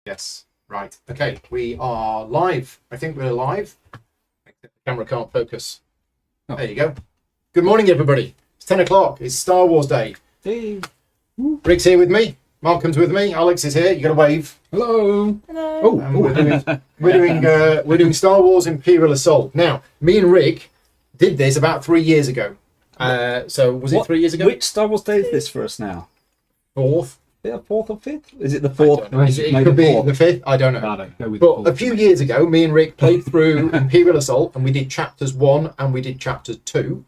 Yes. Right. Okay. We are live. I think we're live. The camera can't focus. Oh. There you go. Good morning, everybody. It's 10 o'clock. It's Star Wars Day. Hey. Rick's here with me. Malcolm's with me. Alex is here. You got to wave. Hello. Hello. Oh, And we're doing Star Wars Imperial Assault. Now, me and Rick did this about 3 years ago. So was it 3 years ago? Which Star Wars Day is this for us now? Fourth. Yeah, fourth or fifth? Is it the I fourth? don't know. It could be the fifth. I don't know. No, no, go with But the a few years ago, me and Rick played through Imperial Assault, and we did chapters 1 and we did chapter 2.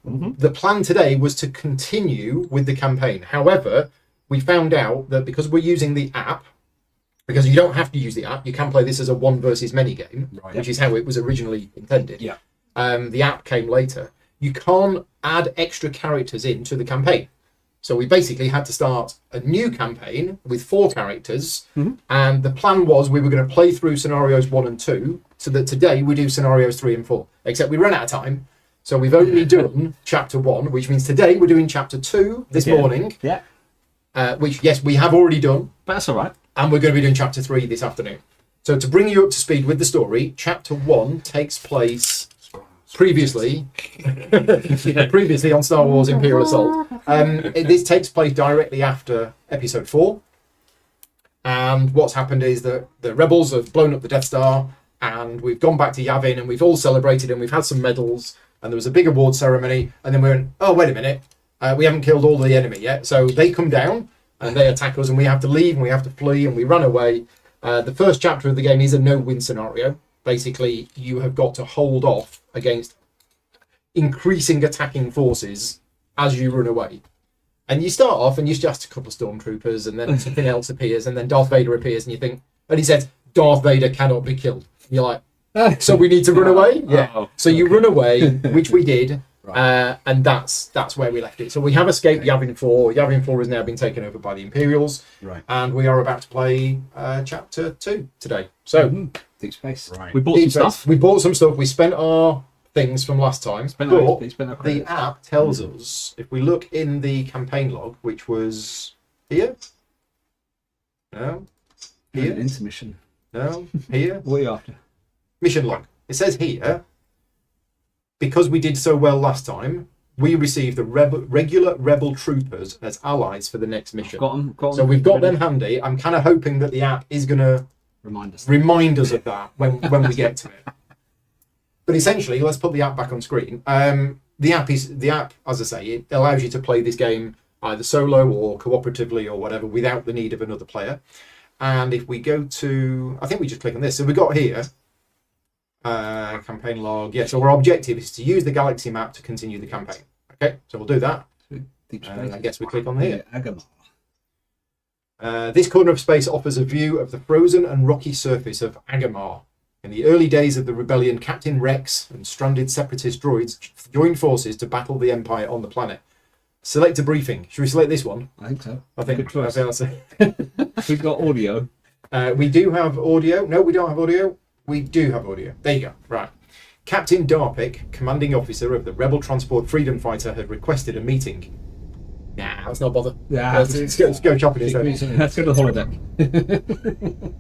Mm-hmm. The plan today was to continue with the campaign. However, we found out that because we're using the app, because you don't have to use the app, you can play this as a one versus many game, Right. which is how it was originally intended. Yeah. The app came later. You can't add extra characters into the campaign. So we basically had to start a new campaign with 4 characters, and the plan was we were going to play through scenarios 1 and 2, so that today we do scenarios 3 and 4. Except we ran out of time, so we've only done chapter 1, which means today we're doing chapter 2 this morning, Yeah, which, yes, we have already done, but that's all right. and we're going to be doing chapter 3 this afternoon. So to bring you up to speed with the story, chapter 1 takes place previously on Star Wars Imperial Assault. This takes place directly after episode 4, and what's happened is that the rebels have blown up the Death Star, and we've gone back to Yavin, and we've all celebrated, and we've had some medals, and there was a big award ceremony, and then we went, oh wait a minute, we haven't killed all the enemy yet. So they come down and they attack us, and we have to leave, and we have to flee, and we run away. The first chapter of the game is a no-win scenario. Basically, you have got to hold off against increasing attacking forces as you run away. And you start off and you're just a couple of stormtroopers, and then something else appears, and then Darth Vader appears, and you think, and he says, Darth Vader cannot be killed. And you're like, so we need to run away? Yeah. Oh, So you run away, which we did, Right. and that's where we left it. So we have escaped Yavin 4. Yavin 4 has now been taken over by the Imperials, Right. and we are about to play chapter 2 today. So Deep space. Right. We bought some stuff. we bought some stuff. We spent our things from last time. Spent but our the credits. app tells us, if we look in the campaign log, which was here, no, here, Intermission. no, here, What are you after? mission log. It says here, because we did so well last time, we received the regular rebel troopers as allies for the next mission. Got them. So we've got them handy. I'm kind of hoping that the app is going to Remind us. remind us of that when we get to it. But essentially, let's put the app back on screen. The app, as I say, it allows you to play this game either solo or cooperatively or whatever without the need of another player. And if we go to, I think we just click on this. So we got here, campaign log. Yeah, so our objective is to use the galaxy map to continue the campaign. Okay, so we'll do that. Deep And space. I guess we click on here. Agamar. This corner of space offers a view of the frozen and rocky surface of Agamar. In the early days of the rebellion, Captain Rex and stranded separatist droids joined forces to battle the Empire on the planet. Select a briefing. Should we select this one? I think so. I think Good choice. that's it. We've got audio. We do have audio. No, we don't have audio. We do have audio. There you go. Right. Captain Darpic, commanding officer of the Rebel Transport Freedom Fighter, had requested a meeting. Nah, let's not bother. Yeah. Let's go chopping instead. Let's go to the holodeck.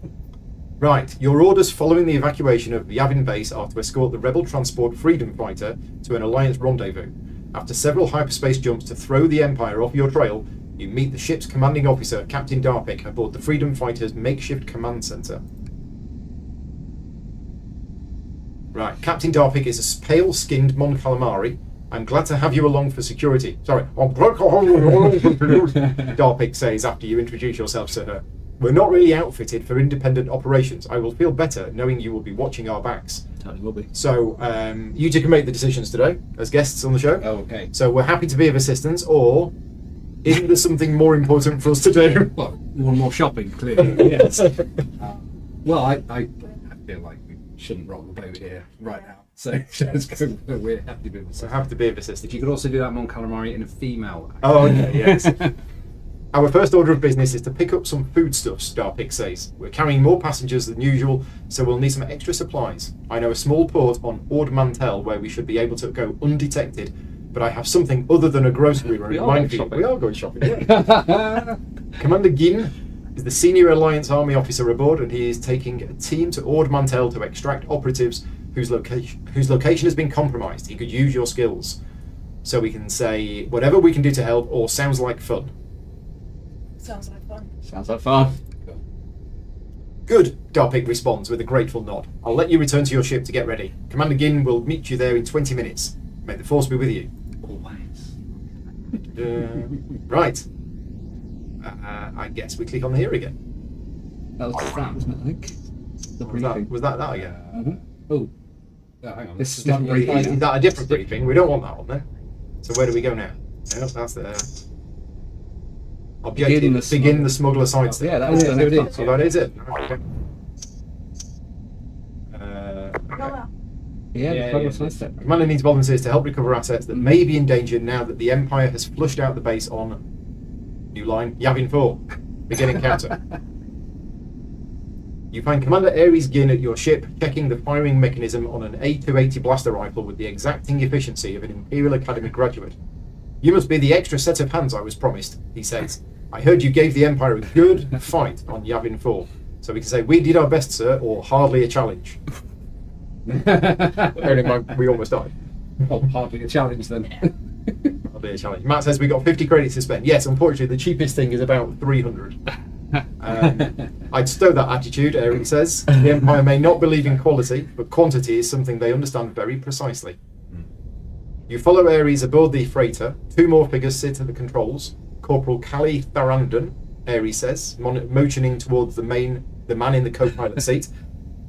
Right, your orders following the evacuation of Yavin base are to escort the Rebel Transport Freedom Fighter to an Alliance rendezvous. After several hyperspace jumps to throw the Empire off your trail, you meet the ship's commanding officer, Captain Darpic, aboard the Freedom Fighter's makeshift command center. Right, Captain Darpic is a pale-skinned Mon Calamari. I'm glad to have you along for security. Sorry, I'm glad to have you along for security, Darpic says after you introduce yourselves to her. We're not really outfitted for independent operations. I will feel better knowing you will be watching our backs. Totally will be. So you two can make the decisions today as guests on the show. Oh, okay. So we're happy to be of assistance, or isn't there something more important for us to do? Well, one more shopping, clearly. Yes. Well, I feel like we shouldn't rock the boat here right now. So let's go. We're happy to be of So assistance. have to be of assistance. If you could also do that Mon Calamari in a female accent. Oh, okay, yes. Our first order of business is to pick up some foodstuffs, Darpic says. We're carrying more passengers than usual, so we'll need some extra supplies. I know a small port on Ord Mantell where we should be able to go undetected, but I have something other than a grocery run We in are mind for you. shopping. We are going shopping, yeah. Commander Gin is the senior Alliance Army officer aboard, and he is taking a team to Ord Mantell to extract operatives whose location has been compromised. He could use your skills. So we can say, whatever we can do to help, or sounds like fun. Sounds like fun. Sounds like fun. Good, Garpic responds with a grateful nod. I'll let you return to your ship to get ready. Commander Ginn will meet you there in 20 minutes. May the Force be with you. Always. Right. I guess we click on here again. That was that, wasn't it? I think. The briefing. Was that again? Oh, hang on. This is Not different very- briefing. Is that a different briefing? We don't want that one then. So where do we go now? No, that's there. Objective, begin the smuggler side step. Yeah, that was Yeah, the there it next is. So one. that is it. Okay. Go out. Yeah, Yeah, the final yeah. side step. Commander needs volunteers to help recover assets that may be in danger now that the Empire has flushed out the base on new line Yavin 4. Begin encounter. You find Commander Ares Ginn at your ship, checking the firing mechanism on an A280 blaster rifle with the exacting efficiency of an Imperial Academy graduate. You must be the extra set of hands I was promised, he says. I heard you gave the Empire a good fight on Yavin 4. So we can say, we did our best, sir, or hardly a challenge. Bearing in mind, we almost died. Oh, hardly a challenge then. Hardly a challenge. Matt says we got 50 credits to spend. Yes, unfortunately, the cheapest thing is about 300. I'd stow that attitude, Eric says. The Empire may not believe in quality, but quantity is something they understand very precisely. You follow Ares aboard the freighter. 2 more figures sit at the controls. Corporal Callie Tharangdon, Ares says, motioning towards the man in the co-pilot seat.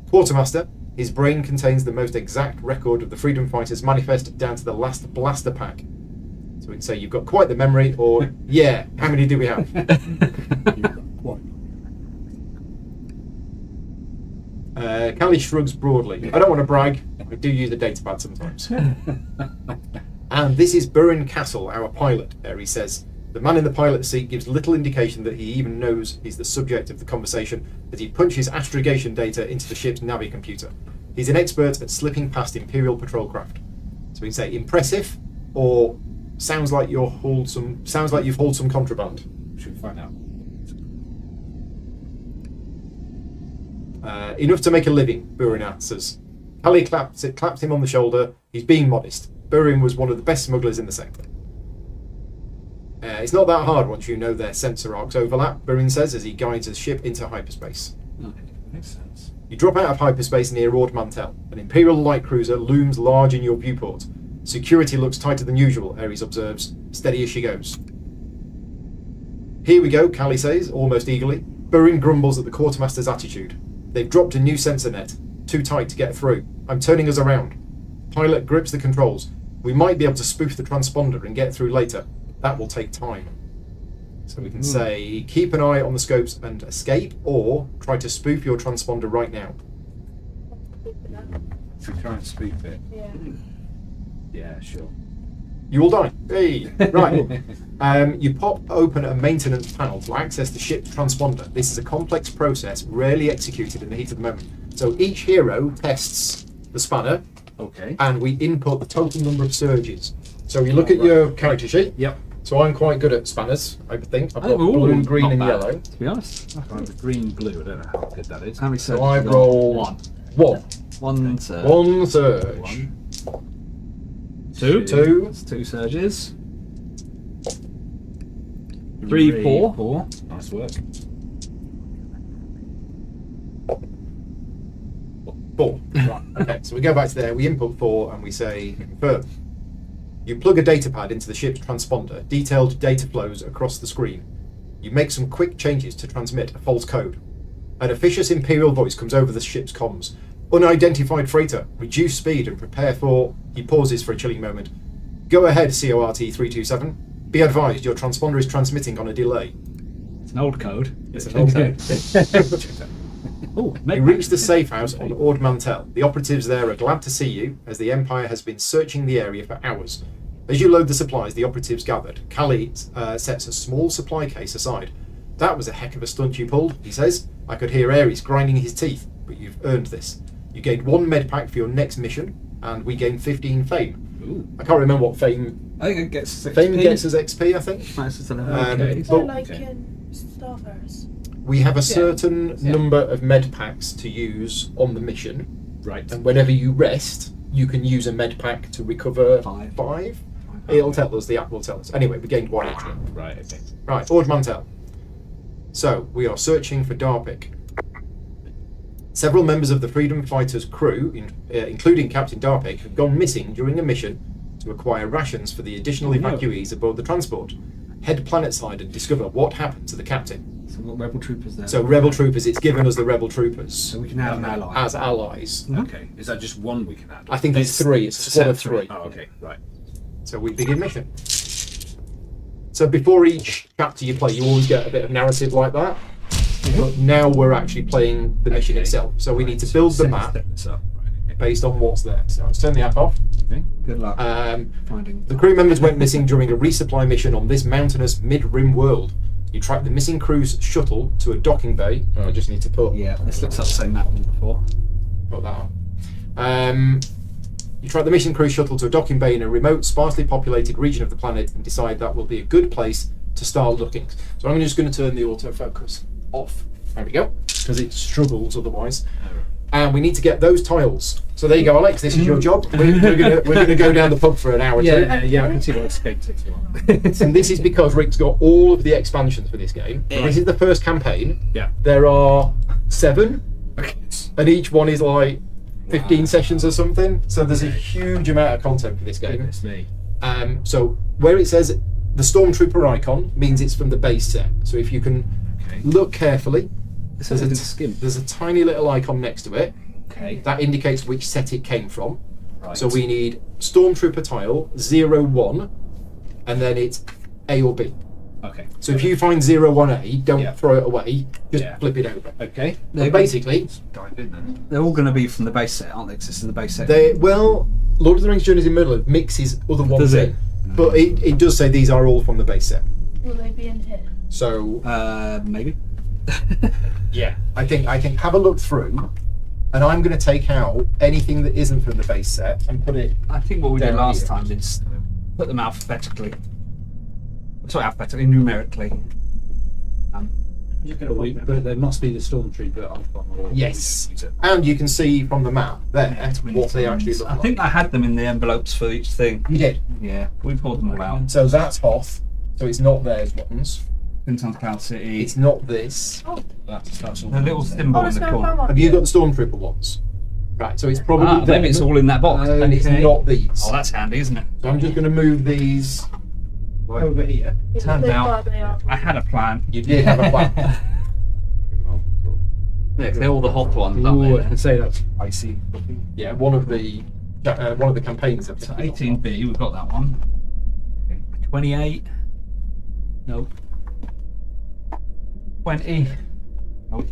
Quartermaster, his brain contains the most exact record of the Freedom Fighters manifest down to the last blaster pack. So we can say you've got quite the memory, or yeah, how many do we have? Callie shrugs broadly. I don't want to brag, I do use a datapad sometimes. And this is Burin Castle, our pilot, Ares says. The man in the pilot seat gives little indication that he even knows he's the subject of the conversation as he punches astrogation data into the ship's Navi computer. He's an expert at slipping past Imperial patrol craft. So we can say impressive, or sounds like you've hauled some contraband. Should we find out? Enough to make a living, Burin answers. Callie claps him on the shoulder. He's being modest. Burin was one of the best smugglers in the sector. It's not that hard once you know their sensor arcs overlap, Burin says as he guides his ship into hyperspace. Okay, makes sense. You drop out of hyperspace near Ord Mantell. An Imperial light cruiser looms large in your viewport. Security looks tighter than usual, Ares observes, steady as she goes. Here we go, Callie says, almost eagerly. Burin grumbles at the quartermaster's attitude. They've dropped a new sensor net. Too tight to get through. I'm turning us around. Pilot grips the controls. We might be able to spoof the transponder and get through later. That will take time. So we can say, keep an eye on the scopes and escape, or try to spoof your transponder right now. If we try and spoof it. Yeah. Yeah, sure. You will die. Hey, right. You pop open a maintenance panel to access the ship's transponder. This is a complex process, rarely executed in the heat of the moment. So each hero tests the spanner, Okay. and we input the total number of surges. So you look at your character sheet. Yep. So I'm quite good at spanners, I think. I've got Ooh, blue, green, not and bad, yellow. To be honest. Right, the green, blue. I don't know how good that is. How many surges? So I've you got? rolled One. one One surge. surge. One. Two. That's 2 surges. 3, 4. 4. Nice work. 4. Right. Okay, so we go back to there, we input 4, and we say confirm. You plug a datapad into the ship's transponder. Detailed data flows across the screen. You make some quick changes to transmit a false code. An officious Imperial voice comes over the ship's comms. Unidentified freighter. Reduce speed and prepare for... He pauses for a chilling moment. Go ahead, CORT 327. Be advised, your transponder is transmitting on a delay. It's an old code. It's an old code. Oh, You reach the safe house on Ord Mantell. The operatives there are glad to see you, as the Empire has been searching the area for hours. As you load the supplies, the operatives gathered. Callie sets a small supply case aside. That was a heck of a stunt you pulled, he says. I could hear Ares grinding his teeth, but you've earned this. You gained 1 med pack for your next mission, and we gained 15 fame. Ooh. I can't remember what fame... I think it gets 6. Fame gets us XP, I think. Nice as 11. Okay. Is that But- like okay. in Starfarers? we have a certain number of med packs to use on the mission, Right. and whenever you rest, you can use a med pack to recover Five. It'll tell us, the app will tell us. Anyway, we gained 1 extra. Right. Okay. Right, Ord Mantell. So, we are searching for Darpic. Several members of the Freedom Fighters crew, including Captain Darpic, have gone missing during a mission to acquire rations for the additional evacuees aboard the transport. Head planetside and discover what happened to the captain. So we've got rebel troopers there. So, Rebel Troopers, it's given us the Rebel Troopers So we can have an ally. as allies. Okay. Is that just one we can add? I think it's 3, it's a squad of 3. Oh, okay. Right. So we begin mission. So before each chapter you play, you always get a bit of narrative like that. But now we're actually playing the mission itself. So we need to build the map Set this up. Right. Okay. based on what's there. So let's turn the app off. Okay. Good luck Um, finding. the crew members went missing during a resupply mission on this mountainous mid-rim world. You track the missing crew's shuttle to a docking bay. Oh, I just need to put Yeah, this looks like the same map one before. that on. You track the mission crew shuttle to a docking bay in a remote, sparsely populated region of the planet and decide that will be a good place to start looking. So I'm just going to turn the autofocus off. There we go, because it struggles otherwise. And we need to get those tiles. So there you go, Alex. This is your job. We're gonna go down the pub for an hour or two. Yeah. I can see what escape takes you on. And this is because Rick's got all of the expansions for this game. This is the first campaign. Yeah. There are 7, Okay. and each one is like 15 sessions or something. So there's a huge amount of content for this game. Goodness me. So where it says the Stormtrooper icon means it's from the base set. So if you can Okay. look carefully, This there's is a, a skim. there's a tiny little icon next to it. Okay. That indicates which set it came from. Right. So we need Stormtrooper tile 01, and then it's A or B. Okay. So if you find 01A, don't Yeah. throw it away, just Yeah. flip it over. Okay. But basically, Dive in then. They're all going to be from the base set, aren't they? 'Cause this is the base set. Lord of the Rings Journeys in Middle-earth mixes other ones Does it? in. But it does say these are all from the base set. Will they be in here? So Maybe. yeah, I think have a look through, and I'm going to take out anything that isn't from the base set and put it. I think what we did Down last here. time is put them alphabetically. Sorry, alphabetically, numerically. But there must be the stormtrooper icon. Or Yes. use it. And you can see from the map there what they actually look I like. think I had them in the envelopes for each thing. You did. Yeah, we pulled them all out. So that's Hoth. So it's not theirs ones. Prince on Cloud City. It's not this. That's all. The little symbol in let's the go and find corner. one. Have you got the Stormtrooper ones? Right. So it's probably them, Maybe it's all in that box. and it's not these. Oh, that's handy, isn't it? So I'm just going to move these over here. Yeah, Turns they out- are, they are. I had a plan. You did have a plan. Yeah, 'cause they're all the hot ones, Ooh, I aren't can they? say that's icy. Yeah, one of the campaigns. Have So 18B, we've got that one. 28. Nope. 20. Nope.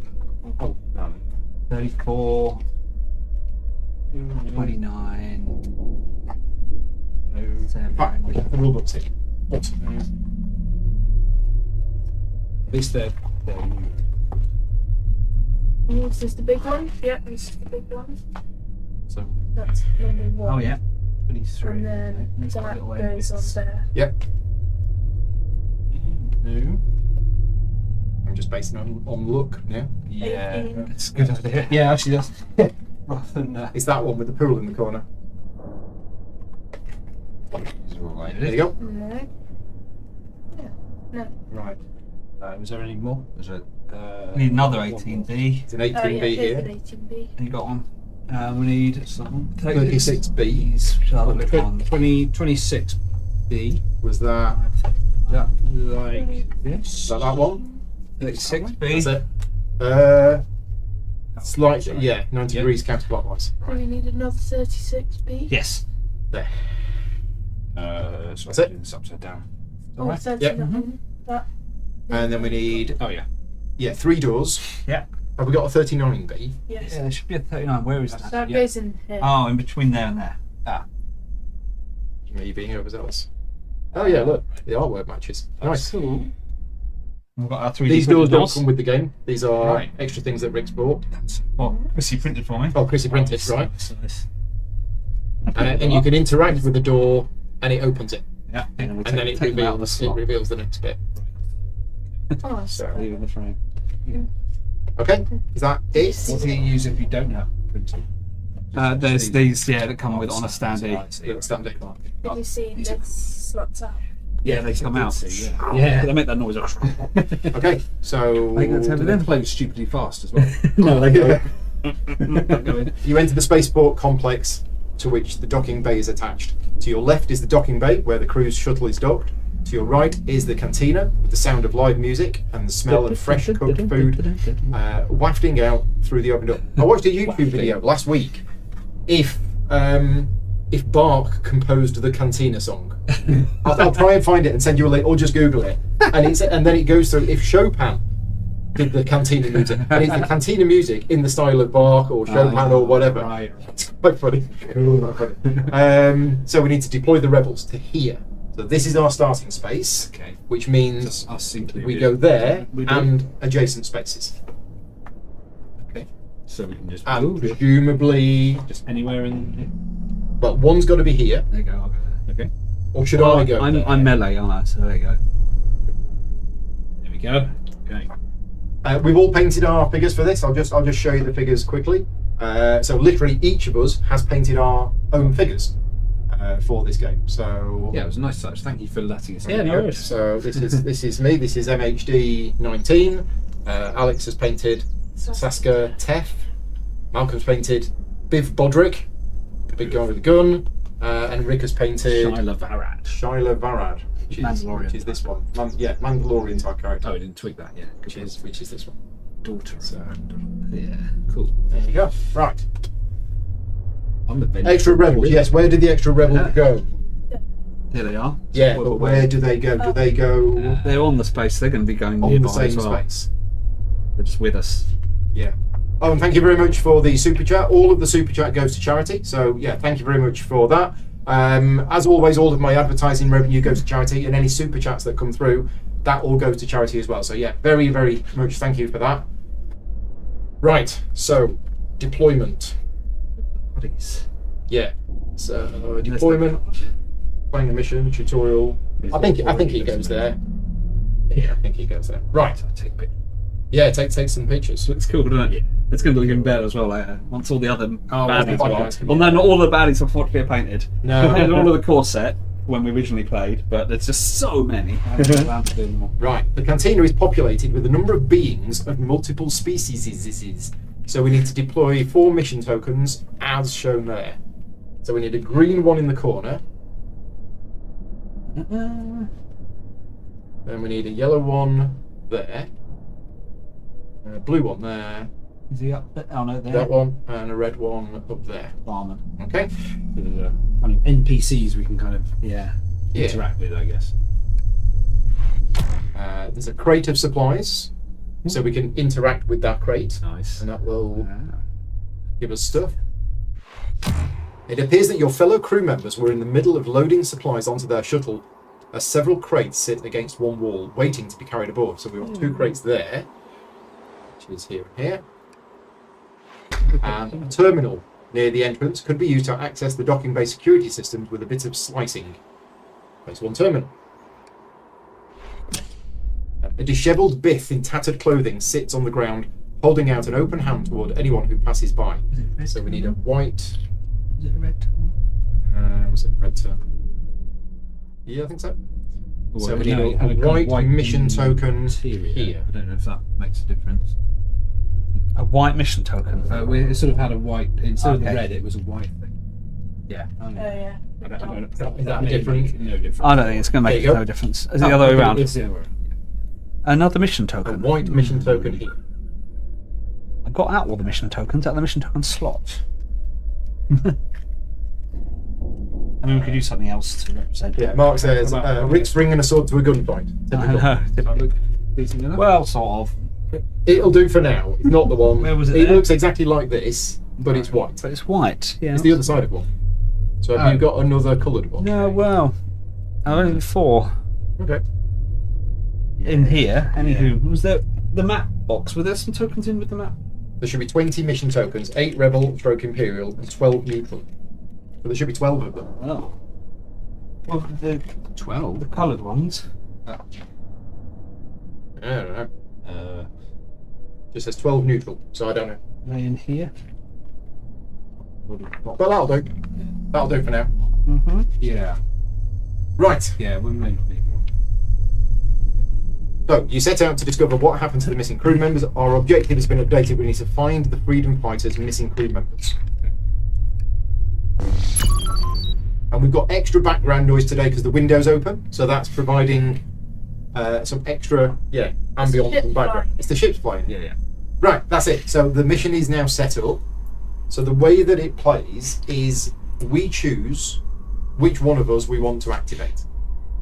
Oh, no. 34. 29. In fact, we have the rule books here. At least they're Oh, is this the big one? Yeah, this is the big one. so That's number 1. Oh, yeah. 23. And then It's got that little goes on bits. there. Yep. No. I'm just basing on look now. Yeah. 18. It's a good idea. Yeah, actually, that's rather than It's that one with the pool in the corner. these are all right. There you go. No. Yeah. No. Right. Was there any more? Was there? We need another 18B. It's an Oh, yeah, 18B here's an here. 18B. You got one. We need some 36Bs. which are the little ones. 26B. Was that That like this? is that one? 36B. That's it. Slightly, yeah, 90 degrees counterclockwise. Do we need another 36B? Yes. There. So That's I'm it. doing this upside down. Oh, Alright. 39. That. And then we need, Oh yeah. 3 doors. Yeah. Have we got a 39B? Yes. Yeah, there should be a 39. Where is that? That Yeah. goes in here. Oh, in between there and there. Me being overzealous. Oh yeah, look, the artwork matches. Nice. Cool. We've got our 3D These doors printed don't come with the game. These are Right. extra things that Rick's bought. What? Chrissy printed for me. Oh, Chrissy printed, right? Nice. And you can interact with the door, and it opens it, Yeah. and then it take them out of the reveals slot. the next bit. Oh, that's So Leave in the frame. Okay, is that it? What do you use if you don't have printing? There's these, that come with on a standee. Little standee. Did you see this slots out? Yeah, they come out. Yeah. Yeah, they make that noise. Okay, so They then play stupidly fast as well. No, they go. you enter the spaceport complex to which the docking bay is attached. To your left is the docking bay where the cruise shuttle is docked. To your right is the cantina with the sound of live music and the smell of fresh cooked food wafting out through the open door. I watched a YouTube video last week. If Bach composed the cantina song, I'll try and find it and send you a link, or just Google it. And then it goes through if Chopin did the cantina music, and it's the cantina music in the style of Bach or Chopin or whatever. Right. It's quite funny. So we need to deploy the rebels to here. So this is our starting space, Okay. which means Us included. we go there We do. and adjacent spaces. Okay. So we can just And move presumably, just anywhere in. well, one's got to be here, There you go. I'll go there. Okay. or should I go there? I'm melee, aren't I? So there you go. There we go. Okay. We've all painted our figures for this. I'll just show you the figures quickly. So literally each of us has painted our own figures for this game. So Yeah, it was a nice touch. Thank you for letting us. Yeah, no worries. So this is me. This is MHD 19. Alex has painted Saska Teff. Malcolm's painted Biv Bodrick, the big guy with the gun, and Rick has painted Shyla Varad. Shyla Varad, Mandalorian. which is this one. Mandalorian type character. Oh, I didn't tweak that. Yeah. which is this one. Daughter. Yeah. Cool. There you go. Right. I'm the bench. Extra rebels. Yes. Where did the extra rebels go? Here they are. Yeah, but where do they go? Do they go They're on the space. They're going to be going on nearby the same as well. space? They're just with us. Yeah. Oh, and thank you very much for the super chat. All of the super chat goes to charity. So yeah, thank you very much for that. As always, all of my advertising revenue goes to charity, and any super chats that come through, that all goes to charity as well. So yeah, very, very much thank you for that. Right. So deployment. Bodies. Yeah. So deployment, playing a mission, tutorial. I think he goes there. Yeah, I think he goes there. Right. Take a pic. Yeah, take some pictures. Looks cool, doesn't it? It's going to look even better as well later. Once all the other baddies well, are. yeah. Well, no, not all the baddies unfortunately are painted. No. We had all of the core set when we originally played, but there's just so many. I haven't allowed to do them all. Right. The cantina is populated with a number of beings of multiple species. So we need to deploy 4 mission tokens as shown there. So we need a green one in the corner. Then we need a yellow one there. A blue one there. Is he up there? Oh no, there. That one. And a red one up there. Barman. Okay. Kind of NPCs we can kind of Yeah. interact with, I guess. There's a crate of supplies. So we can interact with that crate. Nice. And that will give us stuff. It appears that your fellow crew members were in the middle of loading supplies onto their shuttle as several crates sit against one wall, waiting to be carried aboard. So we've got 2 crates there, which is here and here. And a terminal near the entrance could be used to access the docking bay security systems with a bit of slicing. Place 1 terminal. A dishevelled Biff in tattered clothing sits on the ground, holding out an open hand toward anyone who passes by. So we need a white... Is it a red? was it red terminal? Yeah, I think so. So we need No, a it had kind of white mission token interior. here. I don't know if that makes a difference. A white mission token. We sort of had a white instead of the Okay. red. It was a white thing. Yeah. Oh yeah. I don't, Is that may different? make no difference. I don't think it's going to There make you go. no difference. Is it the other way around? It's the other way around. Another mission A token. white mission token here. I got out all the mission tokens out of the mission token slot. I mean, we could do something else to represent. Yeah, Mark says, Rick's bringing a sword to a gunfight. I Typical. know. Decent enough. Well, sort of. It'll do for now. It's not the one. Where was it It there? looks exactly like this, but it's white. But it's white. Yeah. It's the other side of one. So have you got another coloured one? No, well, I've only 4 Okay. in here. Anywho, was there the map box? Were there some tokens in with the map? There should be 20 mission tokens, 8 Rebel / Imperial, and 12 neutral. But there should be 12 of them. Oh. Well, the 12. coloured ones. I don't know. Just says 12 neutral, so I don't know. Are they in here? But that'll do. That'll do for now. Mm-hmm. Yeah. Right. Yeah, we may not need one. So you set out to discover what happened to the missing crew members. Our objective has been updated. We need to find the freedom fighters' missing crew members. And we've got extra background noise today because the window's open, so that's providing some extra ambient Ship and background. flying. It's the ship's flying. Yeah. Right, that's it. So the mission is now set up. So the way that it plays is we choose which one of us we want to activate.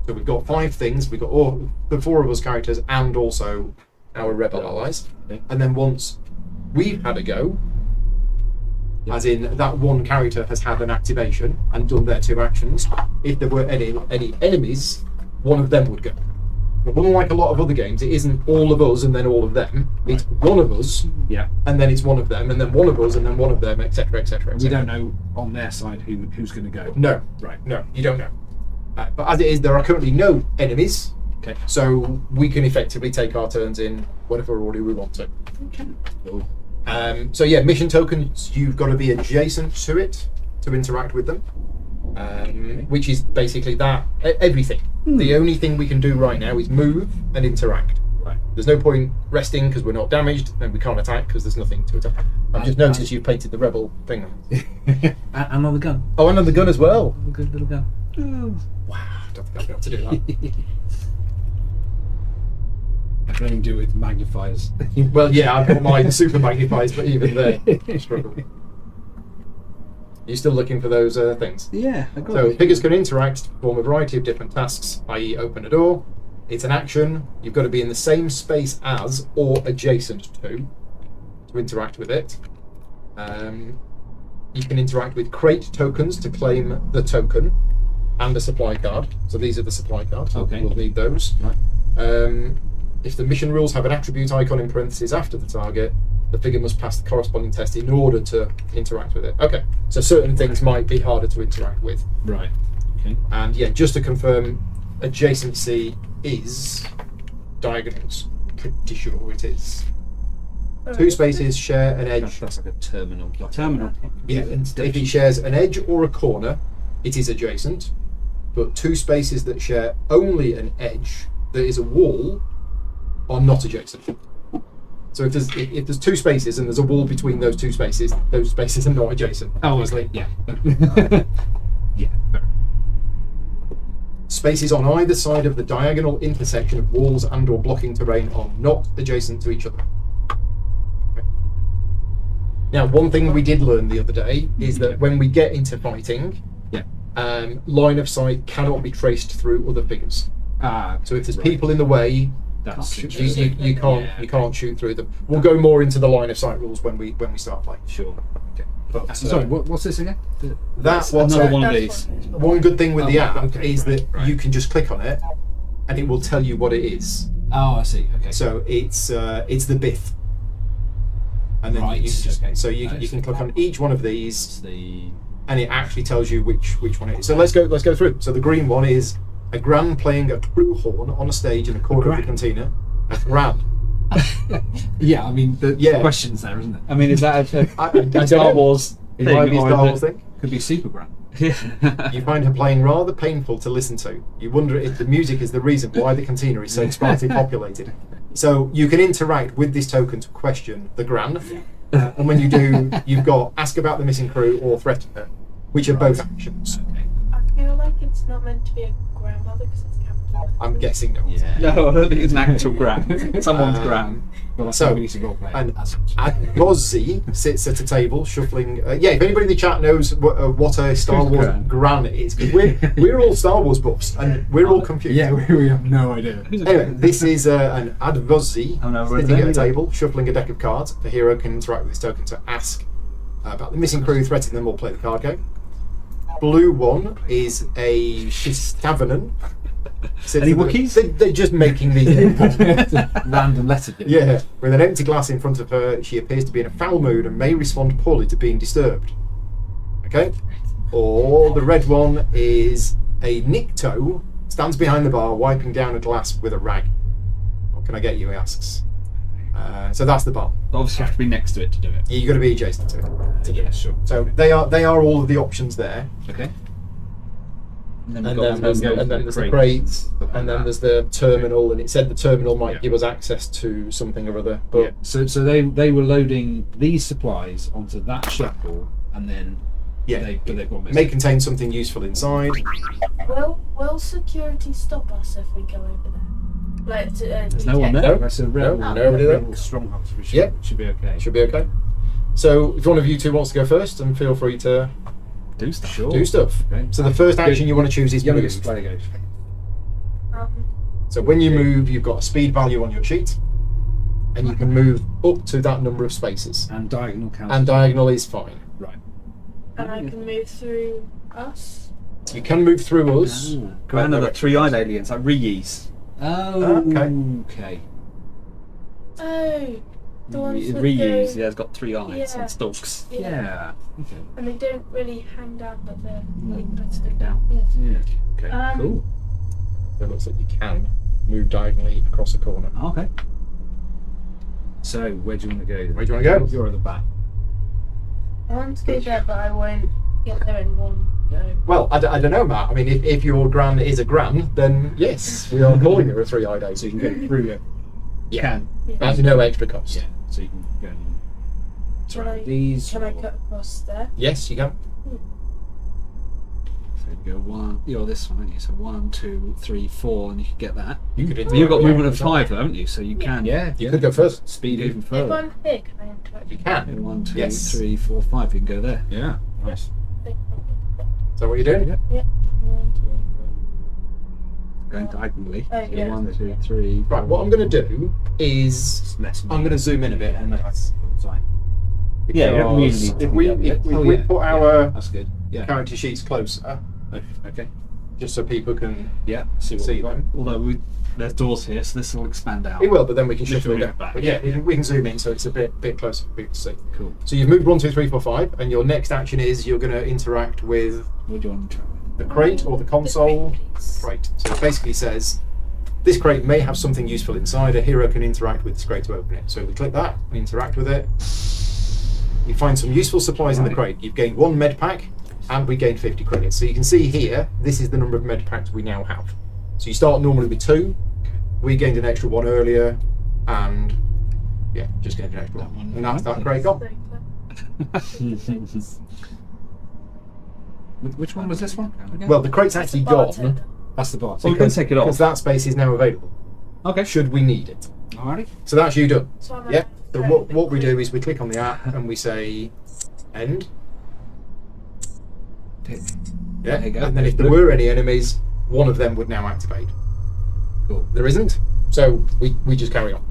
So we've got 5 things. We've got all the 4 of us characters and also our rebel allies. Okay. And then once we've had a go, as in that one character has had an activation and done their 2 actions, if there were any enemies, one of them would go. But unlike a lot of other games, it isn't all of us and then all of them. It's one of us Yeah. and then it's one of them, and then one of us, and then one of them, etc., etc. We don't know on their side who's going to go. No, Right. no, you don't know. But as it is, there are currently no enemies, Okay. so we can effectively take our turns in whatever order we want to. Cool. So yeah, mission tokens, you've got to be adjacent to it to interact with them, which is basically that everything. The only thing we can do right now is move and interact. Right. There's no point resting because we're not damaged, and we can't attack because there's nothing to attack. I've just noticed you've painted the rebel thing on. And on the gun. Oh, and on the gun as well. A good little gun. Wow, I don't think I'll be able to do that. I can only do it with magnifiers. Well, yeah, I've got mine super magnifies, but even they struggle. You still looking for those things? Yeah, I got So it. figures can interact to perform a variety of different tasks, i.e. open a door. It's an action. You've got to be in the same space as or adjacent to interact with it. You can interact with crate tokens to claim the token and a supply card. So these are the supply cards. Okay. We'll need those. Right. If the mission rules have an attribute icon in parentheses after the target, the figure must pass the corresponding test in order to interact with it. Okay, so certain things might be harder to interact with. Right. Okay. And yeah, just to confirm, adjacency is diagonals. Pretty sure it is. 2 spaces share an edge. That's like a terminal. Terminal. Yeah, if it shares an edge or a corner, it is adjacent. But 2 spaces that share only an edge that is a wall are not adjacent. So if there's 2 spaces and there's a wall between those 2 spaces are not adjacent. Oh, obviously. yeah. Yeah. Fair. Spaces on either side of the diagonal intersection of walls and/or blocking terrain are not adjacent to each other. Okay. Now, one thing we did learn the other day is that when we get into fighting, Yeah. line of sight cannot be traced through other figures. So if there's Right. people in the way, That's you interesting. can't shoot through them. We'll go more into the line of sight rules when we start playing. Sure. Okay. But, Sorry, what's this again? that's Another what's one of That's these. one good thing with Oh, the right, app okay, is that right. you can just click on it and it will tell you what it is. Oh, I see. Okay. So it's the BIF, and then Right, you can just, okay. so you I can see. click on each one of it's these, the and it actually tells you which one it is. So let's go through. So the green one is a gran playing a crew horn on a stage in a corner of the gran? cantina. A gran. yeah. I mean, the Yeah. questions there, isn't it? I mean, is that a I don't Star know. Wars It thing? might be or Star is Wars it- thing. Could be super grand. You find her playing rather painful to listen to. You wonder if the music is the reason why the cantina is so sparsely populated. So you can interact with this token to question the gran, and when you do, you've got ask about the missing crew or threaten her, which are both actions. Okay. I feel like it's not meant to be a grandmother because it's capital. I'm guessing no. Yeah. No, I don't think it's an actual gram. Someone's Um, gram. Well, that's So, how we need to role play. and as such. Agozzi sits at a table shuffling. Yeah, if anybody in the chat knows what a Star Wars gran is, because we're all Star Wars buffs and we're all confused. Yeah, we have no idea. Anyway, this is an Advozzi Oh, no, we're sitting at a there. table, shuffling a deck of cards. The hero can interact with this token to ask about the missing crew, threaten them, or play the card game. Blue one is a Stavenen. Any Wookiees? They're just making these. Random letter. Yeah, with an empty glass in front of her, she appears to be in a foul mood and may respond poorly to being disturbed. Okay? Or the red one is a Nikto, stands behind the bar, wiping down a glass with a rag. What can I get you, he asks. So that's the bar. Obviously, you have to be next to it to do it. You've got to be adjacent to it. Yeah, sure. So they are all of the options there. Okay. And then there's the crates, and then there's the terminal, and it said the terminal might give us access to something or other. But Yeah. So they were loading these supplies onto that shuttle, and then they've gone missing. may contain something useful inside. Will security stop us if we go over there? Like, There's no one there. No. That's a rebel, nobody there. rebel stronghold. So we Yeah. should be okay. Should be okay. So if one of you two wants to go first, then feel free to do stuff. Sure. do stuff. Okay. So the first action you want to choose is Youngest move. player goes. So when you move, you've got a speed value on your sheet, and you can move up to that number of spaces. And diagonal counts. And diagonal is fine. Right. And I can move through us. You can move through us. Command of the three-eyed aliens, like Rees. Oh. Okay. Okay. Oh, the ones with Rees, the... yeah, it's got 3 eyes Yeah. and stalks. Yeah. Okay. And they don't really hang down, but they're like Mm. better stick down. Yeah. Yeah. Okay. Cool. So it looks like you can move diagonally across a corner. Okay. So where do you want to go? Where do you wanna go? You're at the back. I want to go there, but I won't get there in one go. Well, I don't know, Matt. I mean, if your gran is a gran, then yes, we are calling her a three-eyed So ace. you can go through it. Yeah. Yeah. At no extra cost. Yeah. So you can go and Can try I, these. can I or- cut across there? Yes, you can. So you go one. You're this one, aren't you? So 1, 2, 3, 4, and you can get that. You could You've got interact. movement of 5, though, haven't you? So you can. Yeah. You could go first. Speed even If further. I'm here, can I interact? You can. 1, 2, Yes. 3, 4, 5. You can go there. Yeah. Nice. Is that what you're doing? Yeah. Yeah. 1, 2, Going diagonally. Oh, So yeah. 1, 2, 3. Right. What I'm going to do is It's less. I'm going to zoom in a bit on that. Yeah, you don't really Because need to if be we down yet. if we put our That's good. Yeah. character sheets closer, Okay. just so people can Yeah. See what see we've got. them. Although there's doors here, so this will expand out. It will, but then we can shuffle it move down. back. But yeah, we can zoom in, so it's a bit closer for people to see. Cool. So you've moved 1, 2, 3, 4, 5, and your next action is you're going to interact with What do you want to try with? the crate or the console. please. Crate. So it basically says this crate may have something useful inside. A hero can interact with this crate to open it. So we click that, we interact with it. You find some useful supplies in the crate. You've gained 1 med pack, and we gained 50 credits. So you can see here, this is the number of med packs we now have. So you start normally with 2. We gained an extra 1 earlier, and yeah, just gained an extra 1. And that's that crate gone. Which one was this one? Again? Well, the crate's actually gone Bartender. That's the box. Oh, we can take it off. because that space is now available. Okay. Should we need it? Alrighty. So that's you done. So I'm Yeah. So allowed to what we create do is we click on the app and we say end. Tick. Yeah. There you go. And then if there were any enemies, one of them would now activate. Cool. There isn't, so we just carry on.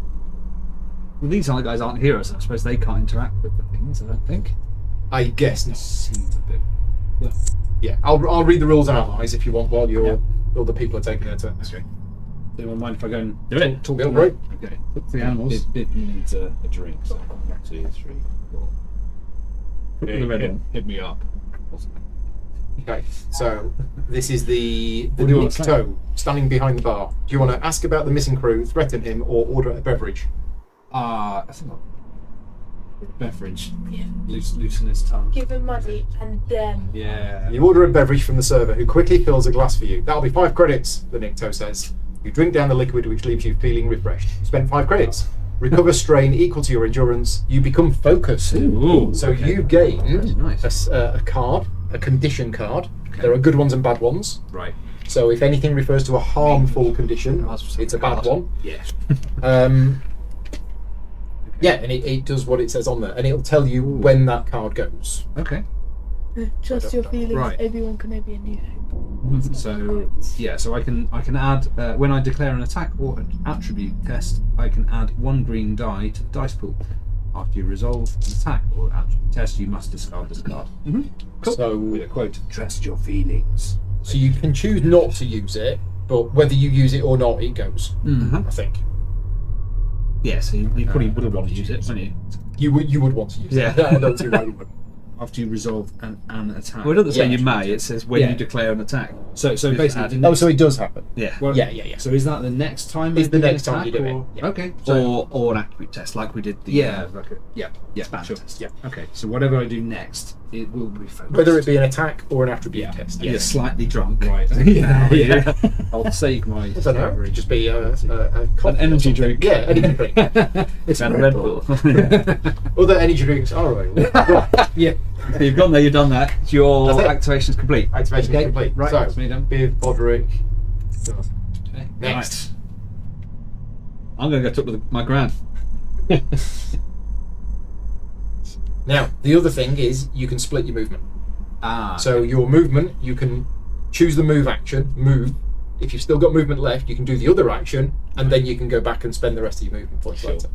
Well, these other guys aren't heroes, so I suppose they can't interact with the things, I don't think. I guess not. Seems a bit. Yeah. I'll read the rules and allies if you want while other people are taking their turn. Okay. Do you mind if I go and Do it. talk Feel to free. them? Okay. Look for the animals. Bid needs a drink. So 1, 2, 3, 4. Look at the red one. Hit me up. Okay. So this is the What do you want Nick to say? Toe standing behind the bar. Do you want to ask about the missing crew, threaten him, or order a beverage? I think I'll beverage. Yeah. Loosen his tongue. Give him money and then. Yeah. You order a beverage from the server, who quickly fills a glass for you. That'll be 5 credits, the Nikto says. You drink down the liquid, which leaves you feeling refreshed. Spend 5 credits. Recover strain equal to your endurance. You become focused. Ooh. So okay. you gained Nice. a card, a condition card. There are good ones and bad ones. Right. So if anything refers to a harmful condition, it's a bad one. Yeah. Yeah, and it does what it says on there, and it'll tell you when that card goes. Okay. Trust your feelings. Right. Everyone can be a new. So yeah, so I can add when I declare an attack or an attribute test, I can add 1 green die to the dice pool. After you resolve an attack or attribute test, you must discard this card. Cool. So- with a quote: "Trust your feelings." So you can choose not to use it, but whether you use it or not, it goes. Mm-hmm. I think Yeah, so you probably would have wanted to use it, wouldn't you? you would want to use Yeah. it. I don't see why you wouldn't. after you resolve an attack. Well, it doesn't say Yeah. you may. It says when Yeah. you declare an attack. So basically, Oh, so it does happen. Yeah. well, Yeah. So is that the next time? It's they the do an next time you attack, do it, or- yeah. Okay. So, Or an attribute test, like we did the like yeah, span sure. test. Yeah. Okay. So whatever I do next, it will be focused. Whether it be an attack or an attribute Yeah. test. Yeah. You're slightly drunk. Right. Yeah. I'll save my. I don't know. It'd just be a coffee An energy or something. drink. Yeah, energy drink. It's And Red Bull. Other energy drinks are available. Yeah. So you've gone there, you've done that. Your That's it. activation's complete. Activation Okay, complete. right, So, that's me done. with Bodrick. Okay. Next. I'm going to go talk with my gran. Now, the other thing is you can split your movement. Ah. So your movement, you can choose the move action, move. If you've still got movement left, you can do the other action, and then you can go back and spend the rest of your movement points Sure. later.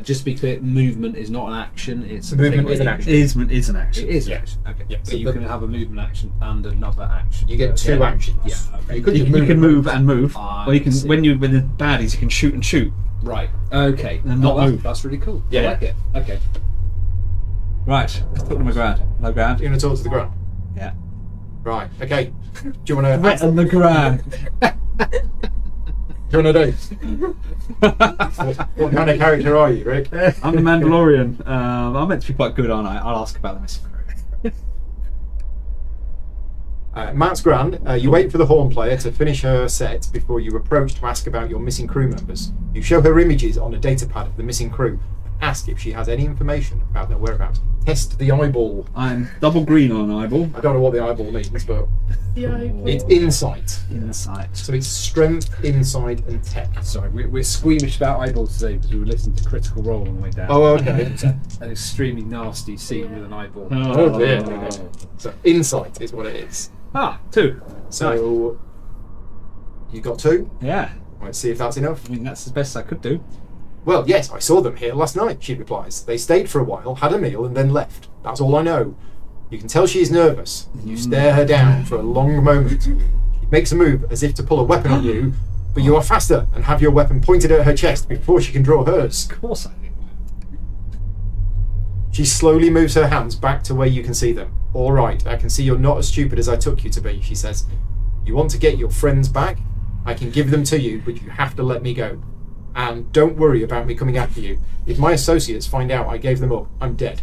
Just to be clear, movement is not an action. It's a Movement thing is an where action. Is an action. It is an Yeah. action. Okay. Yeah. So So you the- can have a movement action and another action. You get two Yeah. actions. Yeah. Okay. You could You, just you can and move and move, I or you can see. when you're with the baddies, you can shoot and shoot. Right. Okay. And not move. That's really cool. Yeah. I like it. Okay. Right, let's talk to my gran. Hello, gran. You're going to talk to the ground. Yeah. Right. Okay. Do you want to? Wet on the gran. Do you want to do? What kind of character are you, Rick? I'm the Mandalorian. I'm meant to be quite good, aren't I? I'll ask about the missing crew. Matt's grand. You wait for the horn player to finish her set before you approach to ask about your missing crew members. You show her images on a data pad of the missing crew. Ask if she has any information about their whereabouts. Test the eyeball. I'm double green on an eyeball. I don't know what the eyeball means, but The eyeball. it's insight. Insight. So it's strength, insight, and tech. Sorry, we're squeamish about eyeballs today because we were listening to Critical Role on the way down. Oh, okay. An extremely nasty scene with an eyeball. Oh dear. So insight is what it is. Ah, 2. So you got 2. Yeah. Let's see if that's enough. I mean, that's the best I could do. Well, yes, I saw them here last night, she replies. They stayed for a while, had a meal, and then left. That's all I know. You can tell she is nervous. You stare her down for a long moment. She makes a move as if to pull a weapon on you, but you are faster and have your weapon pointed at her chest before she can draw hers. Of course I do. She slowly moves her hands back to where you can see them. All right, I can see you're not as stupid as I took you to be, she says. You want to get your friends back? I can give them to you, but you have to let me go. And don't worry about me coming after you. If my associates find out I gave them up, I'm dead.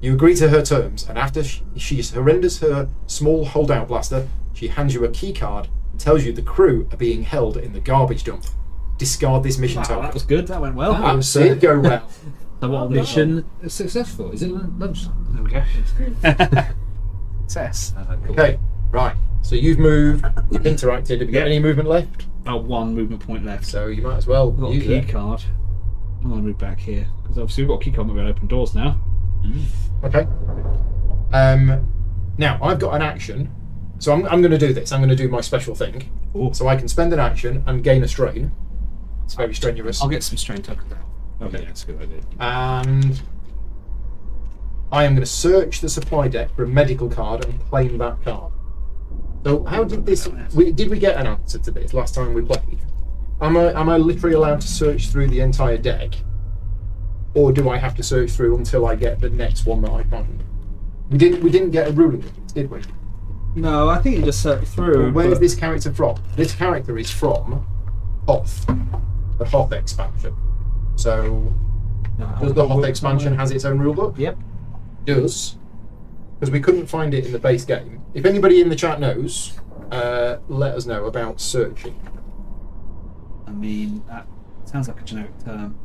You agree to her terms, and after she surrenders her small holdout blaster, she hands you a key card and tells you the crew are being held in the garbage dump. Discard this mission Wow, token. that was good. That went well. Wow. That did go well. So what Mission successful. Is it lunchtime? There we go. Success. Okay, right. So you've moved, you've interacted. Have you got any movement left? About 1 movement point left. So you might as well I've got a use key it. card. I'm going to move back here because obviously we've got a key card. We're going to open doors now. Okay. Now I've got an action, so I'm going to do this. I'm going to do my special thing, Ooh. so I can spend an action and gain a strain. It's very strenuous, I'll get some strain tokens out. Okay, that's a good idea. and I am going to search the supply deck for a medical card and claim that card. So how did this? Did we get an answer to this last time we played? Am I literally allowed to search through the entire deck, or do I have to search through until I get the next one that I find? We didn't get a ruling, did we? No, I think you just search through. Where is but- this character from? This character is from Hoth, the Hoth expansion. So does the Hoth expansion has its own rulebook? Yep. Does, because we couldn't find it in the base game. If anybody in the chat knows, let us know about searching. I mean, that sounds like a generic term.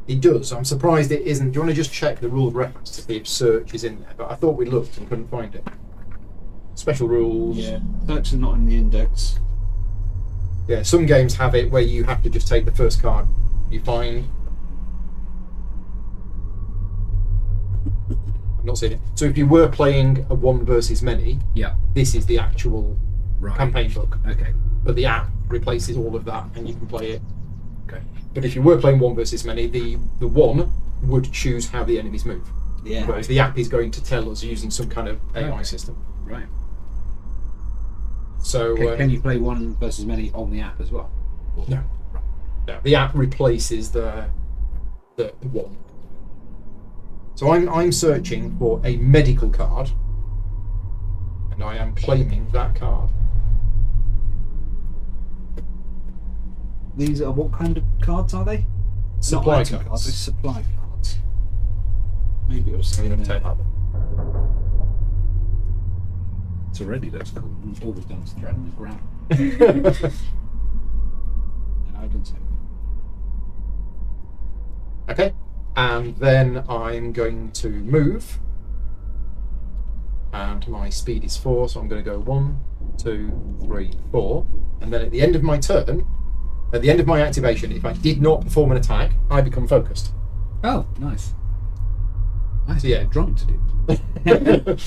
It does. I'm surprised it isn't. Do you want to just check the rule of reference to see if search is in there? But I thought we looked and couldn't find it. Special rules. Search is not in the index. Yeah, some games have it where you have to just take the first card you find. I've not seen it. So if you were playing a 1 versus many, Yeah. this is the actual Right. campaign book. Okay. But the app replaces all of that and you can play it. Okay. But if you were playing 1 versus many, the one would choose how the enemies move. Yeah. Whereas the app is going to tell us using some kind of AI Okay. system. Right. So Can you play 1 versus many on the app as well? Or- No. No, the app replaces the one. So I'm searching for a medical card, and I am claiming that card. These are what kind of cards are they? Supply Not item cards. They're supply cards. Maybe it'll say I'm going to there. take that one. It's already looks cool. All we've done is threaten the ground. No, I didn't say. Okay, and then I'm going to move, and my speed is 4, so I'm going to go 1, 2, 3, 4, and then at the end of my turn, at the end of my activation, if I did not perform an attack, I become focused. Oh, nice. Nice. So yeah. Drunk to do.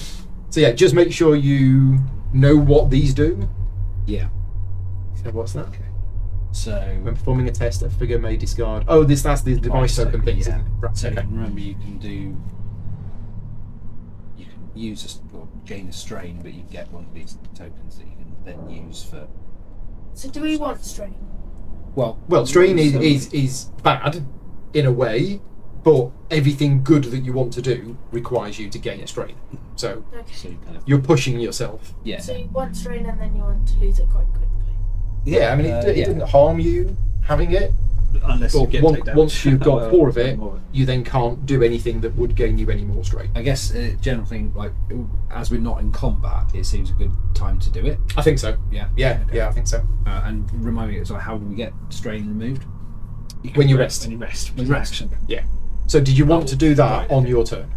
So yeah, just make sure you know what these do. Yeah. So what's that? Okay. So, When performing a test, a figure may discard. Oh, that's the device token thing, yeah. isn't it? Right, So okay. remember, you can use or gain a strain, but you get one of these tokens that you can then use for. So do we want strain? Well, Strain so- is bad in a way, but everything good that you want to do requires you to gain a strain. So Okay. So you kind of you're pushing yourself. yeah. So you want strain and then you want to lose it quite quickly. Yeah, I mean, it yeah. doesn't harm you having it, Unless you but get take damage. once you've got 4 of it, More. you then can't do anything that would gain you any more strain. I guess general thing, like as we're not in combat, it seems a good time to do it. I think so. Yeah. Yeah, I think so. And remind me, so how do we get strain removed? When you rest. When you rest. When you rest. Yeah. So did you want to do that right, on okay. your turn?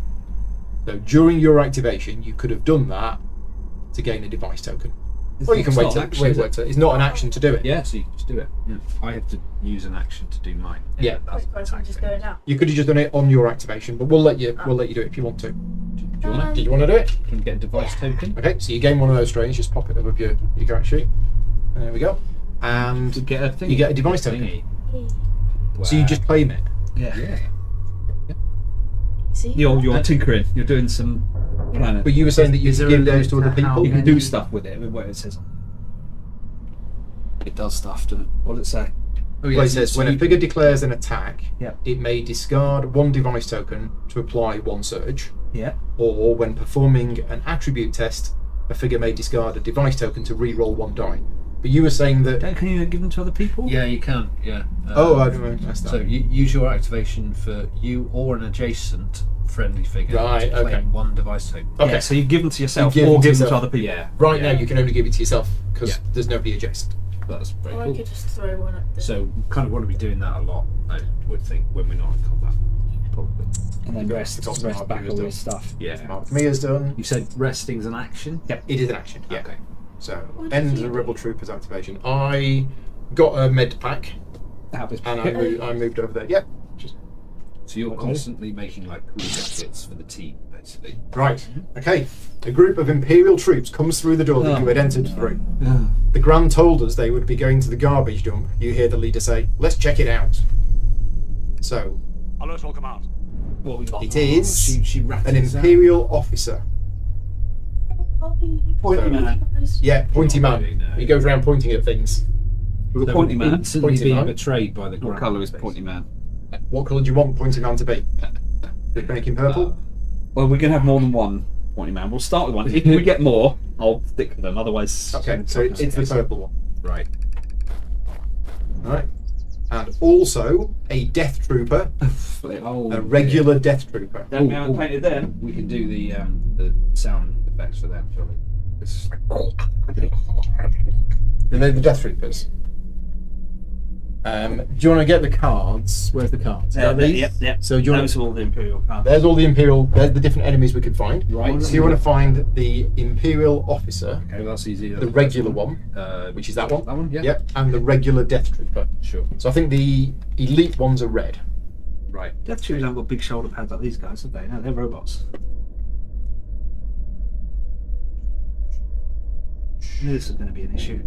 So during your activation, you could have done that to gain a device token. Or you can It's wait not till an action, is it? It's not an action to do it. Yeah, so you can just do it. Yeah. I have to use an action to do mine. Yeah. I suppose I'm just going out. You could have just done it on your activation, but we'll let you do it if you want to. Do you want Do you want to do it? to get a device token? Okay, so you gain one of those strains, just pop it above your character sheet. And there we go. And To get a thing. you get a device token. Thingy. So you just claim it. Yeah. Yeah. See? You're tinkering. You're doing some planning. But you were saying that you Is there give a those to limit other to how people. You can many- do stuff with it. With what it says. It does stuff, doesn't it? What did it say? Oh, Well, it says when a figure declares an attack, Yeah. it may discard 1 device token to apply 1 surge, Yeah. or when performing an attribute test, a figure may discard a device token to re-roll 1 die. But you were saying that. Can you give them to other people? Yeah, you can. Yeah. Oh, I don't know. That's that. So you use your activation for you or an adjacent friendly figure Right, to claim okay. 1 device token. Okay. Yeah, so you give them to yourself You give or them to give them to yourself. other people. Yeah. Right yeah. now, you can only give it to yourself because Yeah. there's nobody adjacent. That's very Or I cool. could just throw one at them. So kind of want to be doing that a lot, I would think, when we're not in combat. Probably. And then rest Forgotten Mark back Mia's all done. your stuff. Yeah. Mark Mia's done. You said resting's an action? Yep, it is an action. Yeah. Okay. So What end did you the do? Rebel Troopers activation. I got a med pack Have this and packet. I moved over there. Yep. Just So you're Okay. constantly making like cool gadgets for the team, basically. right. Okay. A group of Imperial troops comes through the door that you had entered through. The Grand told us they would be going to the garbage dump. You hear the leader say, "Let's check it out." So Alert all command. What we got? it is She an Imperial officer. Pointy man. Yeah, pointy Not man. really, no. He goes around pointing at things. We've got pointy man. Instantly Pointy being man. betrayed by the What ground. colour is pointy man? What colour do you want pointy man to be? Did make him purple? Well, we're going to have more than one pointy man. We'll start with one. If we get more, I'll stick with them. Otherwise, Okay, so it's the purple one. Right. Right. And also a death trooper, Oh, a regular death trooper. Then we haven't painted them. We can do the sound effects for them, shall we? It's And they're the death troopers. Do you want to get the cards? Where's the cards? Are these? Yep. So do you want Those are all the Imperial cards. There's all the Imperial, there's the different enemies we could find. Right. So you want to find the Imperial officer, okay, well, that's easy. the regular one, which is that one. That one, yeah. Yep, and the regular death trooper. Sure. So I think the elite ones are red. Right. Death Troopers haven't got big shoulder pads like these guys, have they? No, they're robots. This is going to be an issue.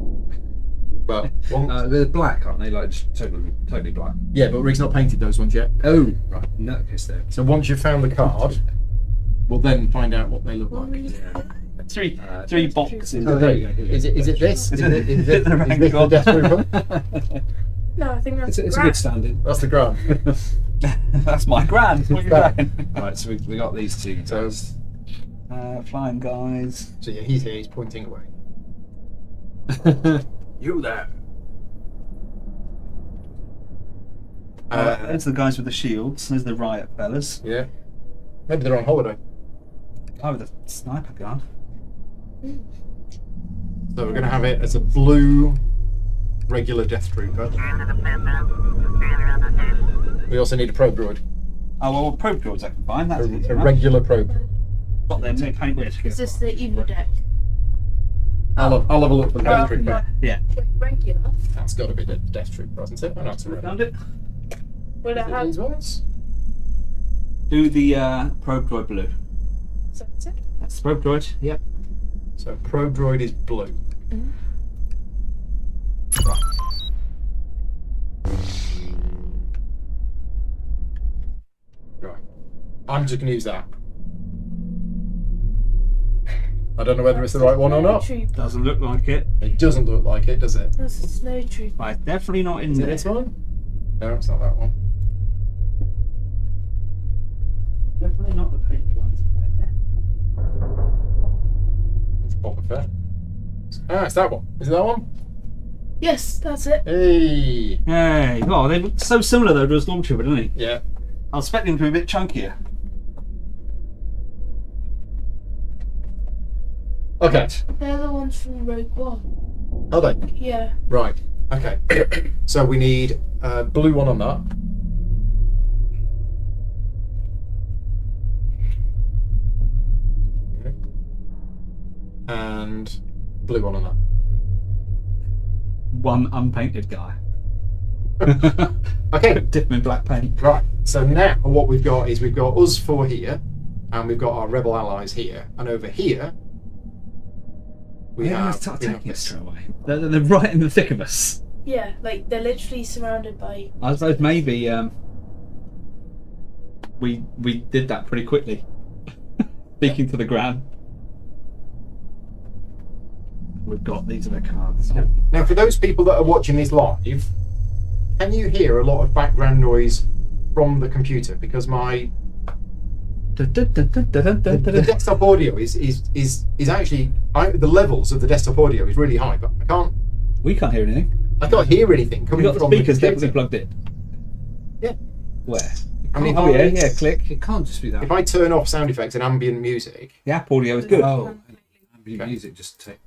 Well, one, They're black, aren't they? Like just totally black. yeah, but Rig's not painted those ones yet. Oh, right. In that case, there. So once you've found the card, we'll then find out what they look like. Three Uh, boxes. Oh, there you go. Is it this? Is this the death trooper? No, I think that's It's a Grant. good standing. That's the Grant. That's my grand. What are you saying? Right, so we got these two. So- guys. Flying guys. So yeah, he's here. He's pointing away. You there? There's the guys with the shields. There's the riot fellas. Yeah. Maybe they're on holiday. Oh, with the sniper gun. So we're going to have it as a blue regular Death Trooper. We also need a probe droid. Oh, well, probe droids I can find. That's easy A enough. regular probe. Got them painted. Is this the evil deck? I'll have a look for the Death Trooper. Yeah. Wait, regular? That's got to be the Death Trooper, hasn't it? Oh, no, it's a Found it. Will it have... These ones? Do the probe droid blue. Is that it? That's the probe droid. Yep. So probe droid is blue. Mhm. Right. Right. I'm just going to use that. I don't know whether it's the right one or not. Trooper. Doesn't look like it. It doesn't look like it, does it? That's a snow trooper. But it's definitely not in Is it there. this one? No, it's not that one. Definitely not the painted ones. It's Boba Fett. Ah, it's that one. Is it that one? Yes, that's it. Hey! Hey, oh, they look so similar though to a stormtrooper, don't they? Yeah. I was expecting them to be a bit chunkier. Okay. They're the ones from Rogue One. Are they? Yeah. Right. Okay. So we need a blue one on that. Okay. And blue one on that. One unpainted guy. Okay. Dip him in black paint. Right. So now what we've got is we've got us four here, and we've got our rebel allies here, and over here we have attacking us straight away. They're right in the thick of us. Yeah, like they're literally surrounded by... I suppose maybe we did that pretty quickly. Speaking to the ground. We've got these are the cards. Now, for those people that are watching this live, can you hear a lot of background noise from the computer? Because my the desktop audio is actually the levels of the desktop audio is really high, but We can't hear anything. I can't hear anything We coming got the from speakers the computer. definitely plugged in. Yeah. Where? I mean, Oh yeah, click. It can't just be that. if I turn off sound effects and ambient music, The app audio is good. Oh, ambient Okay. music just take.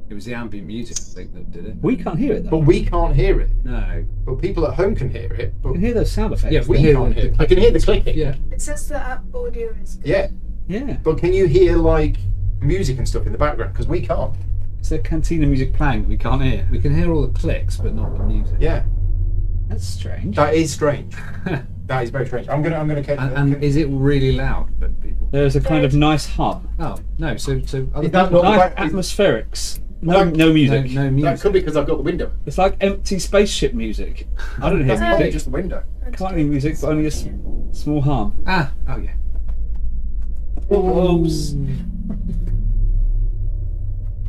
It was the ambient music, I think, that did it. We can't hear it though. but we can't hear it. No. But people at home can hear it. But We can hear those sound effects. Yeah, we hear can't the- hear it. I can hear the clicking. Yeah. It says the app audio is good. Yeah. Yeah. But can you hear like music and stuff in the background? Because we can't. Is there cantina music playing that we can't hear? We can hear all the clicks, but not the music. Yeah. That's strange. That is strange. That is very strange. I'm gonna. And is it really loud for people? There's a kind of nice hum. Oh no. So other Is that people- not- Nice back- atmospherics. No No music. No That music. could be because I've got the window. It's like empty spaceship music. I don't hear That's probably music. just the window. Can't hear music, but only a small hum. Ah. Oh yeah. Oops.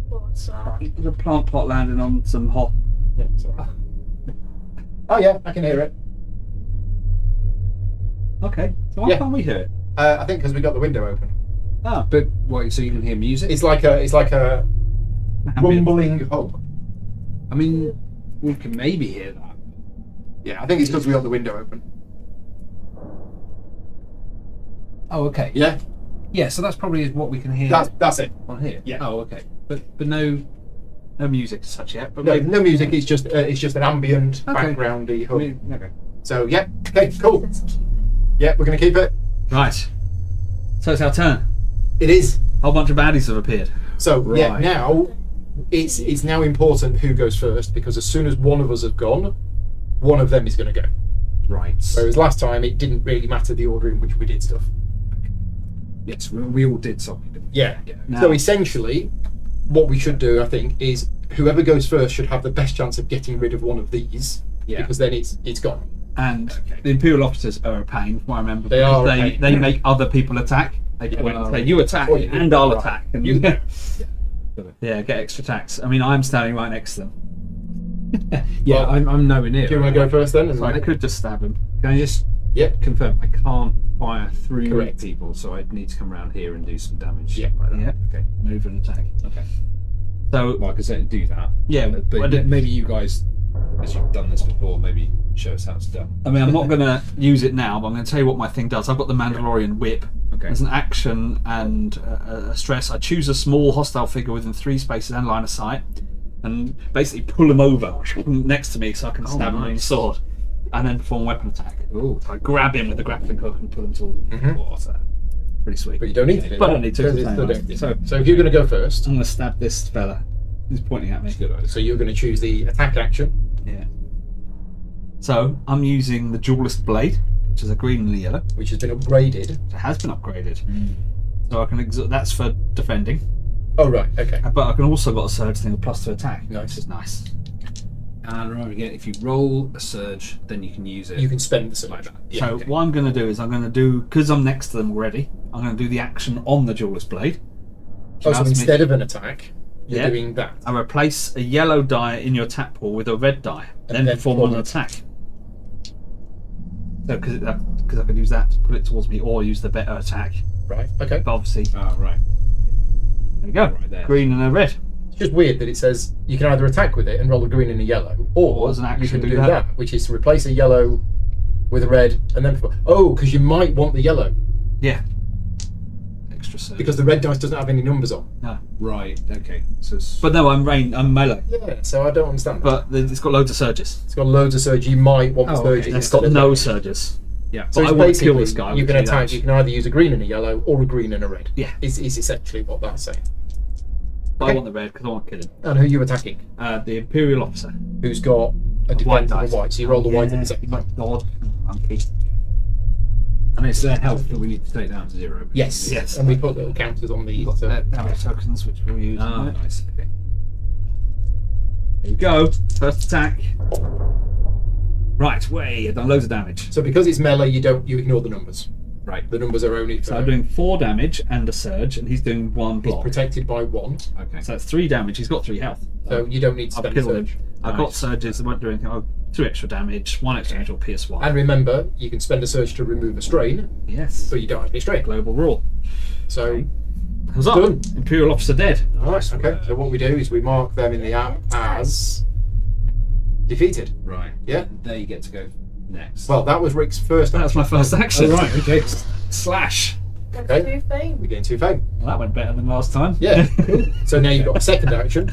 What's that? There's a plant pot landing on some hot. Yeah, sorry. Oh yeah, I can hear it. Okay, so why Yeah. can't we hear it? I think because we got the window open. Ah, But what? So you can hear music? It's like a ambient. rumbling hum. I mean, we can maybe hear that. Yeah, I think it's because we got the window open. Oh, okay. Yeah, Yeah. So that's probably what we can hear that's it. on here. Yeah. Oh, okay. But no music as such yet. But No, maybe. no music. It's just an ambient Okay. backgroundy I hum. mean, okay. So yeah, okay, cool. Let's keep it. Yeah, we're gonna keep it. Right. So it's our turn. It is. A whole bunch of baddies have appeared. So yeah, Right. now it's now important who goes first because as soon as one of us have gone, one of them is going to go. Right. Whereas last time it didn't really matter the order in which we did stuff. Yes, we all did something. Didn't we? Yeah. Now- So essentially, what we should do, I think, is whoever goes first should have the best chance of getting rid of one of these. Yeah. Because then it's gone. And Okay. the Imperial officers are a pain, from what I remember. They because are a pain. They make other people attack. They Yeah. point and say, you attack, Or you- and I'll right. attack. And You- yeah, get extra attacks. I mean, I'm standing right next to them. Yeah, Well, I'm nowhere near. Do you want to go first then? And So I could just stab him. Can I just Yep. confirm I can't fire through Correct. people, so I'd need to come around here and do some damage. Yeah. Like that. Yeah. Okay. Move and attack. Okay. So Well, I can certainly do that. yeah, But I did- maybe you guys, as you've done this before, maybe show us how it's done. I mean, I'm not going to use it now, but I'm going to tell you what my thing does. I've got the Mandalorian whip. Okay. As an action and a stress, I choose a small hostile figure within 3 spaces and line of sight, and basically pull him over next to me so I can stab him with the nice. sword, and then perform weapon attack. Oh, I grab him with the grappling hook and pull him towards me. Mhm. Oh, so pretty sweet. But you don't need to do But I that. don't need to, Because because it's I the know. don't- So- so if you're going to go first, I'm going to stab this fella. He's pointing at me. good idea. so you're going to choose the attack action, Yeah. So I'm using the Duelist Blade, which is a green and a yellow. which has been upgraded. It has been upgraded. So I can that's for defending. Oh, right, okay. But I can also got a surge thing, a +2 attack. Nice. Which is nice. And remember again, if you roll a surge, then you can use it. You can spend the surge. Like that. Yeah, So okay. what I'm going to do is I'm going to do, because I'm next to them already, I'm going to do the action on the Duelist Blade. Oh, so allows me- instead of an attack, you're Yeah. doing that. I replace a yellow die in your attack pool with a red die, And then then perform perform an an attack. So because I can use that to put it towards me, or use the better attack. Right, okay. But obviously, Ah, right. there we go, Right there. green and a red. It's just weird that it says you can either attack with it and roll a green and a yellow, or as an action you can do do that. that, which is to replace a yellow with a red, and then because you might want the yellow Yeah. Extra surge. because the red dice doesn't have any numbers on. No. Right. Okay. So But no, I'm melee. Yeah, so I don't understand that. But it's got loads of surges. It's got loads of surge. You might want Oh, surges. okay. It's instead got of no red. surges. yeah. So But it's I want to basically kill this guy you with can three attack. damage. You can either use a green and a yellow or a green and a red. Yeah. is essentially what that's saying. But Okay. I want the red because I want to kill him. And who are you attacking? The Imperial officer. Who's got a defense of a white? So you roll the white at the same time. God, monkey. And it's their health that we need to take down to 0. Yes. Yes. And we put little counters on the. Got damage tokens which we'll use. Ah, Right. nice. Okay. Here we go. First attack. Right, way. I've done loads of damage. So because it's melee, you ignore the numbers. Right. The numbers are only for. So I'm doing 4 damage and a surge, and he's doing 1 He's block. protected by 1, Okay. So that's 3 damage. He's got 3 health. so you don't need to I've spend killed him. surge. I've got Nice. surges. I won't do anything. 2 extra damage. 1 extra damage or PS1. And remember, you can spend a surge to remove a strain, Yes. but you don't have any strain. Global rule. So, Huzzah. Done. Imperial officer dead. nice. Okay. So what we do is we mark them in the app as defeated. Right. Yeah. There you get to go next. Well, that was Rick's first. That was my first action. Oh, right. Okay. Slash. That's Okay. 2 fame. We gain 2 fame. Well, that went better than last time. Yeah. Cool. So now you've got a second action.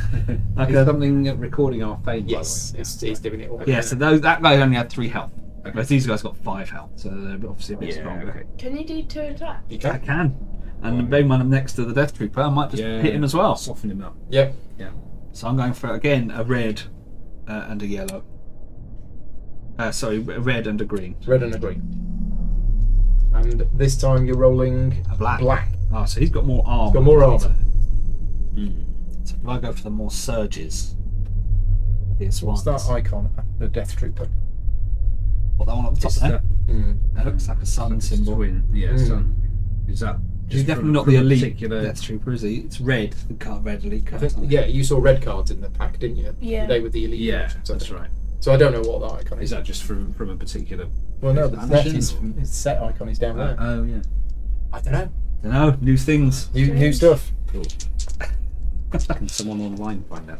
Okay. Is something recording our fame? Yes. By the way? It's doing it all. Yeah, so that guy only had 3 health. Whereas these guys got 5 health, so they're obviously a bit Yeah. stronger. Okay. Can you do 2 attacks? You I can. can. And being one next to the Death Trooper, I might just Yeah. hit him as well. Soften him up. Yep. Yeah. So I'm going for, again, a red and a yellow. Sorry, a red and a green. Red and a green. And this time you're rolling A black. black. Oh, so he's got more armor. Got more armor. So if I go for the more surges, here's one. What's that icon? The Death Trooper. Put that one at the top It's there. Mm. That looks like a sun It's symbol. twin. Yeah. Mm. Sun. Is that? He's just definitely from- not from the a elite particular- Death Trooper, is he? It's red. The card, red elite I card. think, yeah, you saw red cards in the pack, didn't you? Yeah. They were the elite. Yeah, versions, I that's think. right. So I don't know what that icon is. Is that just from a particular? Well, no, the Animation set is or- its set icon is down there. Oh yeah. I don't know. I don't know. New things. New stuff. Cool. Can someone online find out?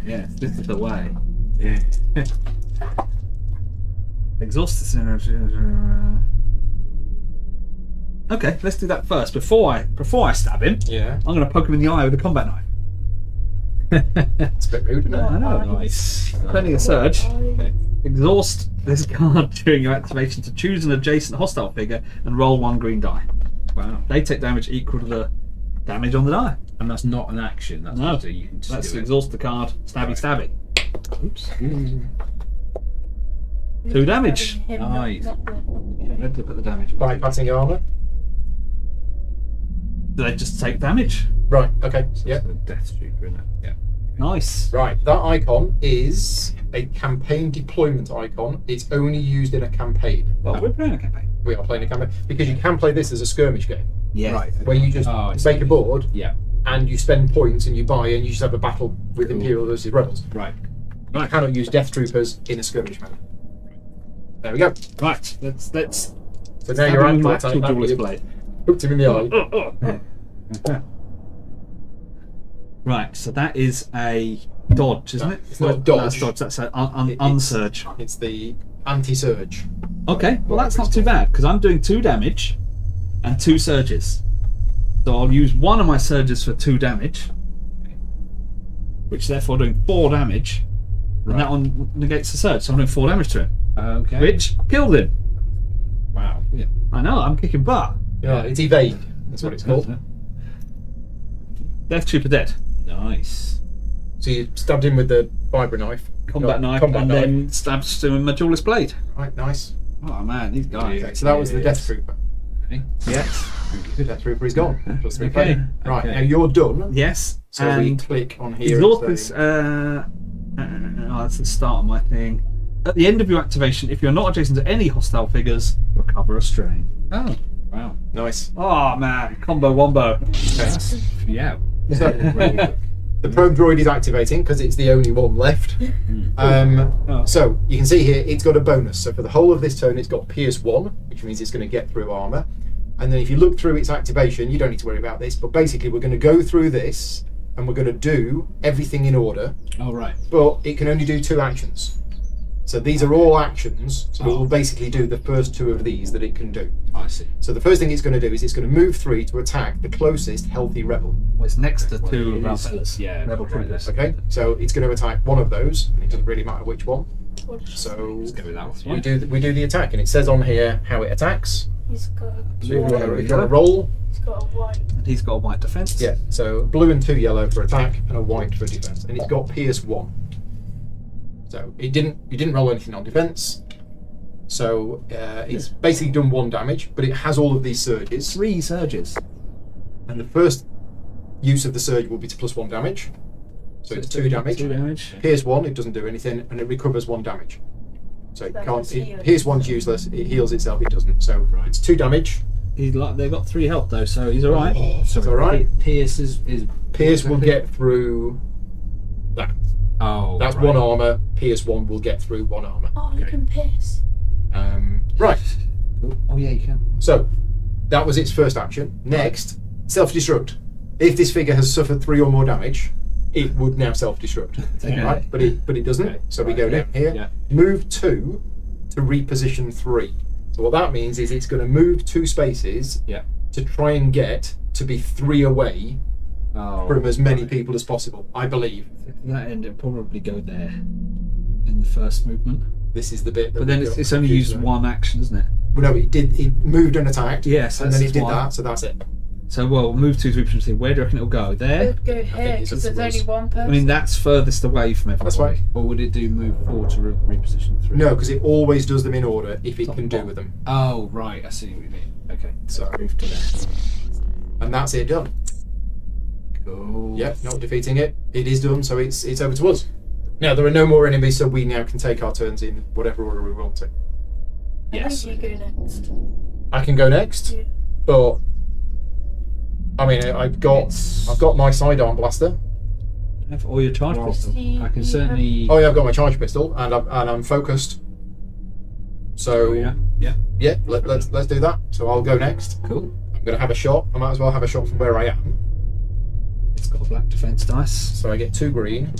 Yeah, this is the way. Yeah. Exhaust the Okay, let's do that first. Before I stab him, Yeah. I'm going to poke him in the eye with a combat knife. It's a bit rude, isn't it? I know. Nice. Plenty of surge. Okay. Exhaust this card during your activation to choose an adjacent hostile figure and roll 1 green die. Wow. They take damage equal to the damage on the die. And that's not an action. That's No, just you can just that's do it. exhaust the card. Stabby, Right. stabby. Oops. 2 damage. Him, Nice. not the- Red to put the damage. Bypassing armor. Do they just take damage? Right. Okay. So Yeah. it's a Death Trooper, isn't it? Yeah. Nice. Right. That icon is a campaign deployment icon. It's only used in a campaign. Well, we're playing a campaign. We are playing a campaign because you can play this as a skirmish game Yeah. Right. where you just Oh, I see. make a board Yeah. and you spend points and you buy and you just have a battle with Cool. Imperial versus Rebels. Right. You cannot use Death Troopers in a skirmish manner. There we go. Right, let's So now you're have at my attack. actual duelist blade. Hooked him in the eye. Right, so that is a dodge, isn't No, it? it's not a That's dodge. dodge. That's an It's- unsurge. It's the anti-surge. Okay, well that's not too bad because I'm doing 2 damage and 2 surges. So I'll use one of my surges for 2 damage, which therefore doing 4 damage, and that one negates the surge. So I'm doing 4 damage to him, Okay. which killed him. Wow. Yeah. I know, I'm kicking butt. Yeah, it's evade. That's what it's called. Death Trooper dead. Nice. So you stabbed him with the vibra knife. Combat knife, Combat and knife. then stabs him with my duelist blade. Right, nice. Oh man, these guys. Okay, so that was the Death Trooper. Okay. Yes. The Death Trooper is gone. Plus 3 Okay. player. Right, Okay. now you're done. Yes. So we and click on here. Exhaust and this. say, That's the start of my thing. At the end of your activation, if you're not adjacent to any hostile figures, recover a strain. Oh. Wow. nice. Oh man, combo wombo. That's, yeah. So, the probe droid is activating because it's the only one left. So you can see here it's got a bonus. So for the whole of this turn, it's got Pierce 1, which means it's going to get through armor. And then if you look through its activation, you don't need to worry about this. But basically, we're going to go through this and we're going to do everything in order. Oh, right. But it can only do 2 actions. So these are all actions. So it will basically do the first 2 of these that it can do. I see. So the first thing it's going to do is it's going to move 3 to attack the closest healthy rebel. Well, it's next to Well, 2 it of our is- fellas. yeah, Rebel right, troopers. Okay, so it's going to attack one of those, and it doesn't really matter which one. What did you say? So Let's go with that one. we do the attack, and it says on here how it attacks. He's got a Blue, white. yellow, We've got a roll. He's got a white. And he's got a white defense. Yeah, so blue and 2 yellow for attack, and a white for defense, and it's got Pierce 1. So you didn't roll anything on defense. So it's basically done 1 damage, but it has all of these surges, 3 surges. and the first use of the surge will be to plus 1 damage. So it's 2 damage. 2 damage. Pierce 1, it doesn't do anything, and it recovers 1 damage. So it That can't. does heal. Pierce 1's useless. It heals itself. It doesn't. So it's 2 damage. They've got 3 health though, so he's alright. It's all right. Pierce is Pierce will get through that. Oh. That's right. 1 armor. Pierce 1 will get through 1 armor. Oh, you can piss. Right. Oh, yeah, you can. So that was its first action. Next, self-destruct. If this figure has suffered 3 or more damage, it would now self-destruct. Okay. Right? But it doesn't. Okay. So we Right. go down here. Yeah. Move 2 to reposition 3. So what that means is it's going to move 2 spaces Yeah. to try and get to be 3 away Oh. from as many right. people as possible, I believe. To that end, it'll probably go there in the first movement. This is the bit that But then we it's got only confused used about. 1 action, isn't it? Well, no, it moved and attacked. Yes, and then that's it did why. that, so that's it. So, well, move 2 to reposition. Where do you reckon it'll go? It There? would go here it's because the there's only rules. one person. I mean, that's furthest away from everybody. That's right. Or would it do move 4 to reposition 3? No, because it always does them in order if it Top can and do bottom. with them. Oh, right. I see what you mean. Okay. So, Move to there. and that's it done. Cool. Yep, not defeating it. It is done, so it's over to us. Now there are no more enemies, so we now can take our turns in whatever order we want to. Yes. I think you go next. I can go next, Yeah. but I mean I've got my sidearm blaster. Have all your charge Well, pistol. I can certainly. Oh yeah, I've got my charge pistol, and I'm focused. So Yeah. let's do that. So I'll go next. Cool. I'm gonna have a shot. I might as well have a shot from where I am. It's got a black defense dice. So I get 2 green,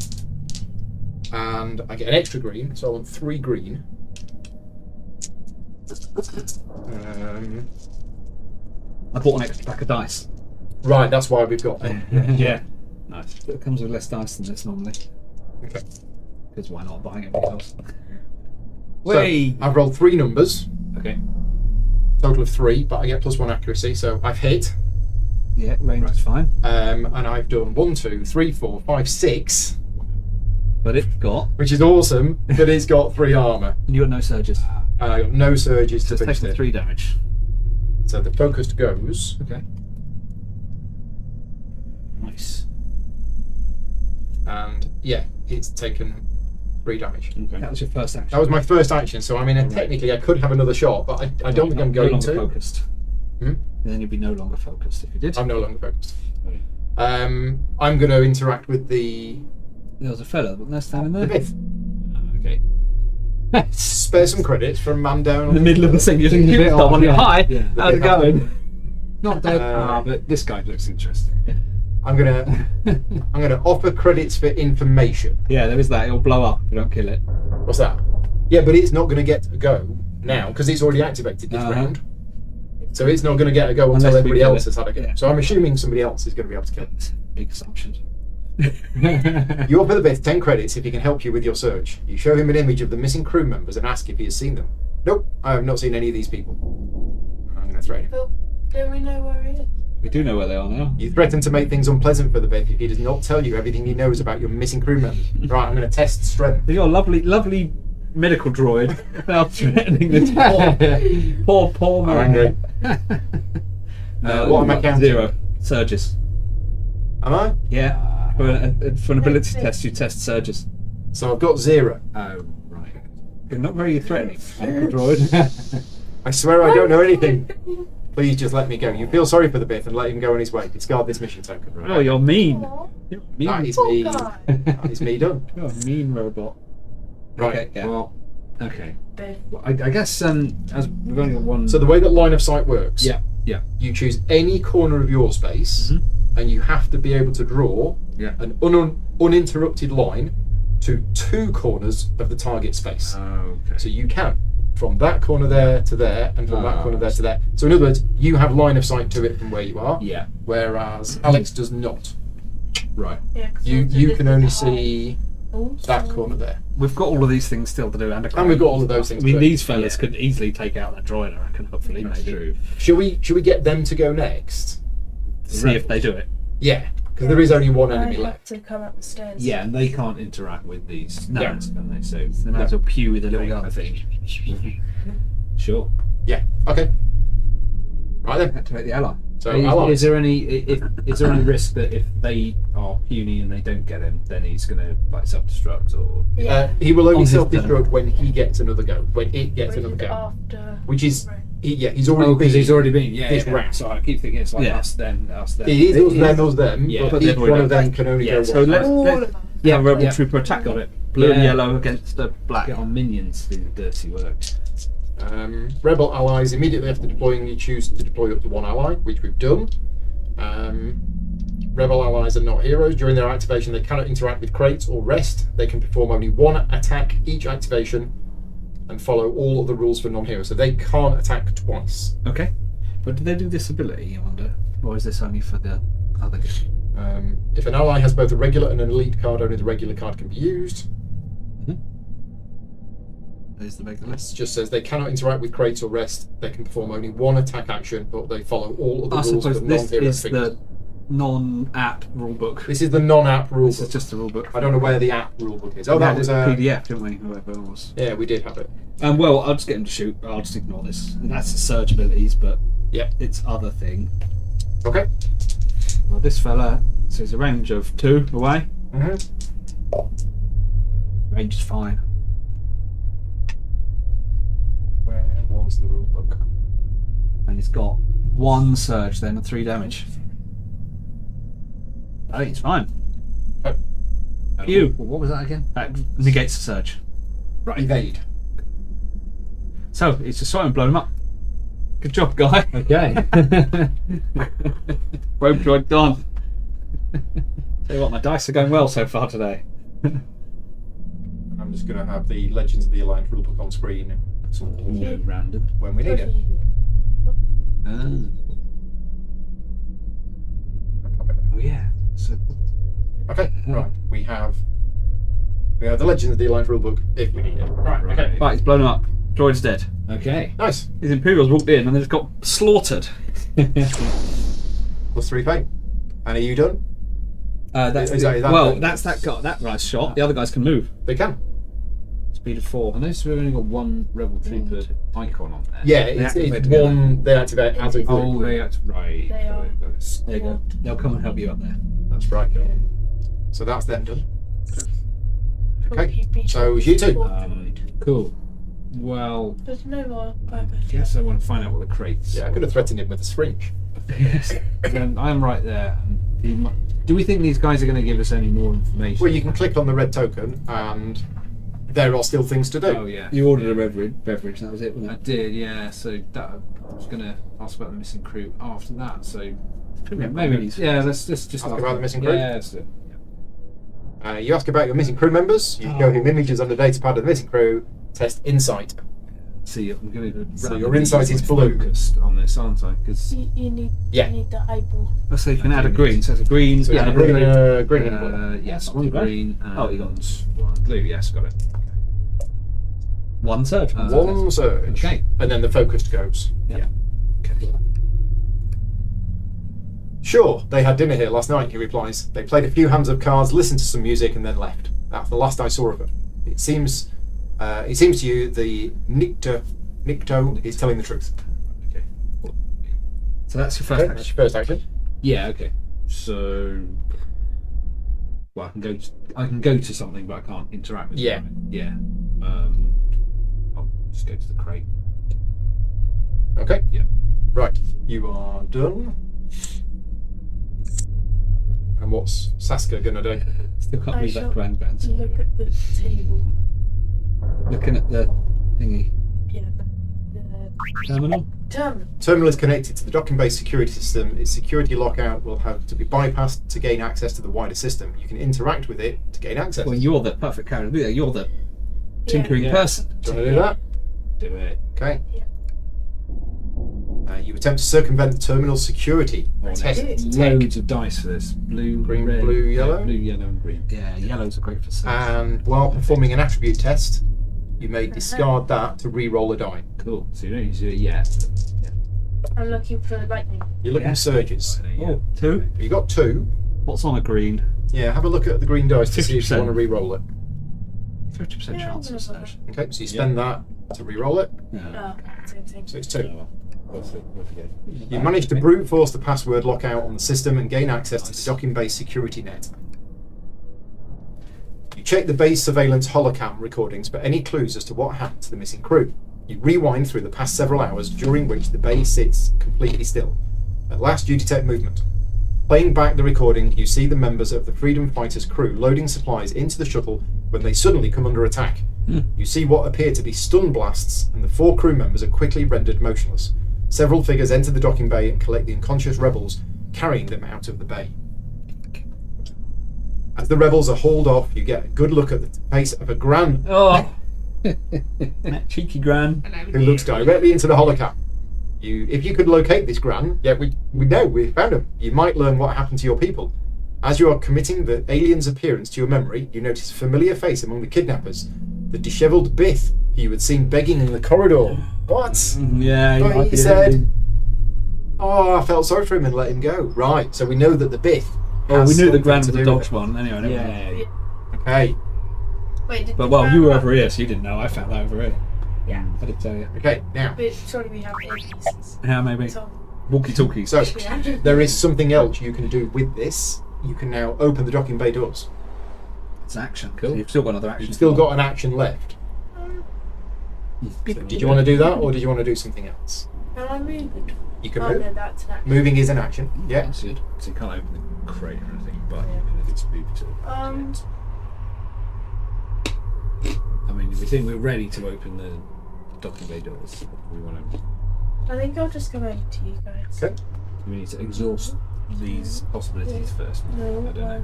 and I get an extra green. So I want 3 green. I bought an extra pack of dice. Right, that's why we've got them. Yeah. Nice. But it comes with less dice than this normally. Okay. Because why not buying everything else? So Wait. I've rolled 3 numbers, Okay. total of 3, but I get +1 accuracy, so I've hit. Yeah, range is fine. And I've done 1, 2, 3, 4, 5, 6, But it got. which is awesome, but it's got 3 armor. And you got no surges. And I got no surges So to it's fix taken it. 3 damage. So the focused goes. Okay. Nice. And yeah, it's taken 3 damage. Okay. That was your first action. That was my first action, so I mean, technically I could have another shot, but I don't think I'm no going longer to. focused. Hmm? And then you'd be no longer focused if you did. I'm no longer focused. Okay. I'm going to interact with the There was a fella, wasn't there, standing there? myth. Okay. spare some credits for a man down In the middle of the thing, you're Things a thinking, bit "Stop odd, on it. yeah. Hi, Yeah. how's it going?" Not dead. Uh, But this guy looks interesting. I'm gonna offer credits for information. Yeah, there is that. It'll blow up if you don't kill it. What's that? Yeah, but it's not gonna get to go now because it's already activated this Uh-huh. round. So it's not gonna get a go until Unless we everybody kill else it. has had a go. Yeah. So I'm assuming somebody else is gonna be able to kill it. Big assumptions. You offer the bit 10 credits if he can help you with your search. You show him an image of the missing crew members and ask if he has seen them. Nope, I have not seen any of these people. I'm going to threaten him. But don't we know where he is? We do know where they are now. You threaten to make things unpleasant for the Beth if he does not tell you everything he knows about your missing crew members. Right, I'm going to test strength. You're a lovely medical droid. Now threatening the poor I'm man. angry. What am I counting? 0 surges. Am I? Yeah. For an ability test, you test surges. So I've got 0. Oh, right. You're not very threatening, medical droid. I swear I don't know anything. Please just let me go. You feel sorry for the Beth and let him go on his way. Discard this mission token. Oh, you're mean. Aw. You're mean. That is Poor me. guy. That is me done. You're a mean robot. Right. Okay, yeah. Well, okay. Biff. Well, I guess as we've only got one. So the way that line of sight works, Yeah. you choose any corner of your space and you have to be able to draw Yeah. an uninterrupted line to 2 corners of the target space. Okay. So you can from that corner there to there and from that corner there to there. So in other words, you have line of sight to it from where you are, Yeah. whereas Alex does not. Right. Yeah, 'cause You it's a you can different only height. see Also- that corner there. We've got all of these things still to do, and we've got all of those things I mean, to do. these fellas could easily take out that droid, I reckon. Hopefully, That's maybe. true. Should we get them to go next? See if they do it. Yeah, because there is only one I enemy have left. to come up the stairs. Yeah, and they can't interact with these No. guns, can they? So They might as well pew with a little gun. I think. Sure. Yeah. Okay. Right then. Activate the ally. So is, allies. is there any is there any risk that if they are puny and they don't get him, then he's going to like self-destruct or? Yeah. He will On only his self-destruct when he gets another go. When it gets Wait, another go. after. Which is, Right. he's already Oh, because been. he's already been. Yeah. this yeah. round. So I keep thinking it's like Yeah. us then. It is us, them, Yeah. but they've each already one of done them can only Yeah, go So one. let's All have of them. a rebel Yeah. trooper attack on it. Blue and Yeah. yellow against the black. Get our minions to do the dirty work. Rebel allies, immediately after deploying, you choose to deploy up to 1 ally, which we've done. Rebel allies are not heroes. During their activation, they cannot interact with crates or rest. They can perform only 1 attack each activation and follow all of the rules for non-heroes. So they can't attack twice. Okay. But did they do this ability, I wonder? Or is this only for the other guy? If an ally has both a regular and an elite card, only the regular card can be used. There's the regular. It just says they cannot interact with crates or rest. They can perform only 1 attack action, but they follow all of the I rules suppose for this non-hero is figures. the non-app rulebook. This is the non-app rule This is book. just the rulebook. I don't know where the app rulebook is. Oh, We that had was a a PDF, didn't we? Whoever it was. Yeah, we did have it. Well, I'll just get him to shoot. I'll just ignore this. And that's the surge abilities, but Yeah. it's other thing. Okay. Well, this fella, so he's a range of 2 away. Range is fine. Where was the rulebook? And he's got 1 surge then and 3 damage. I think it's fine. You. What was that again? That negates the surge. Right. Evade. So, it's just trying to blow him up. Good job, guy. Okay. Rope droid gone. Tell you what, my dice are going well so far today. I'm just going to have the Legends of the Alliance rulebook on screen No random. when we need it. Oh yeah. So Okay. Right. We have the Legends of the Alliance rulebook if we need it. Right. Okay. Right, he's blown him up. Droid's dead. okay. Nice. His Imperials walked in and they just got slaughtered. Plus 3 pain. And are you done? That's Is that well, the- that's that guy. That guy's shot. The other guys can move. They can. Speed of 4. I noticed we've only got 1 rebel trooper icon on there. Yeah, They it's activate it's together. one they activate as a group. Oh, they act right. They are. Got it. There you go. They'll come and help you up there. That's right. So that's them done. Okay. He'd be So it's you two. Cool. Well, There's no more. I guess I want to find out what the crates. Yeah, I could have threatened him with a syringe. Yes. Then I'm right there. Do we think these guys are going to give us any more information? Well, you can click on the red token, and there are still things to do. Oh yeah. You ordered a beverage, that was it, I wasn't it? did, yeah. So that I was gonna ask about the missing crew after that. So Yeah, maybe let's just Ask about the missing crew? Yeah, let's do it. You ask about your missing crew members. You show him images on the datapad of the missing crew. Test insight. See, I'm going to. So your insight is blue. Focused on this, aren't I? Because You need Yeah. you need the eyeball. Let's say you can add a green. So it's a green. So yeah, yeah, green and blue. yes, Not one too bad. green and Oh, you got one blue. Yes, got it. one surge. One surge. Okay. And then the focused goes. Yeah. Okay. Sure, they had dinner here last night, he replies. They played a few hands of cards, listened to some music, and then left. That's the last I saw of them. It seems to you the Nikto is telling the truth. Okay. So that's your first Okay, that's action. your first action. Yeah. Okay. So. Well, I can go to something, but I can't interact with Yeah. it. Yeah. I'll just go to the crate. Okay. Yeah. Right, you are done. And what's Saskia gonna do? Still can't I read shall that grand. Look at the table. Looking at the thingy Yeah, the terminal. terminal. Terminal is connected to the docking bay security system. Its security lockout will have to be bypassed to gain access to the wider system. You can interact with it to gain access. Well, you're the perfect character to do that. You're the tinkering Yeah. person. Do you want to do that? Do it. Okay. Yeah. You attempt to circumvent the terminal security test. do. Loads of dice for this. Blue, Green, red, blue, yellow? Yeah, blue, yellow, and green. Yeah, yellows are great for sex. And while performing an attribute test, you may discard that to re-roll a die. Cool. So you don't need to do it yet. I'm looking for lightning. You're looking Yeah. for surges. Oh, two. You got two. What's on a green? Yeah, have a look at the green dice to see if you 50%. want to re-roll it. 50% Yeah, chance I'm of gonna surge. Okay, so you spend that to re-roll it. Yeah. Same thing. So it's two. What's it? You managed to brute force the password lockout on the system and gain access to the docking bay security net. You check the base surveillance holocam recordings for any clues as to what happened to the missing crew. You rewind through the past several hours during which the bay sits completely still. At last you detect movement. Playing back the recording, you see the members of the Freedom Fighters crew loading supplies into the shuttle when they suddenly come under attack. You see what appear to be stun blasts, and the 4 crew members are quickly rendered motionless. Several figures enter the docking bay and collect the unconscious rebels, carrying them out of the bay. As the rebels are hauled off, you get a good look at the face of a Gran Oh! That cheeky gran. who looks directly into the holocam. If you could locate this Gran, yeah, we know, we found him. You might learn what happened to your people. As you are committing the alien's appearance to your memory, you notice a familiar face among the kidnappers. The dishevelled Bith, who you had seen begging in the corridor. What? Yeah, But he said, "Oh, I felt sorry for him and let him go." Right, so we know that the Bith. Oh, we has knew the something gran to was the do with dodge it. one. Anyway, never mind. Yeah. Okay, Wait, did But the well, you were ground- over here, so you didn't know. I found that over here. Yeah. I did tell you. okay. Now, But surely we have earpieces. How maybe? So, Walkie talkies. so yeah. there is something else you can do with this. You can now open the docking bay doors. It's action. Cool. So you've still got another action. You've still got an action left. So did you want to do that, or did you want to do something else? Can I move it? You can Oh, move. no, that's an action. Moving is an action. Yeah. That's good. So you can't open the crate or anything, but Yeah. you can just move to. I mean, if we think we're ready to open the docking bay doors, we want to. I think I'll just come over to you guys. Okay. We need to exhaust these possibilities first. No, I don't know.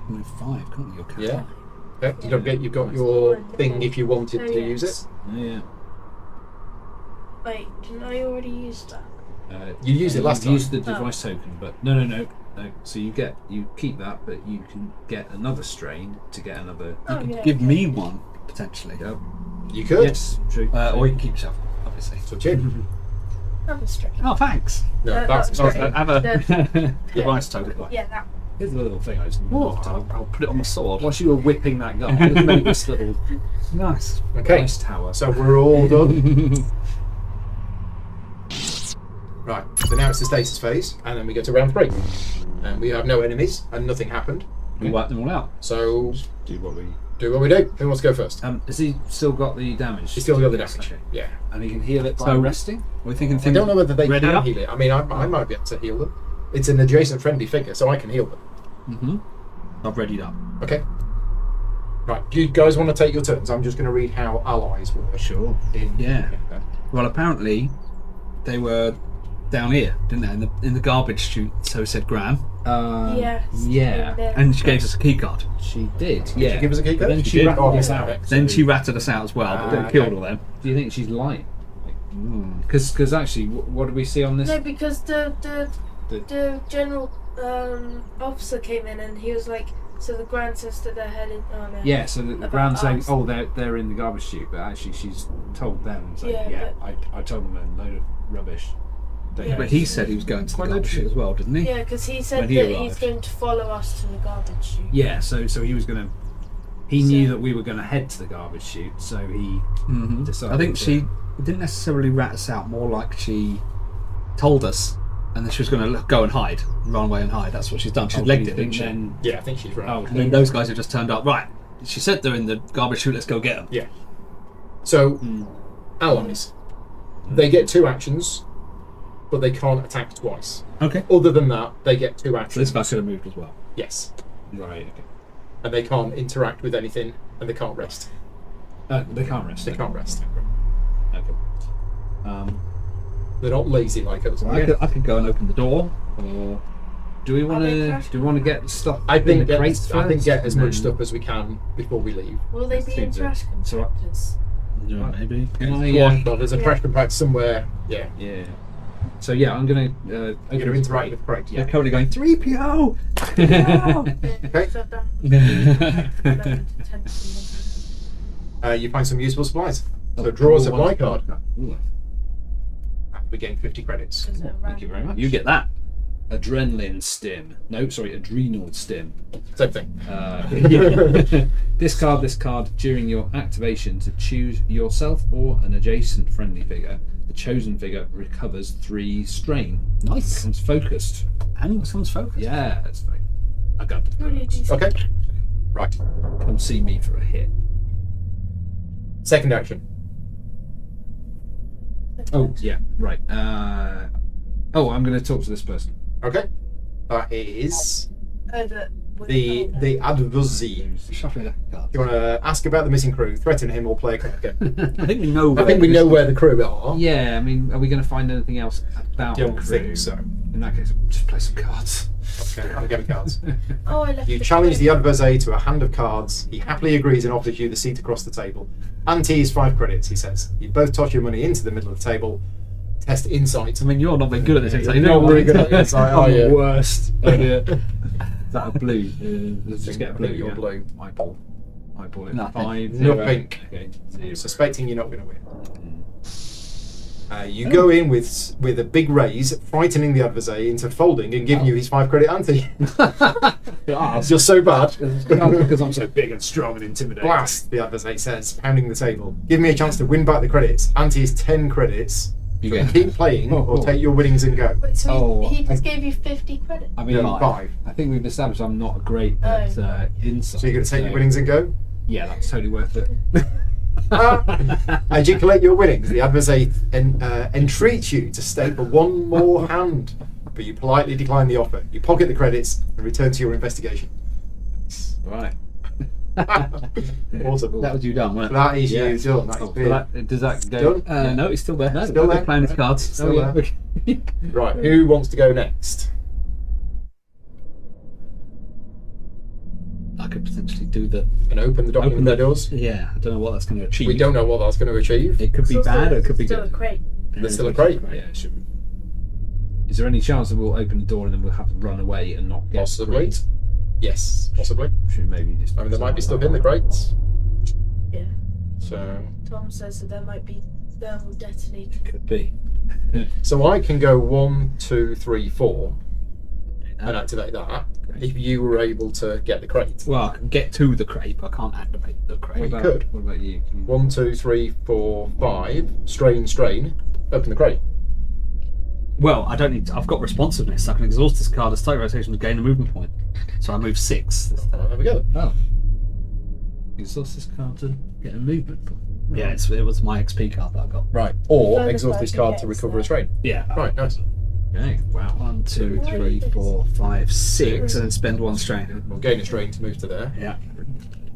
You can move 5, can't you? Your cat? Yeah. Okay. You've got your thing if you wanted to use it. Yeah. Wait, didn't I already use that? You used it last you used time. the device token, but no. So you keep that, but you can get another strain to get another. Oh, You yeah. could give me one, potentially. Yep. You could. Yes, true. Or you can keep yourself, obviously. So Jim. That was strange. Oh, thanks. No, That that's was not. great. Have a device token. Yeah, that. Here's a little thing I just knocked out. I'll put it on the sword. Once you were whipping that guy, just make this little Nice. Okay. nice tower. So we're all done. Right. So now it's the stasis phase, and then we go to round 3, and we have no enemies, and nothing happened. We wiped them all out. do So what we. do what we do. Who wants to go first? Has he still got the damage? He's still got the Yes, damage. okay. Yeah. And he can heal it by So- resting. We're thinking I things. don't know whether they ready can up? heal it. I mean, I might be able to heal them. It's an adjacent friendly figure, so I can heal them. Mm-hmm. I've readied up. Okay. Right. Do you guys want to take your turns? I'm just going to read how allies work. Sure. Yeah. Well, apparently they were down here, didn't they? In the garbage chute. So said Graham, Yes. yeah. in there. and she gave us a key card. She did. Did Yeah. you give us a key card? Then She she did. rattled Oh, us yeah. out. Then she ratted us out as well, but then okay. killed all them. Do you think she's lying? Because actually, what do we see on this? No, because the The- general officer came in and he was like, so the Grand Sister, they're heading. Oh no. Yeah, so the About Brown's saying, us. oh, they're in the garbage chute, but actually she's told them, so, Yeah, I told them a load of rubbish. They Yeah. But he said he was going to the Quite garbage chute as well, didn't he? Yeah, because he said When he that he's arrived. going to follow us to the garbage chute. Yeah, so he was gonna. He knew So- that we were gonna head to the garbage chute, so he Mm-hmm. decided. I think to- she didn't necessarily rat us out, more like she told us, and then she was going to go and hide, run away and hide. That's what she's done. She's Oh, legged you it, think didn't she? then- Yeah, I think she's right. Oh, And then those guys have just turned up. Right, she said they're in the garbage chute. Let's go get them. Yeah. So, allies. They get 2 actions, but they can't attack twice. Okay. Other than that, they get 2 So actions. this guy should have moved as well. Yes. right. Okay. And they can't interact with anything, and they can't rest. They can't rest. They can't rest. Okay. They're not lazy like us. I could go and open the door, or Do we want Are they to? crashed? Do we want to get stuff? I in think the crates I think first, get as and much then- stuff as we can before we leave. Will they be in Seems trash so- compactors? maybe. Can I? Well, there's a Yeah. trash compact somewhere. Yeah. Yeah. So yeah, I'm gonna. You're going to interact with crate. They're Yeah. currently going 3PO. Okay. So down 11 to 10. You find some useful supplies. Oh, So draw a supply card. Ooh, We gain 50 credits. Because they're thank you very much. You get that. Adrenaline stim. No, sorry, adrenal stim. Same thing. Discard this card during your activation to choose yourself or an adjacent friendly figure. The chosen figure recovers 3 strain. Nice. Becomes focused. And someone's focused. Yeah, that's right. I got the Really perks. decent. Okay. Right. Come see me for a hit. Second action. Oh, yeah, right. I'm going to talk to this person. Okay. That is With the adversary. Shuffle the cards. You want to ask about the missing crew, threaten him, or play a card game? I think we know. I think we know where the crew are. Yeah, I mean, are we going to find anything else about Don't the crew? think so. In that case, just play some cards. Okay, have a game of cards. Oh, I left You the challenge crate. the adversary to a hand of cards. He happily agrees and offers you the seat across the table. Ante is 5 credits, he says. You both toss your money into the middle of the table. Test insight. I mean, you're not very good at this. You're not very good at this, are I'm you? the worst. Is that a blue? Let's just get a blue. You're yeah. blue. Eyeball. Eyeball it. Nothing. 5. Nothing. Okay. I'm 0. suspecting you're not going to win. You go in with a big raise, frightening the adversary into folding and giving you his 5 credit ante. You're so bad. Because I'm so big and strong and intimidating. Blast, the adversary says, pounding the table. Give me a chance to win back the credits. Ante is 10 credits. You So get. keep playing or take your winnings and go. Wait, so Oh, he just gave you 50 credit? I mean, No, 5. I think we've established I'm not great at insight. So you're going to take your winnings and go? Yeah, that's totally worth it. As you collect your winnings, the adversary entreats you to stay for one more hand, but you politely decline the offer. You pocket the credits and return to your investigation. Right. Awesome. That was you done, wasn't it? That is Yeah. you done. That is So big. does that go? Done? No, it's still there. No, Still there? Playing his cards. Still yeah. there. Right, who wants to go next? I could potentially do the. And open the document doors? Yeah, I don't know what that's going to achieve. We don't know what that's going to achieve. It could be So bad, or it could be still good. a crate. There's still a crate. Yeah, it should. Is there any chance that we'll open the door and then we'll have to run away and not get Possibly. great? Yes, possibly. Should maybe just. I mean, there might be stuff in the crates. Yeah. So Tom says that there might be thermal detonator. Could be. I can go 1, 2, 3, 4 and activate that if you were able to get the crate. Well, I can get to the crate, but I can't activate the crate. Well, What you about, could. What about you? Can you- 1, 2, 3, 4, 5. Strain. Open the crate. Well, I don't need to, I've got responsiveness. I can exhaust this card as state rotation to gain a movement point. So I move 6 this time. There we go. Oh. Exhaust this card to get a movement point. Yeah, it was my XP card that I got. Right. Or Further exhaust this flight card to against recover a that. strain. Yeah. Right, nice. Okay, wow. 1, 2, 3, 4, 5, 6, and then spend 1 strain. We'll gain a strain to move to there. Yeah.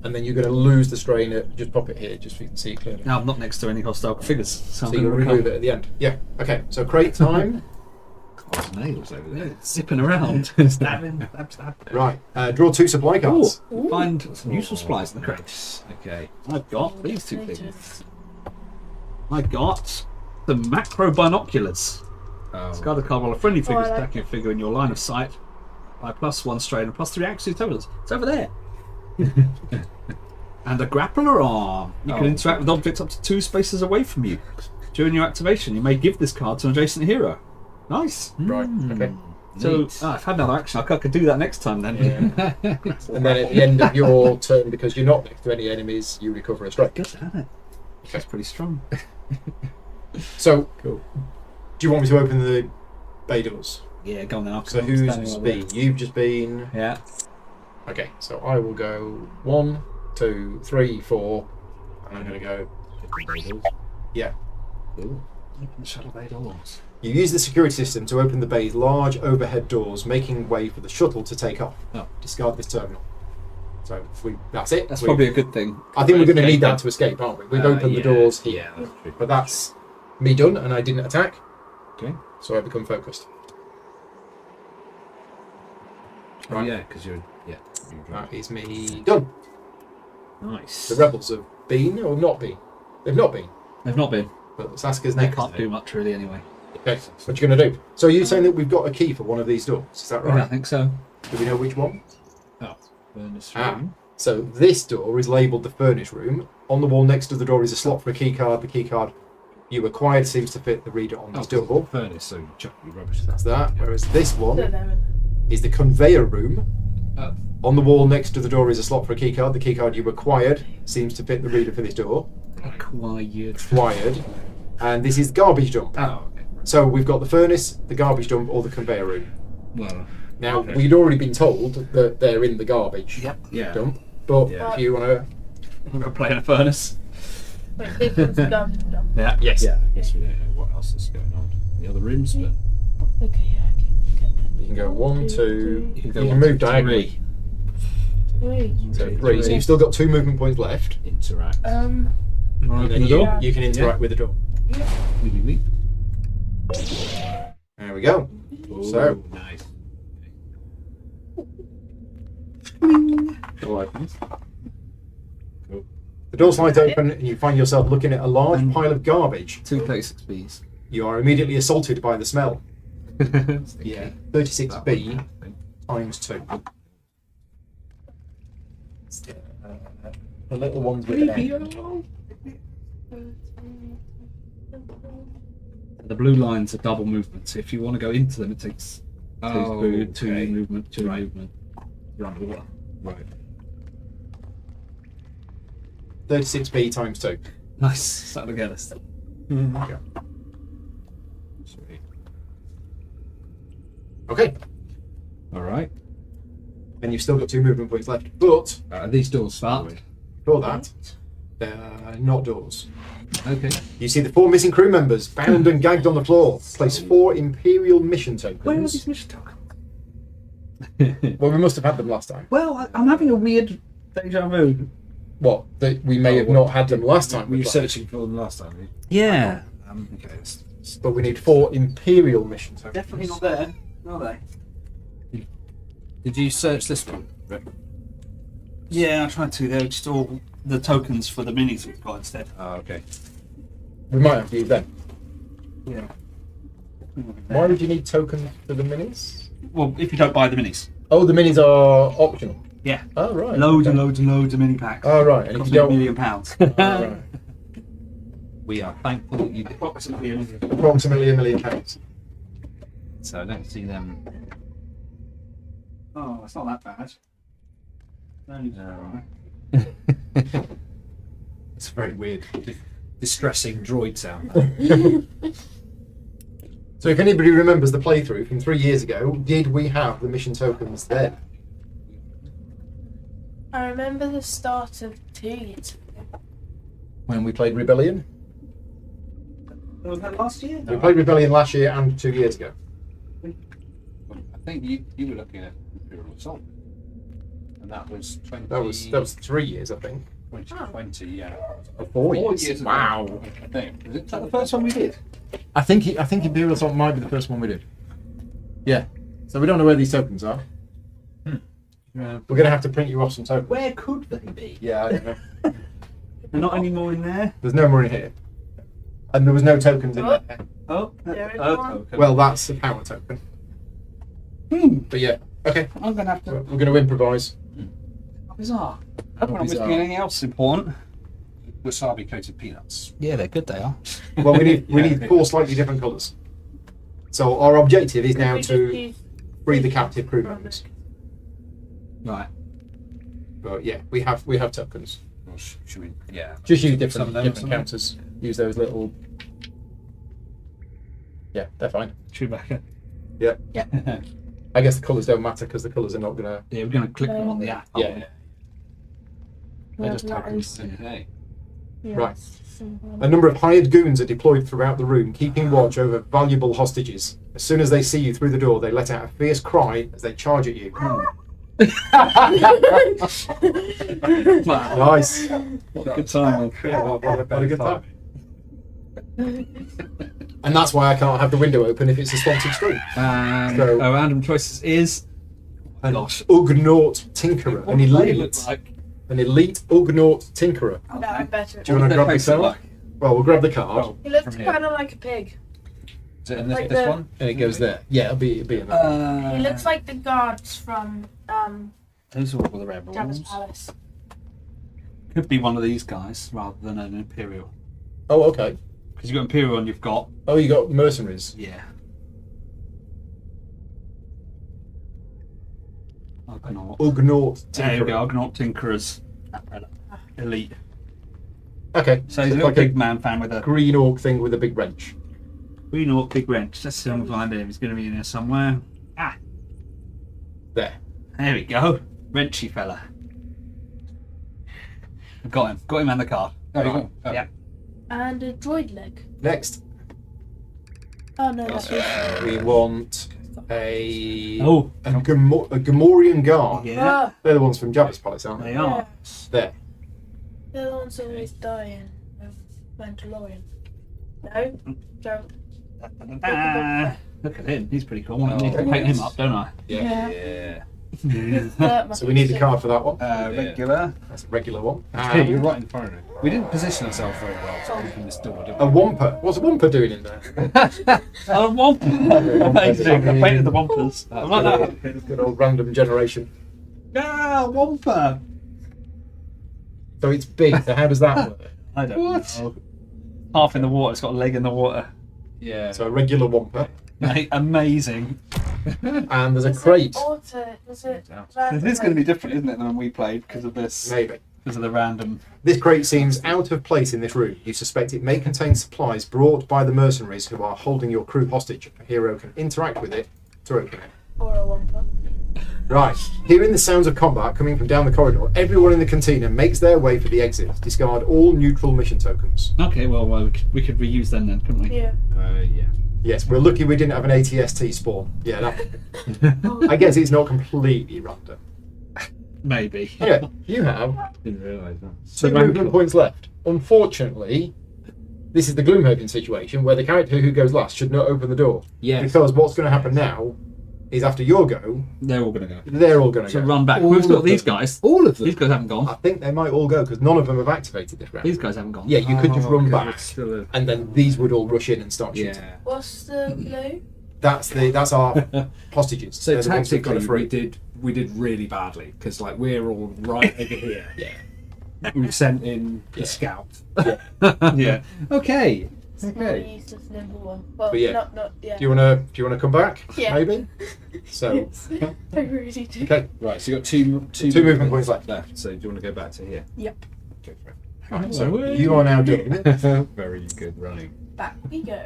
And then you're going to lose the strain at, just pop it here, just so you can see it clearly. Now I'm not next to any hostile figures, so I'm So going you'll to remove recover. it at the end. Yeah, okay, so crate time. Class nails over there. Zipping around. Stabbing. Stab. Right, draw 2 supply cards. Ooh, find some useful supplies in the crate. Okay. I've got these 2 things. I got the macro binoculars. Discard a card while a friendly figure is I like attacking a figure in your line of sight by +1 strain and +3 accuracy totals. It's over there. And a grappler arm. You can interact with objects up to 2 spaces away from you. During your activation, you may give this card to an adjacent hero. Nice. Right, okay. So I've had another action. I could do that next time then. Yeah. And then at the end of your turn, because you're not next to any enemies, you recover a strike. Good, isn't it? That's pretty strong. So, Cool. do you want me to open the bay doors? Yeah, go on then. So who's been? You've just been. Yeah. Okay, so I will go 1, 2, 3, 4, and I'm going to go. Yeah. Cool. Open the shuttle bay doors. You use the security system to open the bay's large overhead doors, making way for the shuttle to take off. Oh. Discard this terminal. So that's it. That's We- probably a good thing. I think we're going to need Escape. that to escape, aren't we? We've opened the Yeah, doors here. Yeah, that's true. But that's me done, and I didn't attack, Okay. so I become focused. Oh, Right. yeah, because you're That is me done. nice. The rebels have been or not been? They've not been, They've not been. but Saskia They next. can't do much really anyway. Okay, what you going to do? So you're saying that we've got a key for one of these doors? Is that Yeah, I right? think so. Do we know which one? Oh, furnace Ah. room. So this door is labelled the furnace room. On the wall next to the door is a slot for a key card. The key card you acquired seems to fit the reader on this door. Furnace, so chuck your rubbish. That's that. Whereas this So one they're is the conveyor room. Oh. On the wall next to the door is a slot for a key card. The key card you acquired seems to fit the reader for this door. Acquired. Acquired. And this is the garbage dump. Oh, okay. So we've got the furnace, the garbage dump, or the conveyor room. Well, Now, Okay. we'd already been told that they're in the garbage Yep. yeah. dump. But Yeah. if you want to... We're going to play in a furnace. like big ones garbage dump. Yeah. Yes. Yeah, I guess we don't know what else is going on in the other rooms, but Okay, yeah, I can get that. You can go 1, 2... You You can go can move diagonally. 3. 3. So 3. So you've still got 2 movement points left. interact. And Open then the you, door. you can interact with the door. Wee. There we go. So- Ooh, nice. Door opens. The door slides open and you find yourself looking at a large pile of garbage. 2 36Bs. You are immediately assaulted by the smell. Yeah. 36B times 2. The little ones with an N. The blue lines are double movement, so if you want to go into them, it takes Oh, two okay. movement, 2 Right. movement. You're underwater. Right. 36B times 2. Nice. That'll get us. Sweet. Okay. All right. And you've still got 2 movement points left. But Are these doors But- forward? for that, they're not doors. Okay. You see the 4 missing crew members bound and gagged on the floor. Place 4 Imperial mission tokens. Where are these mission tokens? Well, we must have had them last time. Well, I'm having a weird deja vu. What? That we may have not had them last time. We we were played. searching for them last time. Yeah. Okay. Let's- But we need 4 Imperial mission tokens. Definitely not there, are they? Did you search this one? Rick? Yeah, I tried to. They're just all the tokens for the minis we've got instead. Oh, okay. We might have to use them. Yeah. Why would you need tokens for the minis? Well, if you don't buy the minis. Oh, the minis are optional. Yeah. Oh, right. Loads and okay. loads and loads of mini packs. Oh, right. And if Cost you me £1 don't. million. Oh, right. We are thankful that you did. Approximately £1 million. Approximately £1 million. So I don't see them. Oh, it's not that bad. Only No. alright. It's a very weird, distressing droid sound. So if anybody remembers the playthrough from 3 years ago, did we have the mission tokens then? I remember the start of 2 years ago. When we played Rebellion? Was that last year? We played Rebellion last year and 2 years ago. think you were looking at Imperial Assault, and that was 20. That was 3 years, I think. 2020, yeah. Or 4 years. ago, Wow. I think. Was that the first one we did? I think Imperial Assault might be the first one we did. Yeah. So we don't know where these tokens are. Yeah. We're going to have to print you off some tokens. Where could they be? Yeah, I don't know. They're not any more in there. There's no more in here. And there was no tokens in there. Oh, There is oh, one. token. Well, that's a power token. But yeah, okay. I'm gonna have We're to. going to improvise. How bizarre. I don't want to bizarre. miss anything else important. Wasabi coated peanuts. Yeah, they're good. They are. Well, we need 4 slightly different colours. So our objective is now We just to use free the captive crew members. Right. But yeah, we have tokens. Or should we? Yeah. Just use Some different of them, different some counters. Use those little. Yeah, they're fine. Chewbacca. Yeah. Yeah. I guess the colours don't matter because the colours are not going to. Yeah, we're gonna click them on the app. aren't Yeah. we They're have just letters. tokens. Okay. Yeah, Right. simple. A number of hired goons are deployed throughout the room, keeping watch over valuable hostages. As soon as they see you through the door, they let out a fierce cry as they charge at you. we? Wow. Nice. What a good time. Yeah, what a good time. And that's why I can't have the window open if it's a sponsored stream. So- Our random choices is. An Gosh. Ugnaught Tinkerer, What an do they elite, look like? Ugnaught Tinkerer. No, I'm better. Do you want to grab the card? Well, we'll grab the card, Oh, He looks from here. kind of like a pig. Is it in this, Like this the- one? and it goes there. Yeah, it'll be in there. He looks like the guards from Those are all the rebels. Jabba's palace. Could be one of these guys rather than an Imperial. Oh, okay. Because you've got Imperial and you've got. Oh, you got mercenaries. Yeah. Ugnaught. Ugnaught There you go, Tinkerer. Ugnaught Tinkerers. Elite. Okay. So he's a it's little like big man fan with a green orc thing with a big wrench. green orc, big wrench. Let's see if I can find him. He's going to be in here somewhere. Ah, There. there we go. Wrenchy fella. Got him. Got him and the card. Oh, you Right. got- oh. Yeah. And a droid leg. Next, Oh no, that's his. we want a Oh. a Gamorrean guard. Yeah, Ah, They're the ones from Jabba's palace, aren't they? they are. There. they're the ones always dying. Mandalorian. No, don't. Ah, look at him. He's pretty cool. I need to Oh, paint yes. him up, don't I? Yeah. Yeah. So we need the card for that one. Regular. That's a regular one. Hey, you're right in front of it. We didn't position ourselves very well to open this door, did A we? Wampa. What's a Wampa doing in there? Oh, Wampa. Amazing. I painted the Wampers. I like that. Good old random generation. Ah, Wampa. So it's big. So how does that work? I don't know. Half in the water. It's got a leg in the water. Yeah. So a regular Wampa, Mate, amazing. and there's a crate. Is it? This is going to be different, isn't it, than when we played because of this, Maybe. because of the random. This crate seems out of place in this room. You suspect it may contain supplies brought by the mercenaries who are holding your crew hostage. A hero can interact with it to open it. Or a wampa. Right. Hearing the sounds of combat coming from down the corridor, everyone in the cantina makes their way for the exit. Discard all neutral mission tokens. Okay, well, we could reuse them then, couldn't we? Yeah. Yeah. Yes, we're lucky we didn't have an ATST spawn. Yeah, that, I guess it's not completely random. Maybe. Anyway, you have Didn't realise that. 2 movement points left. Unfortunately, this is the Gloomhaven situation where the character who goes last should not open the door. Yes. Because what's going to happen now is after your go, They're all going to go. they're all going to So go. run back. All We've got of these them. guys. All of them. These guys haven't I gone. think they might all go because none of them have activated this round. These guys haven't gone. Yeah, you could just run back, Still and then these would all rush in and start shooting. yeah. What's the blue? That's our hostages. So They're the ones we've got tactically, free. we did really badly because like we're all right over here. Yeah. We've sent in the scout. Yeah. Okay. It's not a useless nimble one. Well, But yeah. not yeah. Do you wanna come back? Yeah. Maybe. So I really do. okay, Right. So you got two Two movement points left. So do you want to go back to here? Yep. Go for it. right, so you are now doing Very good running. Back we go.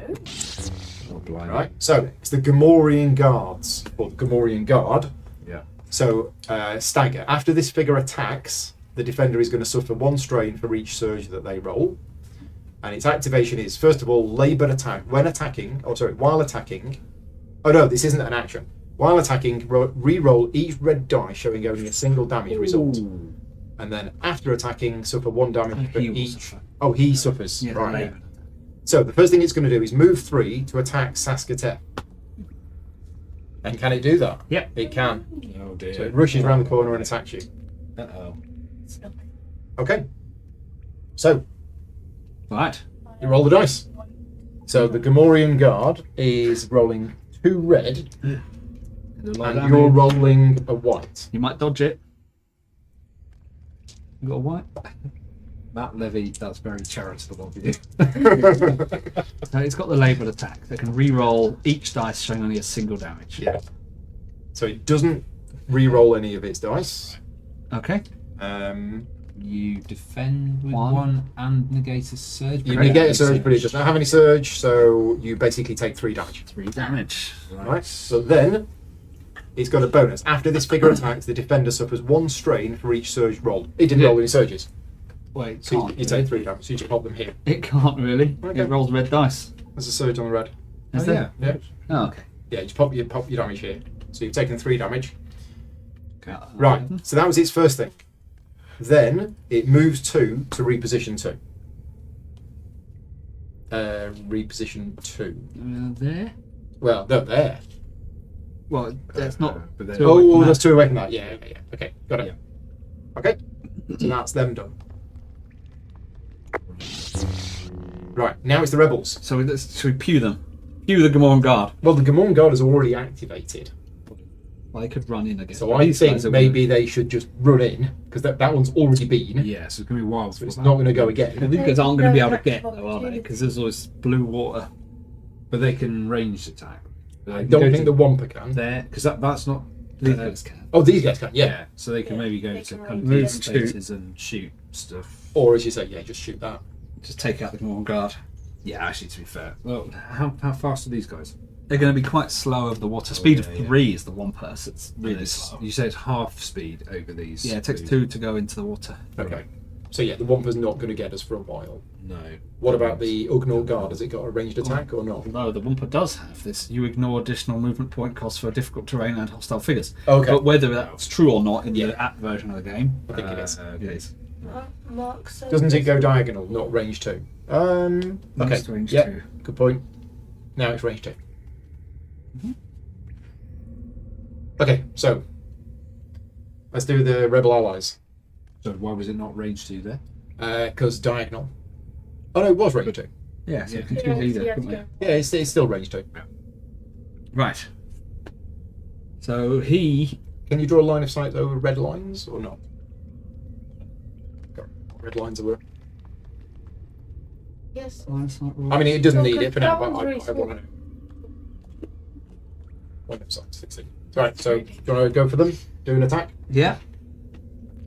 Oh, blimey. right. So it's the Gamorrean guards or the Gamorrean guard. Yeah. So stagger. After this figure attacks, the defender is going to suffer 1 strain for each surge that they roll. And its activation is, first of all, laboured attack. While attacking. Oh no, this isn't an action. While attacking, re-roll each red die showing only a single damage result. Ooh. And then after attacking, suffer 1 damage for He will each. suffer. Oh, he suffers. Yeah, right. right. So the first thing it's going to do is move 3 to attack Saskatep. And can it do that? Yep. It can. Oh dear. So it rushes around the corner and attacks you. Uh-oh. Okay. So Right. you roll the dice. So the Gamorrean guard is rolling 2 red, and you're rolling a white. You might dodge it. You got a white? Matt Levy, that's very charitable of you. So it's got the labelled attack. They can re-roll each dice showing only a single damage. Yeah. So it doesn't re-roll any of its dice. Okay. You defend with One. 1 and negate a surge. You negate a surge, but it does not have any surge, so you basically take 3 damage. 3 damage. Right. So then it's got a bonus. After this figure attacks, the defender suffers 1 strain for each surge roll. It didn't Yeah. roll any surges, Wait, so can't. you take 3 damage. So you just pop them here. It can't really. Okay. It rolls red dice. There's a surge on the red. Is Oh, there? yeah. Yeah. Oh, okay. Yeah. You pop your damage here. So you've taken 3 damage. Okay. Right. So that was its first thing. Then it moves 2 to reposition 2. Reposition 2. There? Well, no, there. Well, that's not. But then, So- away Oh, from that's that. 2 away from that. Yeah. Okay. Got it. Yeah. Okay. So that's them done. Right. Now it's the rebels. So should we pew them? Pew the Gamorrean guard. Well, the Gamorrean guard is already activated. Well, they could run in again. So I think maybe they should just run in, because that one's already been. yeah, so it's going to be wild. So it's not going to go again. These guys aren't going to be able to get, though, are they? Because there's always blue water. But they can ranged attack. I don't think the Wampa can. there, because that's not. These guys can. Oh, these guys can, yeah. So they can Yeah, maybe go they to can kind of range these it. spaces and shoot stuff. Or as you say, yeah, just shoot that. Just take out the Gamorrean guard. Yeah, actually, to be fair. Well, how fast are these guys? They're going to be quite slow over the water. Speed yeah, of yeah. 3 is the one person. It's really It's- slow. you say it's half speed over these. Yeah, it takes two. 2 to go into the water. Okay. So yeah, the Wampa's not going to get us for a while. No. What about the Ugnaught guard? Has it got a ranged attack or not? Although the Wampa does have this, you ignore additional movement point costs for difficult terrain and hostile figures. Okay. But whether that's true or not in Yeah. the app version of the game, I think it is. Okay. it is. Mark, so Doesn't it go diagonal, not range 2? Okay. It's range Yeah. 2. Good point. Now it's range 2. Okay, so let's do the rebel allies. So why was it not range 2 there? Because diagonal. Oh no, it was range 2. Yeah, so Yeah. you can Yeah, choose either, yeah, couldn't we? yeah. Yeah, it's still range 2. Right. So he. Can you draw a line of sight over red lines or not? Got red lines over. Yes. I mean, it doesn't No, need it for now, that but one's I very want small. to know. Line of sight, 16. Right, so do you want to go for them? Do an attack? Yeah.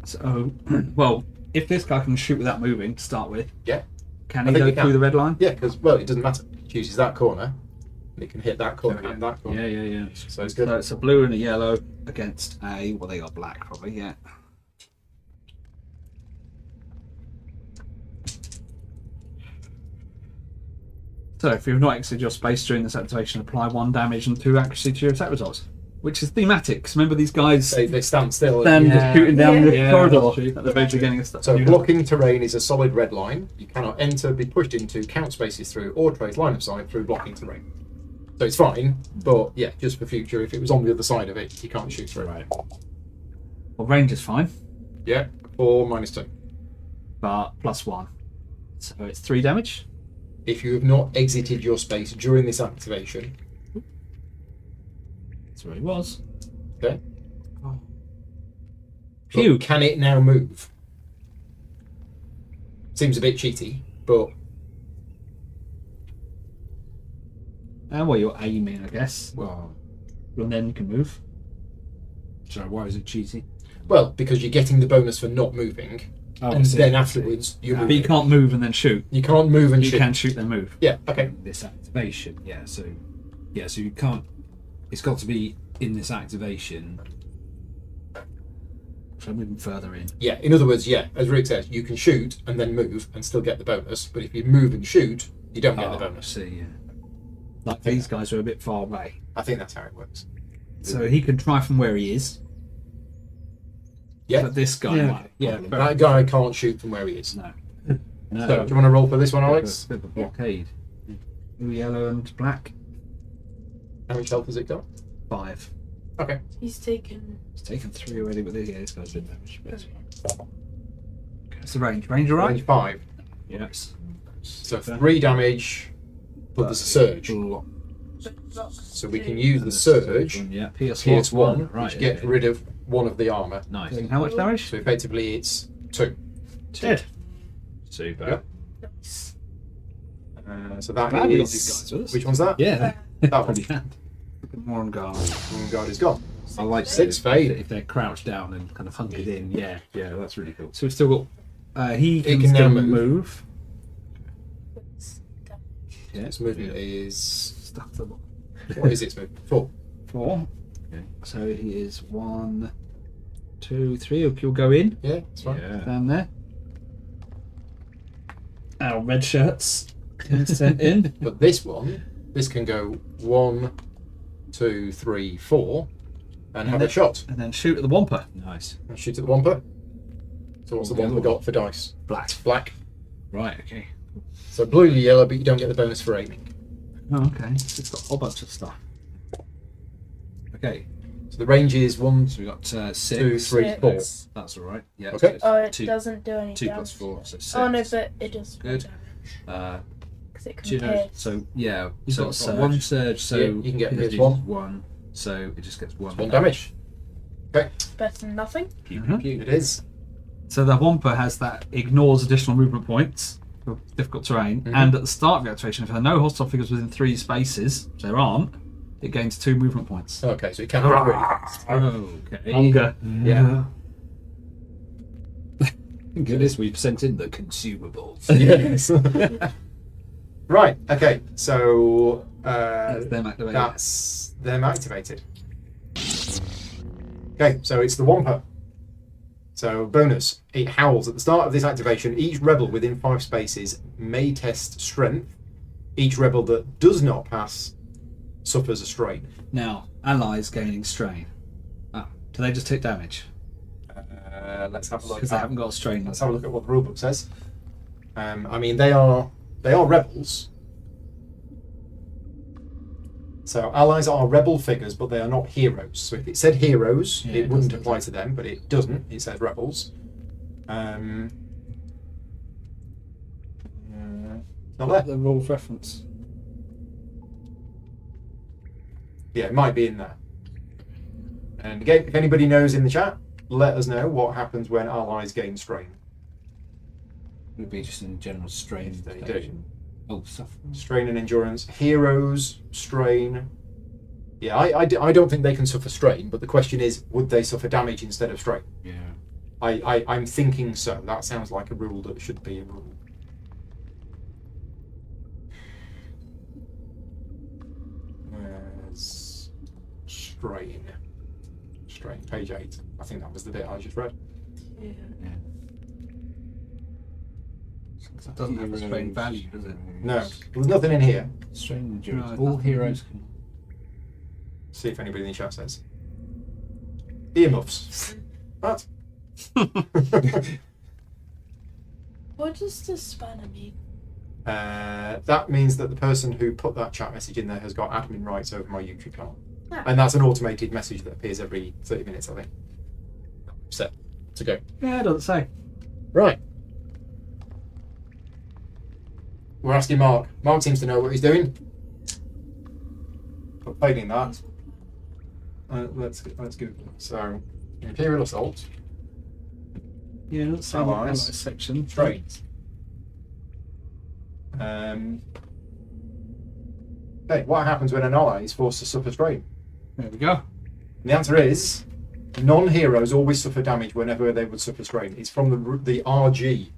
So, well, if this guy can shoot without moving to start with, Yeah. can I he think go he can. through the red line? Yeah, because, well, it doesn't matter. It chooses that corner, and it can hit that corner and that corner. Yeah. So it's good. So it's a blue and a yellow against a. Well, they got black probably, yeah. So if you've not exited your space during this activation, apply 1 damage and 2 accuracy to your attack results. Which is thematic, because remember these guys They stand still. stand Yeah. shooting down the Yeah, corridor that's true. at the very beginning of stuff. So blocking terrain is a solid red line. You cannot enter, be pushed into, count spaces through, or trade line of sight through blocking terrain. So it's fine, but yeah, just for future, if it was on the other side of it, you can't shoot through. Right. Well, range is fine, Yeah, or -2. but +1. So it's 3 damage. If you have not exited your space during this activation, That's where he was. okay. Phew. But can it now move? Seems a bit cheaty, but Well, you're aiming, I guess. Well, And then you can move. so why is it cheaty? well, because you're getting the bonus for not moving, Oh, and then afterwards you But you can't move and then shoot. You can't move and You shoot. can shoot then move. Yeah. Okay. This activation, so you can't. It's got to be in this activation. So moving further in. Yeah. In other words, yeah, as Rick says, you can shoot and then move and still get the bonus. But if you move and shoot, you don't get the I bonus. see. Yeah. Like these guys are a bit far away. I think that's how it works. So he can try from where he is. Yeah. But this guy might. Yeah. That guy can't shoot from where he is. No. No. So, do you want to roll for this one, Alex? Bit of a blockade. Blue, yellow, and black. How much health has it got? 5. Okay. He's taken. He's taken 3 already, but this guy's did damage. What's the range? Range alright? Range 5. Yes. So 3 damage, but there's a surge. So we can use the surge, Yeah. PS1, Right. which gets rid of one of the armour. Nice. How much damage? So effectively it's 2. Dead. Super. Yep. Nice. So that Glad we got is... these guys with us. Which one's that? Yeah. That one. Pretty hand. More on guard. One guard is gone. I like 6 it. fade. If they're crouched down and kind of hunkered in, yeah, that's really cool. So we've still got. He It can can still now move. Yeah, its movement Yeah. is... Stuff them up. What is its movement? 4. 4. Okay. So he is 1, 2, 3. He'll go in. Yeah, that's fine. Yeah. Down there. Our red shirts sent in. But this one, this can go 1, 2, 3, 4, and have a shot. And then shoot at the Wampa. Nice. And shoot at the Wampa. So what's the The other Wampa one. got for dice? Black. Black. Right, okay. So blue, yellow, but you don't get the bonus for aiming. Oh, okay. It's got a whole bunch of stuff. Okay. So the range is 1, So we got 6. 2, 3, 4. That's all right. Yeah. Okay. So Oh, it two, doesn't do any 2 damage. plus 4, so 6. Oh no, but it does Good. damage because it Do you can know? pierce. So yeah. You've So got it's surge. got 1 surge. So Yeah, you can get it pierce is 1. 1. So it just gets 1. 1 damage. Okay, Better than nothing. Pew, Mhm. pew, pew. it is. So the Wampa has that ignores additional movement points for difficult terrain, Mhm. and at the start of the activation, if there are no hostile figures within 3 spaces, which there aren't, it gains 2 movement points. Okay, so it can move really fast. Okay. Hunger. Yeah. Goodness, we've sent in the consumables. Yes. Right, okay, so That's them activated. that's them activated. Okay, so it's the Wampa. So bonus, it howls. At the start of this activation, each rebel within 5 spaces may test strength. Each rebel that does not pass suffers a strain. Now, allies gaining strain. Do they just take damage? Let's have a look. Because they haven't got a strain. Let's have a look at what the rulebook says. I mean, they are rebels. So allies are rebel figures, but they are not heroes. So if it said heroes, Yeah, it it wouldn't does, apply doesn't to them, but it doesn't. It says rebels. Not there. The rules reference. Yeah, it might be in there. And again, if anybody knows in the chat, let us know what happens when allies gain strain. It would be just in general strain. They do. station. Oh, suffering. Strain and endurance. Heroes, strain. Yeah, I don't think they can suffer strain, but the question is, would they suffer damage instead of strain? Yeah. I'm thinking so. That sounds like a rule that should be a rule. Where's strain? Strain, page 8. I think that was the bit I just read. Yeah. Yeah. It doesn't have a strain value, does it? No, there's nothing in here. Strain and endurance. No, All nothing. heroes can. See if anybody in the chat says. Earmuffs. What? What does the spanner mean? That means that the person who put that chat message in there has got admin rights over my YouTube channel. Ah. And that's an automated message that appears every 30 minutes, I think. Set to go. Yeah, it doesn't say. Right. We're asking Mark. Mark seems to know what he's doing. But failing that, let's Google it. So, Imperial Assault, Yeah, it doesn't say Allies. what allies section. trades. Okay, what happens when an ally is forced to suffer strain? There we go. And the answer is non-heroes always suffer damage whenever they would suffer strain. It's from the RG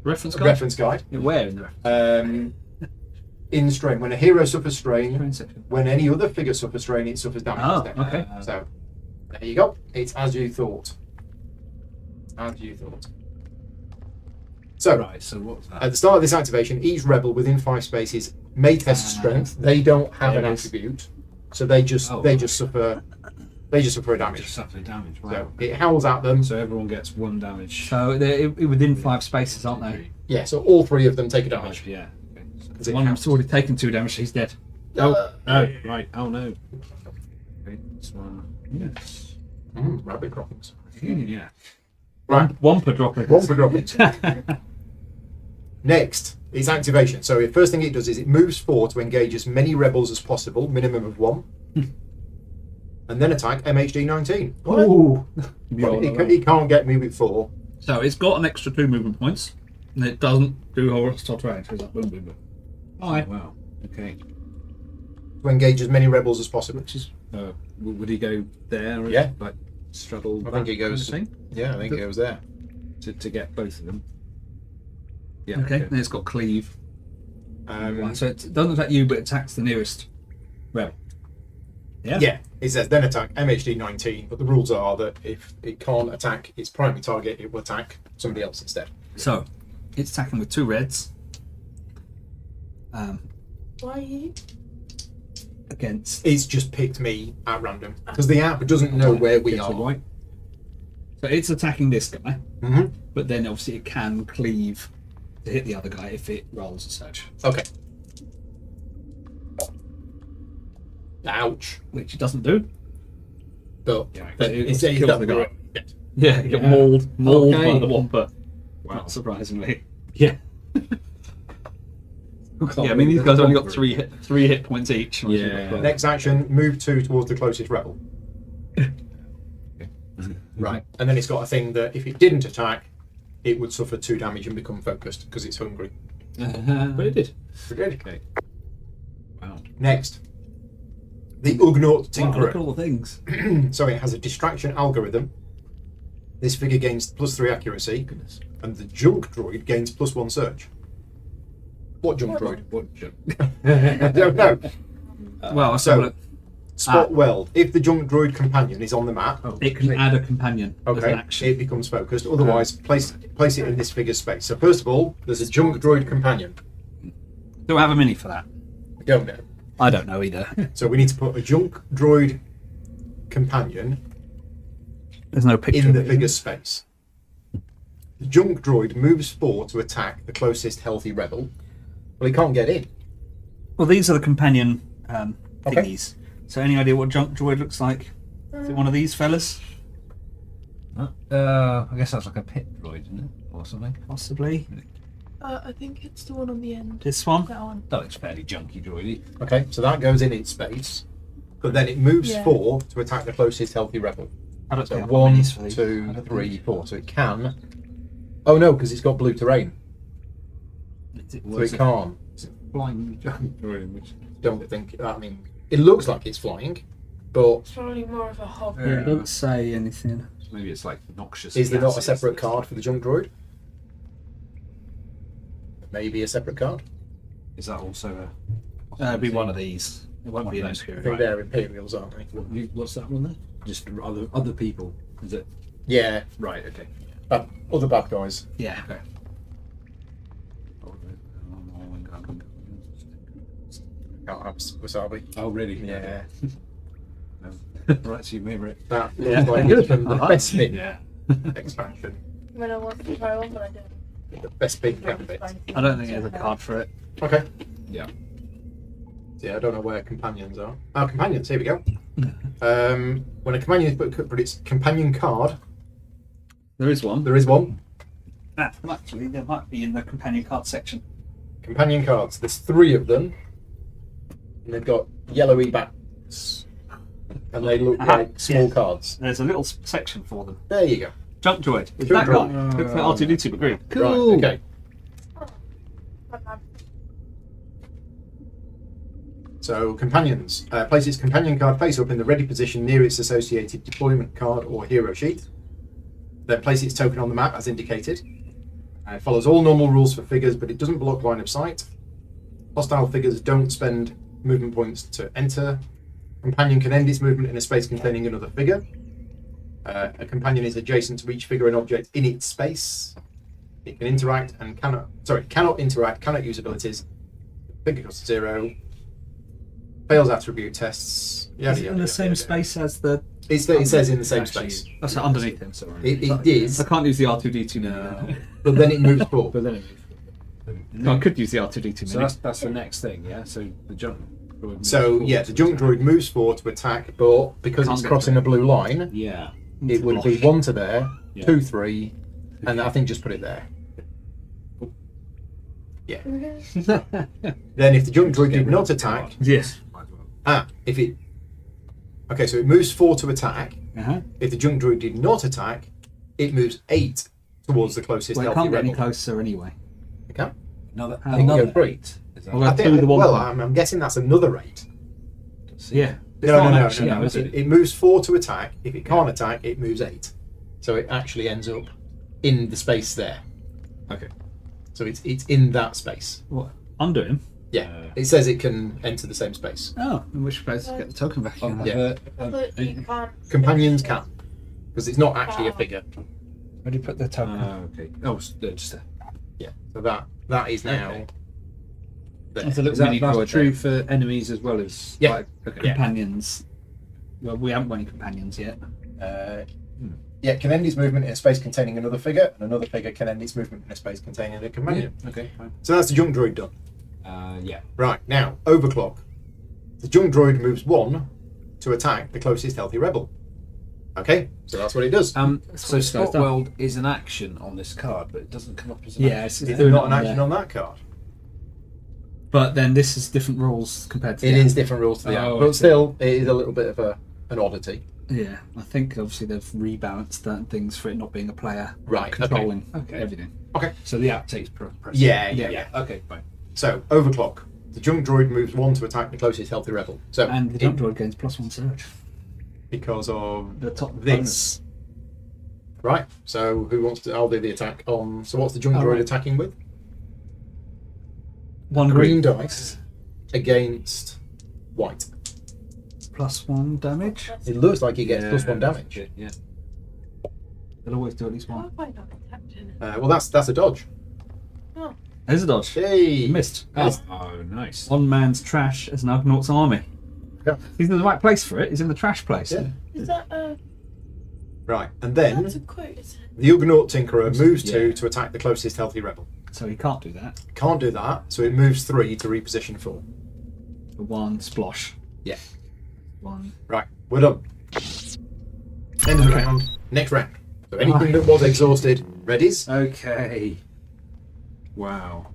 Reference guide? reference guide. Yeah, where in the reference? In strain, when a hero suffers strain, Strain section. when any other figure suffers strain, it suffers damage Oh, instead. okay. So there you go. It's as you thought. As you thought. So Right, so what's that? at the start of this activation, each rebel within 5 spaces may test strength. They don't have There an it is. attribute, so they just Oh, they right. just suffer a Just damage. suffer damage. Wow. So it howls at them. So everyone gets 1 damage. So they're within 5 spaces, aren't they? Yeah, so all 3 of them take a damage. Yeah. Okay. So- As it One of howls. them's already taken 2 damage. He's dead. Oh, right. Oh no. Okay, this one. Yes. Rabbit droppings. Yeah. Right. One per dropping. One for droppings. Next is activation. So the first thing it does is it moves 4 to engage as many rebels as possible, minimum of 1. And then attack MHD 19. Ooh. Well, he can't get me with 4. So it's got an extra 2 movement points, and it doesn't do horizontal range. It's like boom, boom, boom. Alright. Wow. Okay. To engage as many rebels as possible. Which is Would he go there? And, Yeah. Like straddle. I think he that goes- kind of thing Yeah, I think it goes there. to get both of them. Yeah. okay. And it's got cleave. Um, So it doesn't attack you, but it attacks the nearest rebel. Yeah. yeah, it says then attack MHD 19, but the rules are that if it can't attack its primary target, it will attack somebody else instead. So it's attacking with 2 reds. Why you? Against. It's just picked me at random because the app doesn't know where we Against are. the white. So it's attacking this guy, Mhm. but then obviously it can cleave to hit the other guy if it rolls as such, Okay. Ouch. which it doesn't do. But, Yeah, but it it's kills that the guy. yeah. Yeah, you get Yeah. mauled Okay. by the Wampa. Wow. Not surprisingly. Yeah. Can't Yeah, I mean these believe guys that's only got not three hit points each. Yeah. Next action, move 2 towards the closest rebel. Right. And then it's got a thing that if it didn't attack, it would suffer 2 damage and become focused because it's hungry. But it did. We did. Okay. Wow. Next. The Ugnaught Wow, look at Tinkerer. all the things. So it has a distraction algorithm. This figure gains +3 accuracy, Goodness. and the junk droid gains +1 search. What junk droid? What joke? I don't know. Well, so- so look, Spot weld. If the junk droid companion is on the map, Oh, it can add a companion as an okay, action. it becomes focused. Otherwise, place it in this figure's space. So first of all, there's a junk droid companion. Do I have a mini for that? I don't know. I don't know either. So we need to put a junk droid companion There's no picture. in the of it. figure's space. The junk droid moves 4 to attack the closest healthy rebel. Well, he can't get in. Well, these are the companion Okay. thingies. So any idea what junk droid looks like? Is it one of these fellas? I guess that's like a pit droid, isn't it? Or something. Possibly. I think it's the one on the end. This one? That one. That looks fairly junky droidy. Okay, so that goes in its space. But then it moves Yeah. 4 to attack the closest healthy rebel. I don't So think I've got 1, minis for these. I 2, don't 3, think. 4. So it can. Oh no, because it's got blue terrain. So it can't. Flying junk droid, which Don't think. I mean, it looks like it's flying, but It's probably more of a hobby. Yeah, it doesn't say anything. maybe it's like noxious. is there not a gases. separate card for the junk droid? Maybe a separate card. Is that also a? It'd be one of these. It won't be an I Imperial. think they're Imperials, aren't they? What's that one there? Just other people. Is it? Yeah, Right. Okay. other bad guys. Yeah. Okay. Can't have wasabi. Oh really? Yeah, Right. So you remember it. that Yeah. looks like it's from the Uh-huh. best bin Yeah. expansion. When I want to try one, but I don't. The best bin gambit. I don't think there's a card for it. Okay. Yeah. Yeah, I don't know where companions are. Oh, companions. Here we go. When a companion is put its companion card, There is one. there is one. Ah, well, actually, there might be in the companion card section. Companion cards. There's 3 of them, and they've got yellowy backs, and they look Aha, like small yes. cards. There's a little section for them. There you go. Junk droid. It's Junk that guy. droid. Looks like R2D2, but green. Right. Okay. So companions. Place its companion card face up in the ready position near its associated deployment card or hero sheet. Then place its token on the map as indicated. It follows all normal rules for figures, but it doesn't block line of sight. Hostile figures don't spend movement points to enter. Companion can end its movement in a space containing another figure. A companion is adjacent to each figure and object in its space. It can interact and cannot interact, cannot use abilities. Figure costs 0. Fails attribute tests. Is it in the same space as the? It says in the same Actually, space. Oh, so underneath him. Sorry. It is, I can't use the R2D2 mini. but then it moves forward. But then it No, I could use the R2D2 So mini. that's the next thing, yeah. So the junk. droid moves So forward yeah, the junk droid moves forward to attack, but because Can't it's get crossing to a blue line, Yeah. it would be 1 to there, Yeah. 2, 3, and I think just put it there. Yeah. Then if the junk droid did not attack, Yes. Might as well. if it. Okay, so it moves 4 to attack. Uh-huh. If the junk droid did not attack, it moves 8 towards the closest Well, it healthy can't get any rebel. closer anyway. It can. Another How long? another Go 3. 8. Is that Well, I Two think, the one well, point. I'm guessing that's another 8. Yeah. It's No, not no, no, actually, no, no. is it? It moves 4 to attack. If it can't attack, it moves 8. So it actually ends up in the space there. Okay. So it's in that space. What? Under him? Yeah. It says it can enter the same space. Oh, in which case get the token back. Oh, again. Yeah. But you can't. Companions can. Because it's not actually a figure. Where do you put the token? Okay. Oh, just there. Yeah. So that is now Okay. there. That's a little Is that mini that's droid true there. for enemies as well as? Yeah. Like, okay. Yeah. Companions. Well, we haven't got any companions yet. Yeah, can end its movement in a space containing another figure, and another figure can end its movement in a space containing a companion. Okay. Fine. So that's the junk droid done. Yeah. Right, now, overclock. The junk droid moves 1 to attack the closest healthy rebel. Okay, so that's what it does. So what it's spot done. weld is an action on this card, but it doesn't come up as an Yeah, action. it's It's doing not it an on action there. on that card. But then this is different rules compared to It the is other. different rules to the Oh, app, I but see. still, it is a little bit of an oddity. Yeah, I think obviously they've rebalanced certain things for it not being a player Right, okay. controlling Okay. everything. Okay, So the app takes precedence. Yeah. Okay, fine. so overclock. The junk droid moves 1 to attack the closest healthy rebel. So And the jump droid gains +1 surge. because of The top this. Right, so who wants to? I'll do the attack on. So what's the junk Oh, droid right. attacking with? One Green green dice against white. +1 damage. It looks like it gets +1 damage. Yeah. They'll always do at least Why one. have I not attacked him? Well, that's a dodge. There's a dodge. Hey, Missed. Oh, nice. One man's trash as an Ugnaughts army. Yeah. He's in the right place for it. He's in the trash place. Yeah. Is that Right, and that's a then quote, isn't it? the Ugnaught Tinkerer moves 2 Yeah. to attack the closest healthy rebel. So he can't do that. Can't do that, so it moves 3 to reposition 4. The one splosh. Yeah. One. Right, we're done. End of the round. Next round. So anything that was exhausted, readies. Okay. Wow.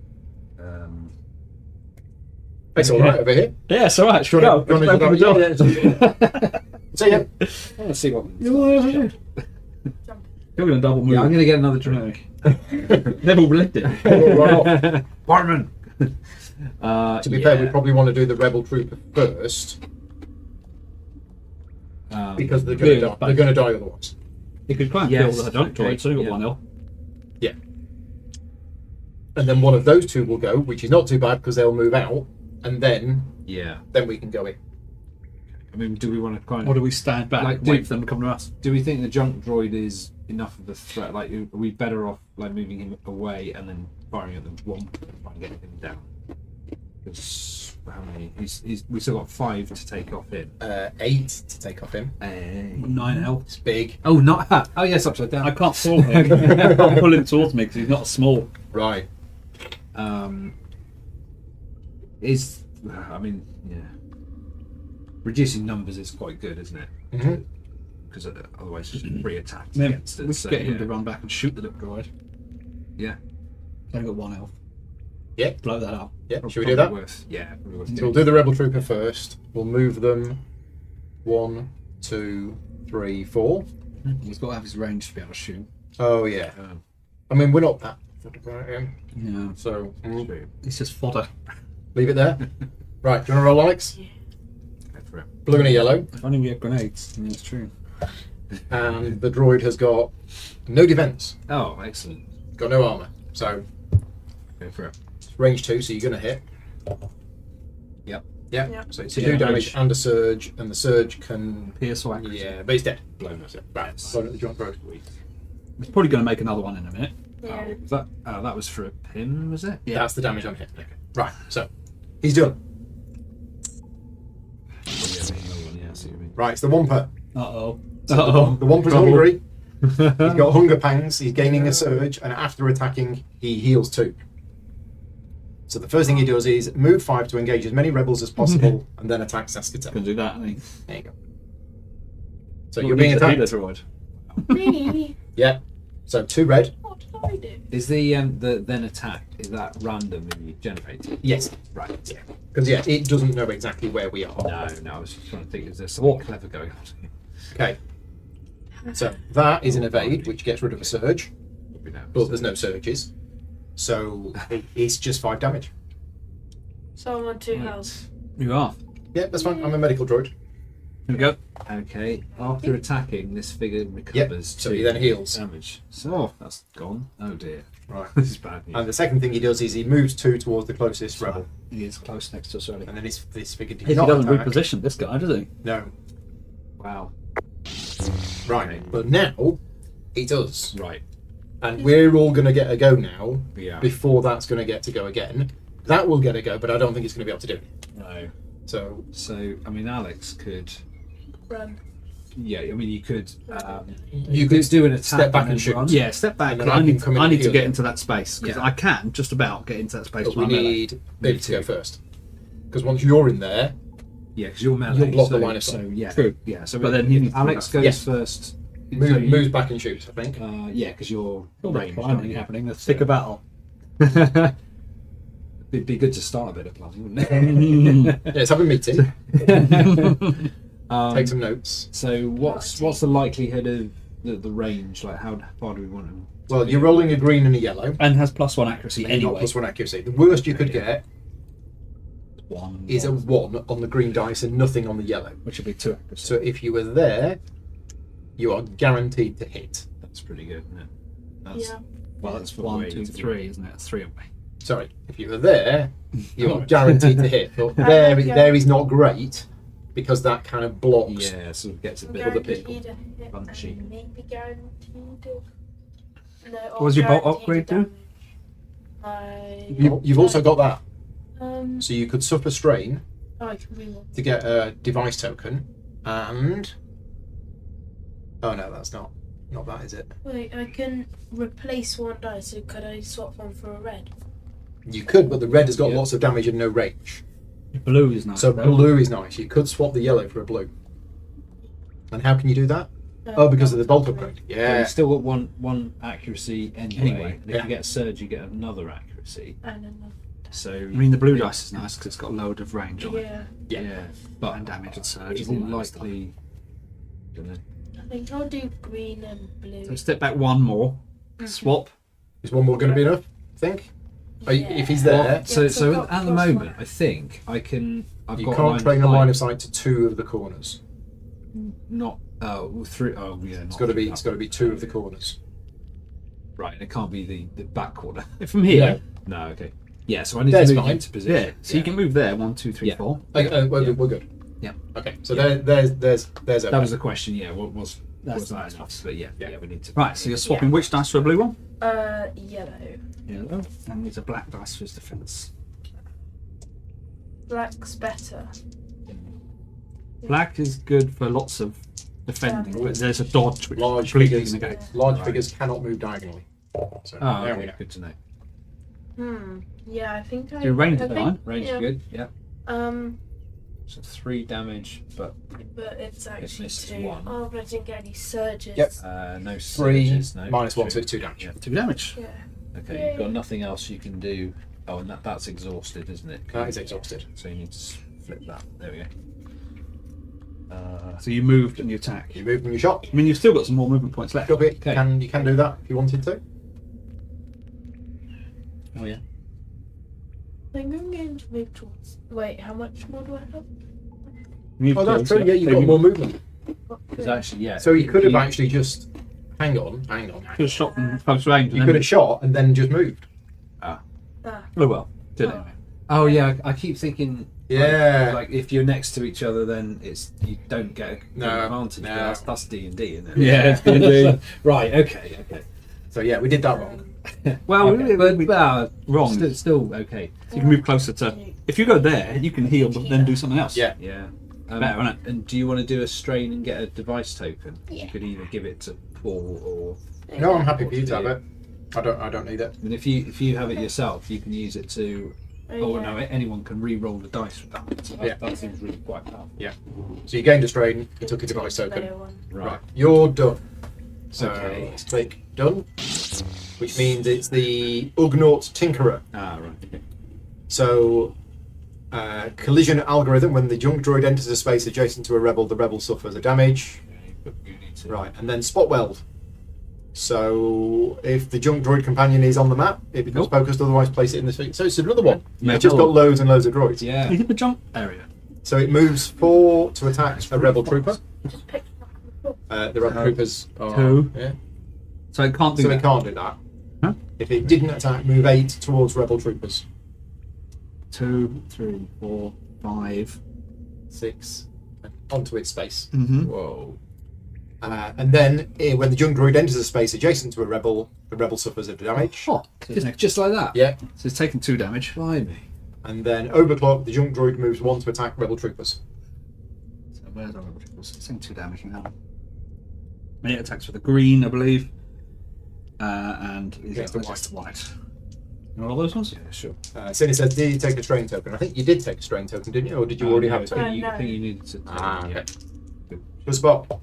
It's all right over here. Yeah, it's alright. Sure. Go. See ya. Let's see what. You're going to double move. Yeah, I'm going to get another drink. Never lived it. Right off. Barman. To be fair, we probably want to do the rebel trooper first because they're going to die. They're going to die otherwise. You could try and Yes, kill the junk okay, droid, so you've got yeah. 1-0. Yeah. And then one of those two will go, which is not too bad because they'll move out, and then Yeah. we can go in. I mean, do we want to kind Or of? do we stand back Like, and wait do- for them to come to us? Do we think the junk droid is enough of a threat? Like, are we better off like moving him away and then firing at them one and trying to get him down? Because how many? We still got 5 to take off him. 8 to take off him. 9 health. It's big. Oh, not. Oh, yes, upside down. I can't pull him. I can't pull him towards me because he's not small. Right. I mean, yeah. Reducing numbers is quite good, isn't it? Mhm. Because otherwise, it's just free attacks Then against it. we So, could get him yeah. to run back and shoot the little droid. Yeah. I've got 1 health. Yeah. Blow that up. Yeah. Should we do that? Probably worth So doing. we'll do the rebel trooper first. We'll move them 1, 2, 3, 4. He's got to have his range to be able to shoot. Oh yeah. Um, I mean, we're not that about him, Yeah. so true. It's just fodder. leave it there. Right. Do you want to roll, Alex? Go for it. Blue and a yellow, If only we had grenades. Yeah, it's true. and the droid has got no defense, Oh, excellent. got no armor, so Go for it. it's range 2, so you're going to hit. Yep. Yeah. Yep. So it's a 2 damage and a surge, and the surge can. Pierce or accuracy. Yeah, but it's dead. Blown us. Right. Blown at the jump road. He's probably going to make another one in a minute. Yeah. That was for a pin, was it? That's the damage on hit. Okay. Right. So he's done. Right, it's the Wumper. Uh-oh. So the Wumper's hungry. He's got hunger pangs. He's gaining a surge, and after attacking, he heals 2. So the first thing he does is move 5 to engage as many rebels as possible, and then attack Saskatoon. Can do that, I think. There you go. So you're being attacked. Me? Yeah. So 2 red. What did I do? Is the then attack, is that randomly generated? Yes. Right. Yeah. Because it doesn't know exactly where we are. No, I was just trying to think, is there something clever going on? Okay. So that is an evade, which gets rid of a surge, but there's no surges. So it's just 5 damage. So I'm on 2 health. You are. Yeah, that's fine. I'm a medical droid. Here we go. Okay, after attacking, this figure recovers so 2 he then heals. damage. So that's gone. Oh dear. Right. This is bad news. And the second thing he does is he moves 2 towards the closest rebel. He is close next to us already. And then this figure He did not doesn't attack. reposition this guy, does he? No. Wow. Right. Okay. But now it does. Right. And we're all going to get a go now Yeah. before that's going to get to go again. That will get a go, but I don't think it's going to be able to do it. No. So, So, I mean, Alex could. Run. Yeah, I mean, you could. you could do an attack step back and and then shoot. run. Yeah, step back. And then 'cause I I can need, come in I and need to heal get you. into that space because Yeah. I can just about get into that space. But we with my melee. need Baby to go first. Because once you're in there, Yeah, because you're melee. You'll block so, the line of sight. So, yeah. True. Yeah, so But then he needs to Alex go. goes Yeah. first. So you- moves back and shoots, I think. Yeah, because you're All the ranged. planning aren't you? happening. The thick of battle. It'd be good to start a bit of planning, wouldn't it? Yeah, let's have a meeting. Um, Take some notes. So what's the likelihood of the range? Like how far do we want him? to Well, be? you're rolling a green and a yellow. And has +1 accuracy And you're not anyway. +1 accuracy. The worst you could get One is a 1 on the green dice and nothing on the yellow. which would be 2 accuracy. So if you were there, you are guaranteed to hit. That's pretty good, isn't it? That's, Yeah. Well, that's the 1, way 2, to do 3, it. isn't it? 3 away. Sorry, if you were there, you are Oh. guaranteed to hit. But there is not great because that kind of blocks. Yeah, sort of gets a I'm bit of the guaranteed pickle. to hit punchy. and maybe guaranteed to... No, What was your bolt guaranteed upgrade do? damage. My... You've also got that. Um, So you could suffer strain I can reroll. to get a device token and... Oh no, that's not that, is it? Wait, I can replace 1 die, so could I swap one for a red? You could, but the red has got Yeah. lots of damage and no range. Blue is nice. So though. blue is nice. You could swap the yellow for a blue. And how can you do that? Oh, because of the bolt upgrade. So Yeah. you've still got one accuracy anyway. And if yeah. you get a surge, you get another accuracy. And another. So I mean, the blue dice is nice because it's got a load of range on it. Yeah, yeah, But and damage and surge. it's and all that stuff. likely. Don't know. I think I'll do green and blue. So step back 1 more. Swap. Is one more going to be enough? Think. If he's Well, there, so I've so got at the +1. moment, I think I can. I've you got can't train a line of sight to 2 of the corners. Not through. Oh yeah, It's got to be 2 of the corners. Right. It can't be the back corner from here. No. Okay. Yeah. So I need That's to move fine. into position. Yeah. So you can move there. 1, 2, 3, Yeah. 4. We're good. Yeah. Okay. So there's That okay. was the question. Yeah. What was That's was that nice. enough? But yeah, we need to. Right. So you're swapping which dice for a blue one? Yellow. Yellow. And these are black dice for his defense. Black's better. Black is good for lots of defending, but there's a dodge which Large completely figures. negates. Large Right. figures cannot move diagonally. So Oh, there we okay. go. Good to know. Yeah, I think I. Your range I is think- fine. Range yeah. good. Yeah. Um, So 3 damage, but but it's actually misses 2. 1. Oh, but I didn't get any surges. Yep. no 3 surges. No. minus 1, so True. it's 2 damage. Yeah. 2 damage. Yeah. Okay. You've got nothing else you can do. Oh, and that's exhausted, isn't it? That is exhausted. So you need to flip that. There we go. So you moved and you attack. You moved and you shot. I mean, you've still got some more movement points left. Copy. Okay. You can do that if you wanted to. Oh yeah. I think I'm going to move towards. Wait, how much more do I have? Move Oh, that's closer. true. Yeah, you've got Maybe more movement. It's actually So you could have actually just hang on. Could have shot from close range. You and could then- have shot and then just moved. Ah. Oh well. Did it. Oh yeah, I keep thinking. Yeah. Like if you're next to each other, then you don't get No, an advantage. no. But that's D&D, isn't it? Yeah, it's D&D. Right. Okay. So yeah, we did that wrong. Well, Okay, but wrong. Still okay. You can move closer to. If you go there, you can heal, but then do something else. Yeah. Yeah. Better, isn't it? And do you want to do a strain and get a device token? Yeah. You could either give it to Paul or. No, I'm happy for you to have it. I don't need it. And if you have it yourself, you can use it to. Oh yeah. no! Anyone can re-roll the dice with that. So that, Yeah. that seems really quite powerful. So you gained a strain, you took a device token. Better one. Right, you're done. So Okay. let's click done, which means it's the Ugnaught Tinkerer. Ah, right. Okay. So, collision algorithm: when the junk droid enters a space adjacent to a rebel, the rebel suffers a damage. Okay, but you need to. Right, and then spot weld. So, if the junk droid companion is on the map, it becomes focused. Otherwise, place it in the sphere. So it's another one. Yeah. It's just got loads and loads of droids. Yeah. You hit the jump area. So it moves 4 to attack a rebel trooper. Just pick The rebel troopers are 2. Yeah. So it can't do So that. it can't do that. Huh? If it didn't attack, move 8 towards rebel troopers. 2, 3, 4, 5. 6 and onto its space. Mm-hmm. Whoa. And then when the junk droid enters a space adjacent to a rebel, the rebel suffers a damage. Oh, Just like that. Yeah. so it's taken 2 damage. Blimey. And then overclock, the junk droid moves 1 to attack rebel troopers. So where's our ridiculous? It's taking 2 damage now. And it attacks with a green, I believe. And Against the against the white. You know all those ones? Yeah, sure. Cindy says, did you take a strain token? I think you did take a strain token, didn't you? Or did you already have a I token? think, No. I think you needed to. Okay. Good spot.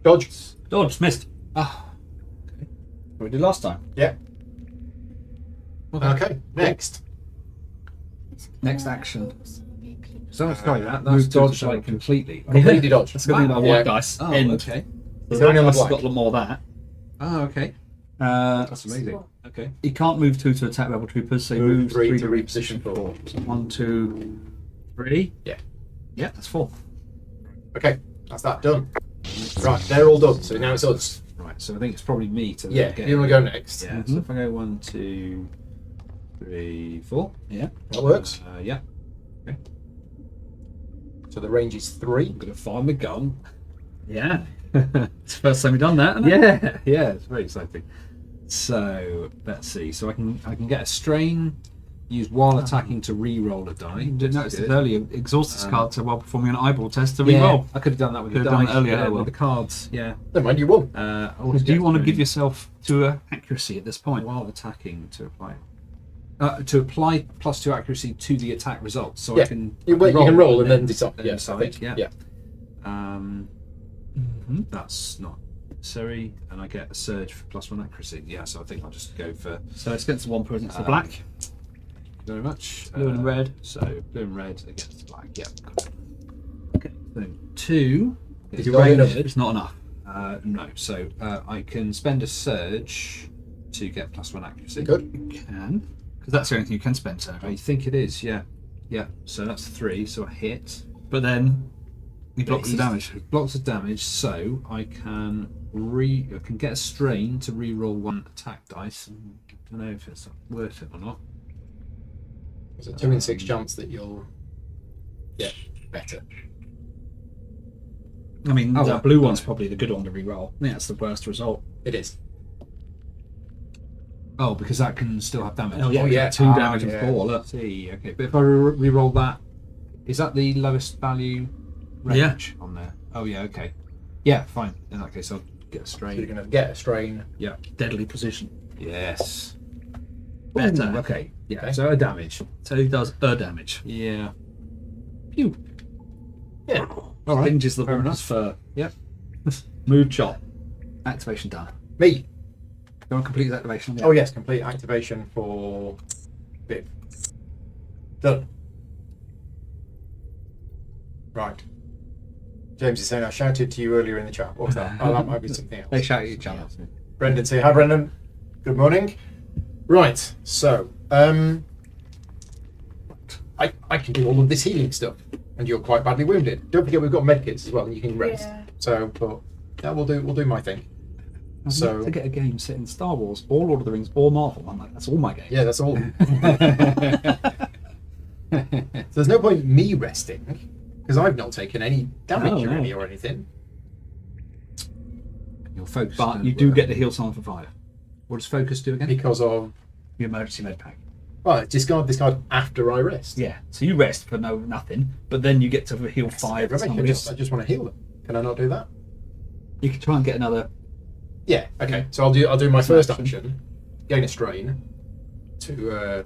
Dodge. Dodge, missed. Ah. What we did last time. Yeah. Okay. Next. Next action. So sorry, that's move to dodged the like completely. Completely dodge. That's the good thing about Yeah. white dice. Oh, End. okay. It's only on the Black dice has black. got a lot more of that. Oh, okay. That's Amazing. Okay. He can't move 2 to attack rebel troopers, so he Move moves 3 3 to reposition 4. So 1, 2, 3. Yeah. Yeah, that's 4. Okay, that's that done. Right, they're all done. So now it's us. Right. So I think it's probably me to. Yeah, get you want to go next? Yeah. So if I go 1, 2, 3, 4. Yeah. That works. Yeah. So the range is 3. I'm gonna fire my gun. Yeah. It's the first time we've done that, isn't it? Yeah. Yeah. It's very exciting. So let's see. So I can get a strain. Use while attacking to re-roll a die. You didn't notice Good. this earlier. Exhaust this card to while performing an eyeball test to Yeah, re-roll. I could have done that with Could the have done dice. it earlier, yeah, oh well. with the cards. Yeah. Never mind, you won. Do you want to give yourself to accuracy at this point? while attacking to apply +2 accuracy to the attack result, so Yeah. I can You can roll and then decide. then Yes, I decide, think. yeah. Yeah. That's not necessary, and I get a surge for +1 accuracy. Yeah, so I think I'll just go for. So it's against the 1 person, it's the black. Thank you very much. Blue and red. So blue and red against the black. Yeah. Okay. So 2. Did you roll enough? It's not enough. No. So I can spend a surge to get +1 accuracy. Good. You can. Because that's the only thing you can spend, so. I think it is. Yeah. Yeah. So that's 3. So I hit. But then he blocks the damage. He blocks the damage, so I can get a strain to re-roll 1 attack dice. I don't know if it's worth it or not. There's a 2 in 6 chance that you'll get better. I mean, Oh, the well, blue one's no. probably the good one to re-roll. I think that's the worst result. It is. Oh, because that can still have damage. Oh, yeah. 2 damage yeah. and 4, look. See, okay, but if I re-roll that, is that the lowest value range on there? Oh yeah, okay. Yeah, fine. In that case, I'll get a So you're strain. going to get a strain. Yeah. Deadly position. Yes. Better. Ooh, okay. Yeah. Okay. So a damage. So he does damage. Yeah. Pew. Yeah. All right. Binges the Fair woman's enough. fur. Yep. Mood chop. Activation done. Me. You want to complete his activation? Oh yes, complete activation for Viv. Done. Right. James is saying I shouted to you earlier in the chat. What was that? Oh, that might be something else. They shout at each other. Brendan, say hi, Brendan. Good morning. Right. So, I can do all of this healing stuff, and you're quite badly wounded. Don't forget we've got medkits as well, and you can rest. Yeah. So, but yeah, we'll do my thing. I'd So- like to get a game set in Star Wars, or Lord of the Rings, or Marvel. I'm like, that's all my games. Yeah, that's all. So there's no point in me resting because I've not taken any damage No, no. really or anything. Your focus. But you do get to heal someone for 5. What does focus do again? Because of Your emergency med pack. Right, discard this card after I rest. Yeah. So you rest for nothing, but then you get to heal 5. Rubbish. I just want to heal them. Can I not do that? You can try and get another. Yeah. Okay. So I'll do my first action, gain a strain, to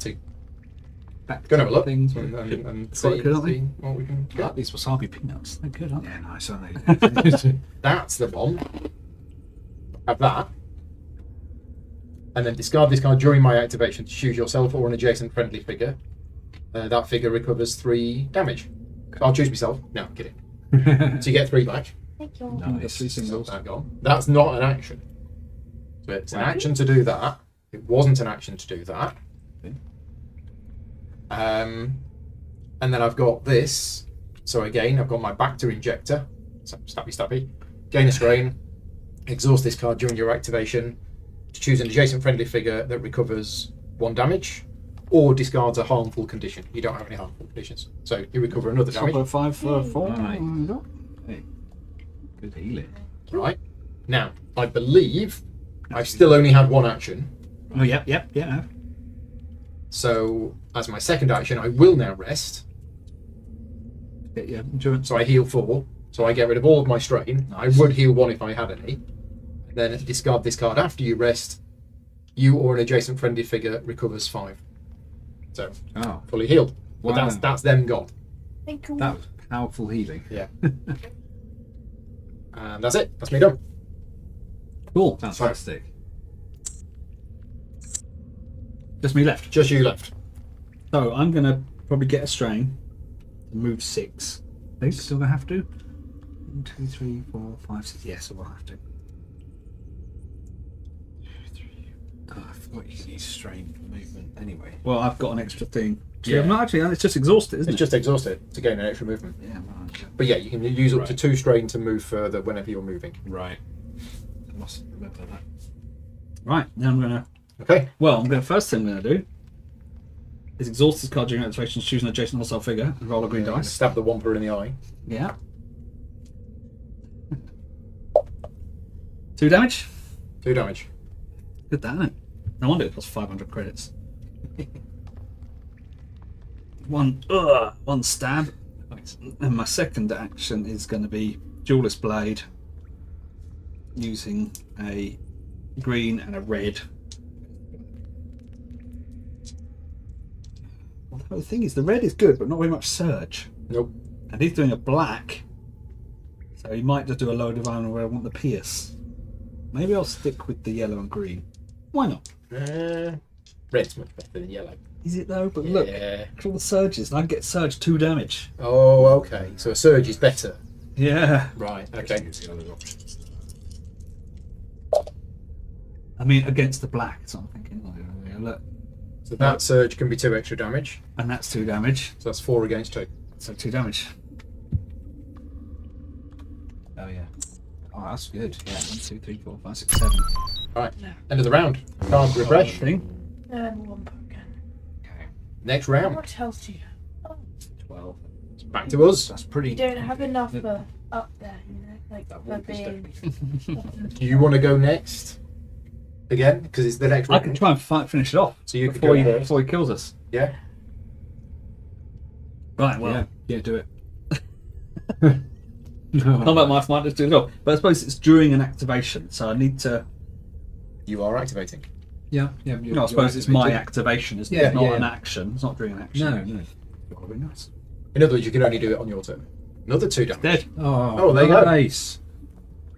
Back go and have a look things. and Quite see, good, aren't they? see what we can I like get. these wasabi peanuts. They're good, aren't they? Yeah, nice, aren't they? That's the one. Have that. And then discard this card during my activation to choose yourself or an adjacent friendly figure. That figure recovers 3 damage. I'll choose myself. No, I'm kidding. So you get 3 back. Thank you. Nice. 3 singles. That gone. That's not an action. So it's an action to do that. It wasn't an action to do that. Okay. And then I've got this. So again, I've got my Bacter Injector. So stabby. Gain a strain. Exhaust this card during your activation to choose an adjacent friendly figure that recovers 1 damage or discards a harmful condition. You don't have any harmful conditions. So you recover another damage. 5 for 4. Right. Hey, good healing. Right. Now, I believe I've still only had 1 action. Oh, yep. So as my second action, I will now rest. Get your endurance. So I heal 4. So I get rid of all of my strain. Nice. I would heal 1 if I had any. Then discard this card after you rest. You or an adjacent friendly figure recovers 5. So Oh, fully healed. But Wow. that's them gone. Thank you. that was powerful healing. Yeah. And that's it. That's me done. Cool. Fantastic. Just me left. Just you left. So I'm going to probably get a strain and move 6. They still gonna have to. 1, 2, 3, 4, 5, 6. Yes, I will have to. 2, 3. God, I forgot you can use strain for movement anyway. Well, I've got an extra thing. Yeah. Yeah, not actually. It's just exhausted, isn't It's just exhausted to gain an extra movement. Yeah, right. But yeah, you can use up to Right. 2 strain to move further whenever you're moving. Right. I must remember that. it? Right. Now I'm going to. Okay. Well, first thing I'm going to do is exhaust this card during activation, choose an adjacent hostile figure, and roll a green dice. Stab the Wampa in the eye. Yeah. 2 damage. 2 damage. Good, that, isn't it? No wonder it costs 500 credits. One stab. And my second action is going to be Duelist Blade, using a green and a red. Although the thing is, the red is good, but not very much surge. Nope. And he's doing a black, so he might just do a load of iron where I want the pierce. Maybe I'll stick with the yellow and green. Why not? Red's much better than yellow. Is it though? But look, Yeah. look at all the surges, and I get surge 2 damage. Oh, okay. So a surge is better. Yeah. Right. Okay. Use the other options. I mean, against the black, so I'm thinking, yeah, look, So that surge can be 2 extra damage. and that's 2 damage, So that's 4 against 2. so 2 damage. Oh yeah. Oh, that's good. Yeah. 1, 2, 3, 4, 5, 6, 7. Right. End of the round. Card refresh. Thing. And 1 again. Okay. Next How round. much health do you have? 12. It's back to us. That's pretty. You don't have enough for up there, you know, like That for wolf is being. definitely. Do you want to go next? Again? Because it's the next I round. can try and finish it off So you could before, go first. before he kills us. Yeah. Right, well, Yeah, do it. not about my might just do it all. But I suppose it's during an activation, so I need to. You are activating. Yeah, yeah. No, I suppose it's my activation, isn't it? Yeah, It's not yeah. an action. It's not during an action. No, no. That would be nice. In other words, you can only do it on your turn. Another 2 damage. Dead. Oh, there you go. Nice.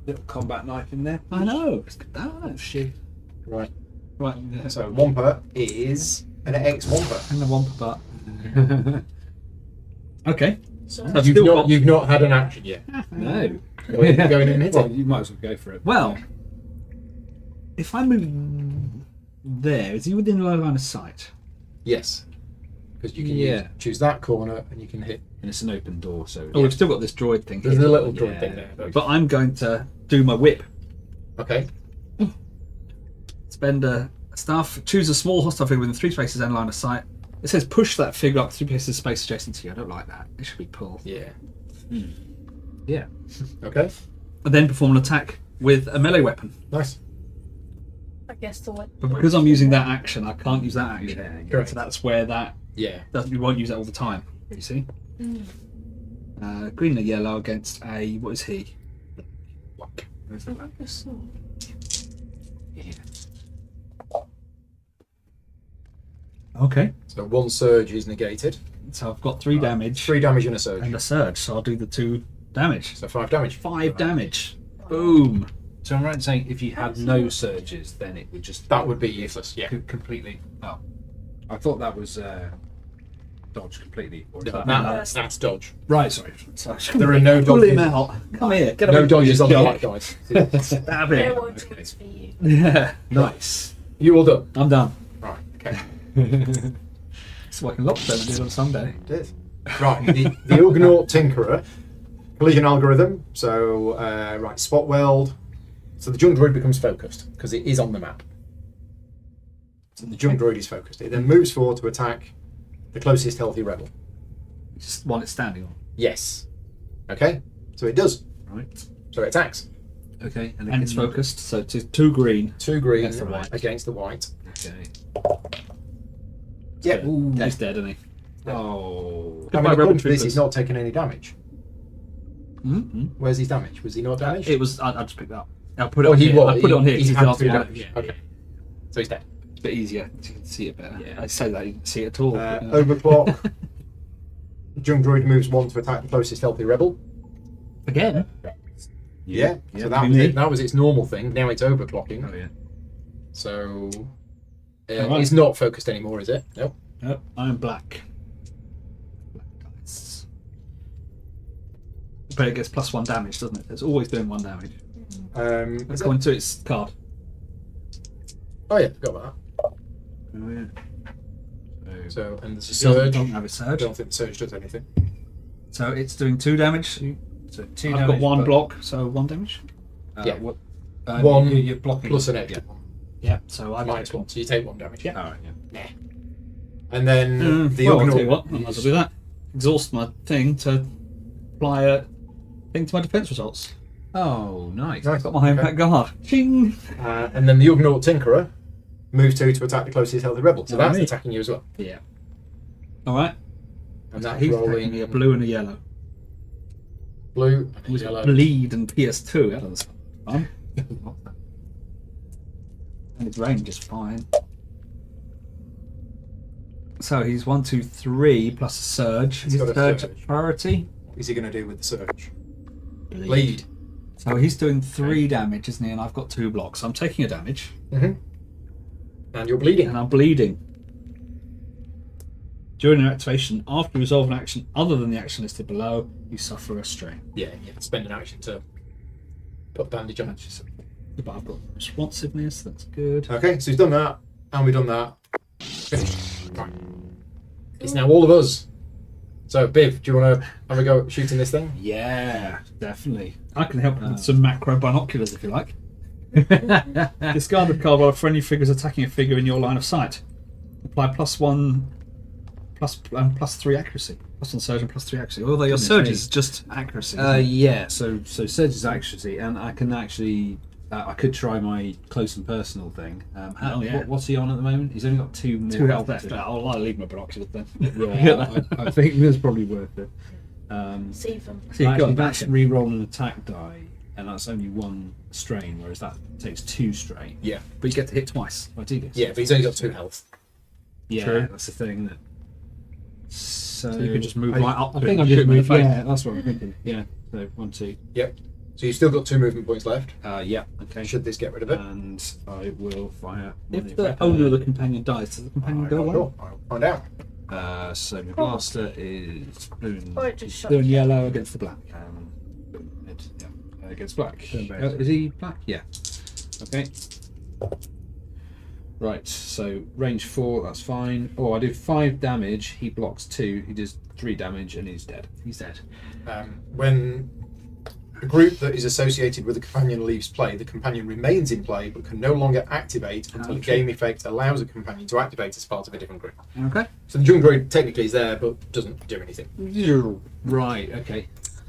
Little combat knife in there. I know. It's good, that, isn't it? Shit. Right. Right. So Wampa is an ex-Wampa. And the Wampa butt. Okay. So I've still got- You've not had an action yet. No. Going in and hitting. Well, you might as well go for it. Well, if I move there, is he within line of sight? Yes. Because you can Yeah. choose that corner and you can hit. And it's an open door, so. Oh, we've still got this droid thing There's here. a little Yeah. droid thing there. But I'm going to do my whip. Okay. Spend a staff, choose a small hostile figure within 3 spaces and line of sight. It says push that figure up 3 places space adjacent to you. I don't like that. It should be pull. Yeah. Yeah. Okay. And then perform an attack with a melee weapon. Nice. I guess the one. But because I'm using that action, I can't use that action. Yeah, Correct. So that's where that Yeah. doesn't. We won't use that all the time. You see. Green and yellow against a what is he? Where's the black? Okay. So one surge is negated. So I've got 3 damage 3 damage and a surge. and a surge. So I'll do the 2 damage. So 5 damage. 5 damage. Boom. So I'm right in saying if you had no surges, then it would just That would be useless. Yeah. completely. Oh, I thought that was dodge completely. Or is No, that that's dodge. right? Sorry. There are no Pull him dodges. out. Come here. Get No away. dodges on the Jump. black dice. Stab There it. won't be for you. Yeah. Nice. You all done? I'm done. Right. Okay. So I can lock them and do it on Sunday. It is. Right. The Ugnaught Tinkerer collision algorithm. So right, spot weld. So the junk droid becomes focused because it is on the map. So the junk droid is focused. It then moves forward to attack the closest healthy rebel. Just one it's standing on. Yes. Okay. So it does. Right. So it attacks. Okay. And it it's can- focused, so it's 2 green. 2 green Against the white. against the white. Okay. Yep. Ooh. He's dead, isn't he? Oh. I mean, Goodbye, according rebel to this, troopers. he's not taking any damage. Mm-hmm. Where's his damage? Was he not damaged? It was. I just picked that up. I'll put it Oh, on he here. was. I'll put it on here. He 'cause it's had after 2 that. damage. Okay. So he's dead. It's a bit easier. So you can see it better. Yeah. I say that you can see it at all. Overclock. Junk droid moves 1 to attack the closest healthy rebel. Again. Yeah. Yeah. So that was it. That was its normal thing. Now it's overclocking. Oh yeah. So Alright. it's not focused anymore, is it? Nope. Yep. I'm black. Black dice. But it gets +1 damage, doesn't it? It's always doing 1 damage. Is it? According to its card. Oh yeah, forgot about Oh yeah. that. So and there's a It doesn't, surge. doesn't have a I surge. don't think the surge does anything. So it's doing 2 damage. So 2 I've damage. got 1 but- block, so 1 damage. Yeah. What? 1 You're blocking Plus an extra Yeah. one. Yeah. So I've Minus 1. So you take 1 damage. Yeah. All right. Yeah. And then the well, I'll tell you Ugnaught. what, I might as well do that. Exhaust my thing to apply a thing to my defense results. Oh, nice. Nice. Got my impact guard. Ching! And then the Ugnaught Tinkerer moves 2 to attack the closest healthy rebel. So Oh, that's me. attacking you as well. Yeah. Alright. And that's He's rolling attacking me a blue and a yellow. blue and With yellow. bleed and PS2. That doesn't sound fun. And his range is fine. So he's 1, 2, 3 plus a surge. He's His got a surge surge. priority. What is he going to do with the surge? Bleed. So he's doing 3 damage, isn't he? And I've got 2 blocks. So I'm taking a damage. Mm-hmm. And you're bleeding. And I'm bleeding. During an activation, after you resolve an action other than the action listed below, you suffer a strain. Yeah, you have to spend an action to put bandage on. But I've got responsiveness, that's good. Okay, so he's done that, and we've done that. Finished. Right. It's now all of us. So, Biv, do you want to have a go at shooting this thing? Yeah, definitely. I can help with some macro binoculars if you like. Discard the card while a friendly figure is attacking a figure in your line of sight. Apply +1 +3 accuracy. +1 surge and +3 accuracy. Although your Goodness surge me. is just accuracy. isn't it? Yeah. So surge is accuracy, and I can actually. I could try my close and personal thing. Oh, yeah. What's he on at the moment? He's only got 2 more 2 health left. to- I'll leave my binoculars then. Yeah, I think that's probably worth it. Save them. So you've got Actually, a that's bash. re-roll an attack die, and that's only 1 strain, whereas that takes 2 strain. Yeah. But you get to hit twice. I do this. Yeah, but he's only got 2 health. Yeah, True. that's the thing. So So you can just move I, right up I to think it I'm and just shoot him in the moving. face. Yeah, that's what I'm thinking. Yeah. So 1, 2. Yep. So you've still got 2 movement points left. Yeah. Okay. Should this get rid of it? And I will fire. If the owner of the companion dies, does the companion go away? Sure. I'll find out. So my blaster is blue and, Or it just shot. Blue and yellow against the black. against black. Turn base. Is he black? Yeah. Okay. Right. So range 4. That's fine. Oh, I do 5 damage. He blocks 2. He does 3 damage, and he's dead. He's dead. When a group that is associated with a companion leaves play, the companion remains in play but can no longer activate until a game effect allows a companion to activate as part of a different group. Okay. So the junk droid technically is there but doesn't do anything. Right. Okay.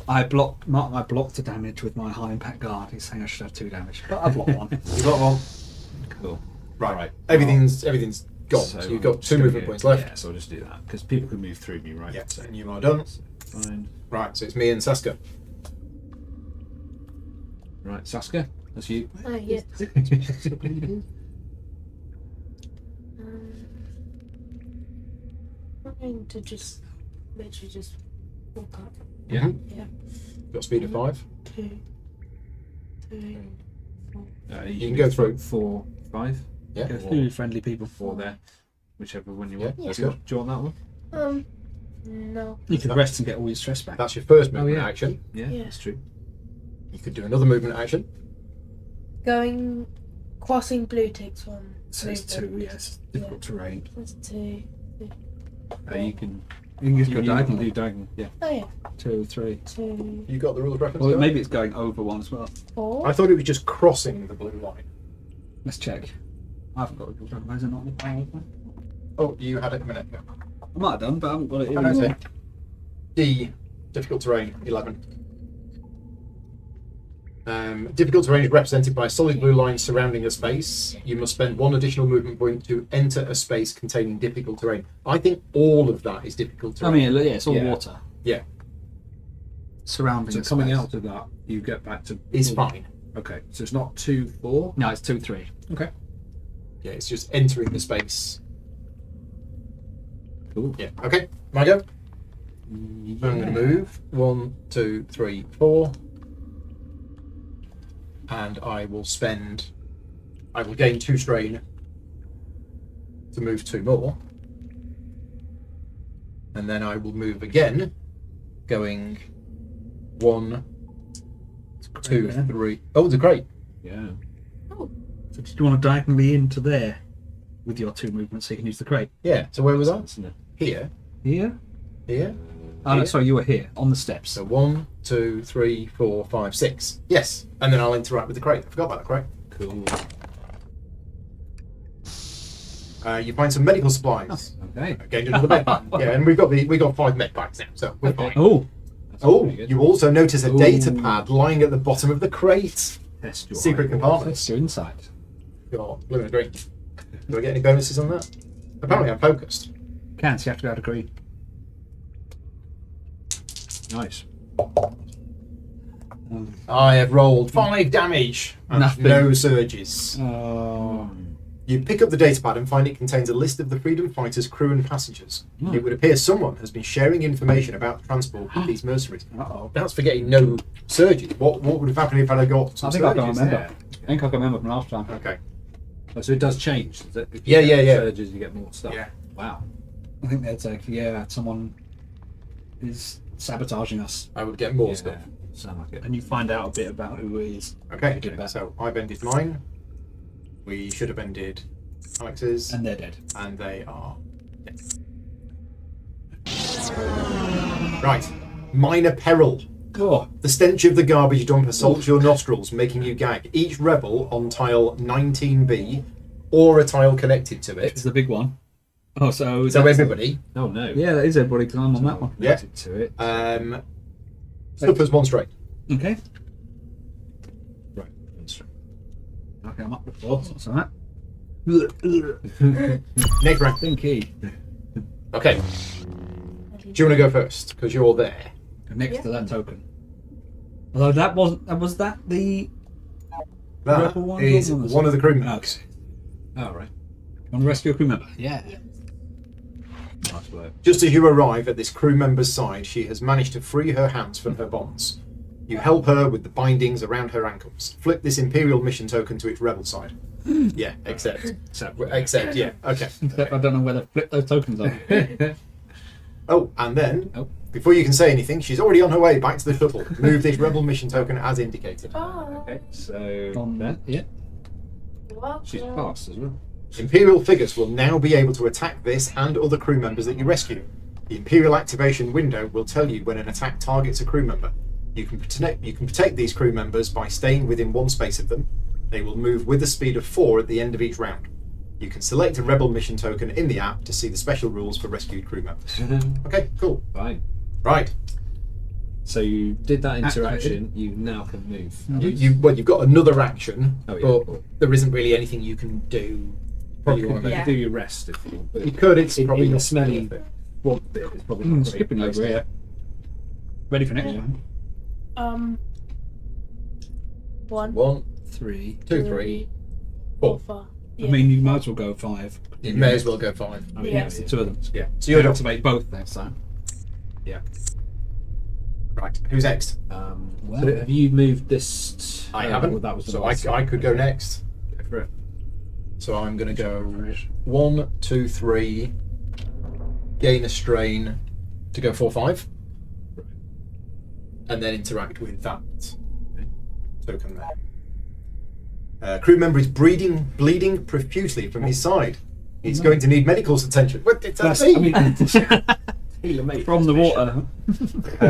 I blocked the damage with my high impact guard. He's saying I should have 2 damage, but I blocked 1. You got one. Cool. Right. Everything's gone. So you've got I'm just 2 gonna movement go- points left. Yeah, so I'll just do that because people can move through me, right? Yeah, So, and you are done. fine. Right, so it's me and Saska. Right, Saskia, that's you. Oh, yeah. I'm going to just literally just walk up. Yeah. Mhm. Yeah. Got speed of 5. 2, 3, 4. You can go through. 4, 5. Yeah. Go Who friendly people? 4 there, whichever one you Yeah, want. that's do, you, good. do you want that one? No. You can rest and get all your stress back. That's your first movement yeah. action. Yeah, Yeah. that's true. You could do another movement action. Going, crossing blue takes 1. So it's 2, movement. yes. Difficult terrain. That's 2. You can just go you diagonal. can do diagonal. Yeah. Oh, yeah. 2, 3. 2, You got the rules reference? Well, guy? maybe it's going over one as well. 4. I thought it was just crossing the blue line. Let's check. I haven't got it. Is it not in the file? Oh, you had it a minute ago. I might have done, but I haven't got it Oh, no, it's in. here. D, difficult terrain, 11. Difficult terrain is represented by a solid blue line surrounding a space. You must spend 1 additional movement point to enter a space containing difficult terrain. I think all of that is difficult I terrain. mean, yeah, it's all Yeah. water Yeah, surrounding. So the coming space. out of that, you get back to. it's fine. Okay, so it's not 2, 4. No, it's 2, 3. Okay. Yeah, it's just entering the space. Cool. Yeah, okay, my go. I'm going to move 1, 2, 3, 4, and I will gain 2 strain to move 2 more, and then I will move again, going 1, 2, yeah. 3. Oh, it's a crate. Yeah. So did you want to diagonally into there with your 2 movements so you can use the crate? Yeah. So where was I? Isn't it? Here, Here? here. Oh, no, Here. sorry, you were here on the steps. So 1, 2, 3, 4, 5, 6. Yes, and then I'll interact with the crate. I forgot about the crate. Cool. You find some medical supplies. Okay. Again, another med pack. Yeah, and we got 5 med packs now, so we're fine. Oh, That's Oh, pretty good. you also notice a data Ooh. pad lying at the bottom of the crate. Test your Secret eyeballs. compartment. that's your insight. Got blue and green. Do I get any bonuses on that? Apparently, I'm focused. Can't, so you have to go out of green. Nice. I have rolled 5 damage and Nothing. no surges. Oh. You pick up the data pad and find it contains a list of the Freedom Fighters' crew and passengers. It would appear someone has been sharing information about the transport with these mercenaries. Uh-oh. That's for getting no surges. What would have happened if I got some I think I can surges? remember. there. I think I can remember from last time. Okay. Oh, so it does change. Does it? If Yeah, you get yeah. Surges, you get more stuff. Yeah. Wow. I think that's like, yeah, someone is sabotaging us. I would get more Yeah. stuff. Sound like it. And you find out a bit about who it is. Okay, Did that. so I've ended mine. We should have ended Alex's, And they're dead. and they are dead. Right. Minor peril. Oh, The stench of the garbage dump assaults your nostrils, making you gag. Each rebel on tile 19B or a tile connected to it's it. the big one. Oh, so So that's- everybody. Oh no. Yeah, that is everybody because I'm on that one. Yeah. Connected to it. Stuffers 1 straight. Okay. Right. Okay, I'm up to 4. What's that? Next round. Thinky. Okay. Do you want to go first? Because you're there. Next to that token. Although that wasn't. Was that the? That Rebel one is or was one it- of the crew members. Okay. Oh right. Want to rescue a crew member? Yeah. Nice work. Just as you arrive at this crew member's side, she has managed to free her hands from her bonds. You help her with the bindings around her ankles. Flip this Imperial mission token to its rebel side. Yeah, except, yeah, okay. Except I don't know where to flip those tokens on. Oh, and then, Oh. before you can say anything, she's already on her way back to the shuttle. Move this rebel mission token as indicated. Oh, Okay. So on that, yeah. what? she's fast as well. Imperial figures will now be able to attack this and other crew members that you rescue. The Imperial activation window will tell you when an attack targets a crew member. You can protect these crew members by staying within 1 space of them. They will move with a speed of 4 at the end of each round. You can select a rebel mission token in the app to see the special rules for rescued crew members. Okay, cool. Fine. Right. So you did that interaction. You now can move. You've got another action, Oh, yeah, but cool. there isn't really anything you can do. Probably you want Yeah. to do your rest if you want. But You could. It's in, probably in the not smelly worth it. swamp bit, it's probably not great Skipping place over to- here. Ready for next one? 1, 1, 3. 2, 3. 4, 4. 5. I mean, you might as well go 5. You may as well go 5. I mean, Yeah. it's the two of them. Yeah. So So you're you done. activate both next time. Right. Who's next? Well, So have you moved this? I oh, haven't. well, that was the So last I could go next. Go for it. So I'm going to go 1, 2, 3. Gain a strain to go 4, 5. And then interact with that token there. Crew member is bleeding profusely from his side. He's going to need medical's attention. What did that that's, I mean? mean, from the water.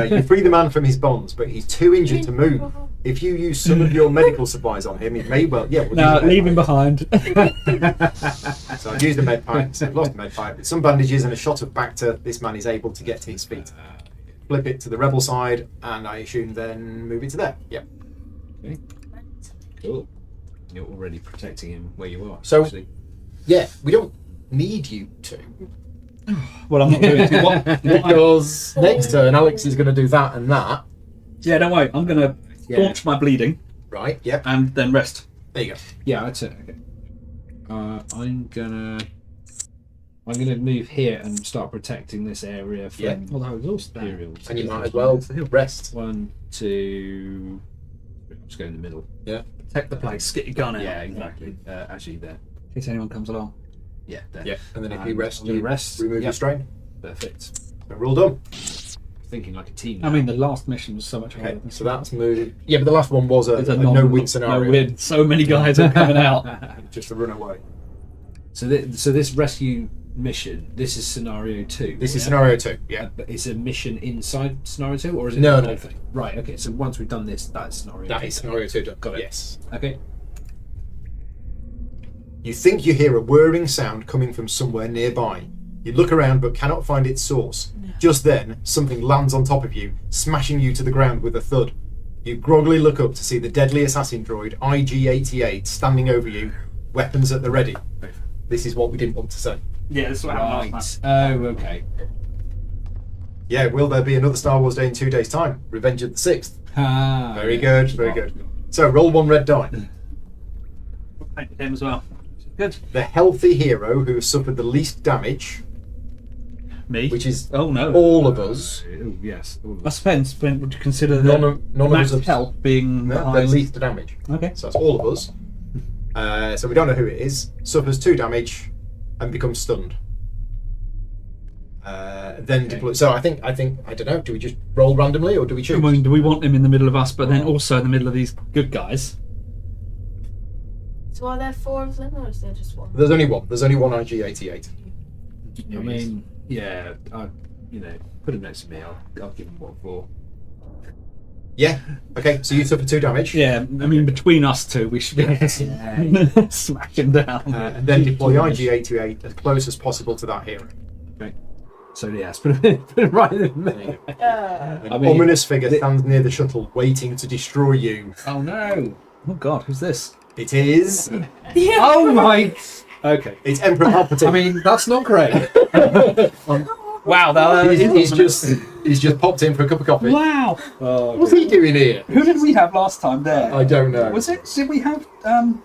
You free the man from his bonds, but he's too injured to move. If you use some of your medical supplies on him, it may well. Yeah, we'll No, use a med leave him pipe. behind. So I've used a med pipe. So I've lost a med pipe. With some bandages and a shot of Bacta, this man is able to get to his feet. Flip it to the rebel side, and I assume then move it to there. Yep. Okay. Cool. You're already protecting him where you are. So- actually. Yeah, we don't need you to. Well, I'm not doing it. What, Because next turn, Alex is going to do that and that. yeah, don't worry. I'm going to Yeah. launch my bleeding Right, yep. and then rest. There you go. Yeah, that's it. Okay. I'm gonna move here and start protecting this area from Yeah. Although I was Imperials. And you might as well rest. 1, 2. I'm just going in the middle. Protect the place. Get your gun out. Yeah, exactly. Actually, there. In case anyone comes along. Yeah, there. Yeah. And then if you And rest, I'm gonna you rest. remove your Yep. strain. Perfect. And we're all done. Thinking like a team. I now. mean, the last mission was so much harder. Okay, than so this that's moved. Yeah, but the last one was a, It's a no-win scenario. No win. So many guys are coming out. Just a runaway. So this rescue mission. This is scenario 2. This is yeah? scenario 2. Yeah. But it's a mission inside scenario 2, or is it? No, the no. whole thing? Right. Okay. So once we've done this, that's scenario. That 2. is scenario 2 done. Got it. Yes. Okay. You think you hear a whirring sound coming from somewhere nearby. You look around but cannot find its source. Just then, something lands on top of you, smashing you to the ground with a thud. You groggily look up to see the deadly assassin droid IG-88 standing over you, weapons at the ready. This is what we didn't want to say. Yeah, this is what happened last Right. time. Oh, okay. Yeah, will there be another Star Wars Day in 2 days' time? Revenge of the 6th. Ah, Very yeah. good, very good. So roll 1 red die. Painted him as well. Good. The healthy hero who has suffered the least damage, Me. which is Oh no. all of us. Oh, yes. All of I us. suppose. Would you consider None the of max us have health being the the highest? least damage. Okay. So that's all of us. So we don't know who it is. Suffers 2 damage and becomes stunned. Then deploy. So I think I don't know. Do we just roll randomly or do we choose? I mean, do we want him in the middle of us, but then also in the middle of these good guys? So are there 4 of them, or is there just one? There's only one. There's only one IG-88. I mean, yeah. Put him next to me. I'll give him 1 for. Yeah. Okay. So you suffer 2 damage. Yeah, I mean, between us two, we should be able to smack him down. And then deploy IG-88 as close as possible to that hero. Okay. So yes, put him right in the middle. An I mean, ominous figure stands near the shuttle, waiting to destroy you. Oh no! Oh God, who's this? It is. Oh my! Okay. It's Emperor Palpatine. I mean, that's not great. Wow, he's just popped in for a cup of coffee. Wow. Oh, What's he doing here? Who did we have last time there? I don't know. Was it? Did we have Boba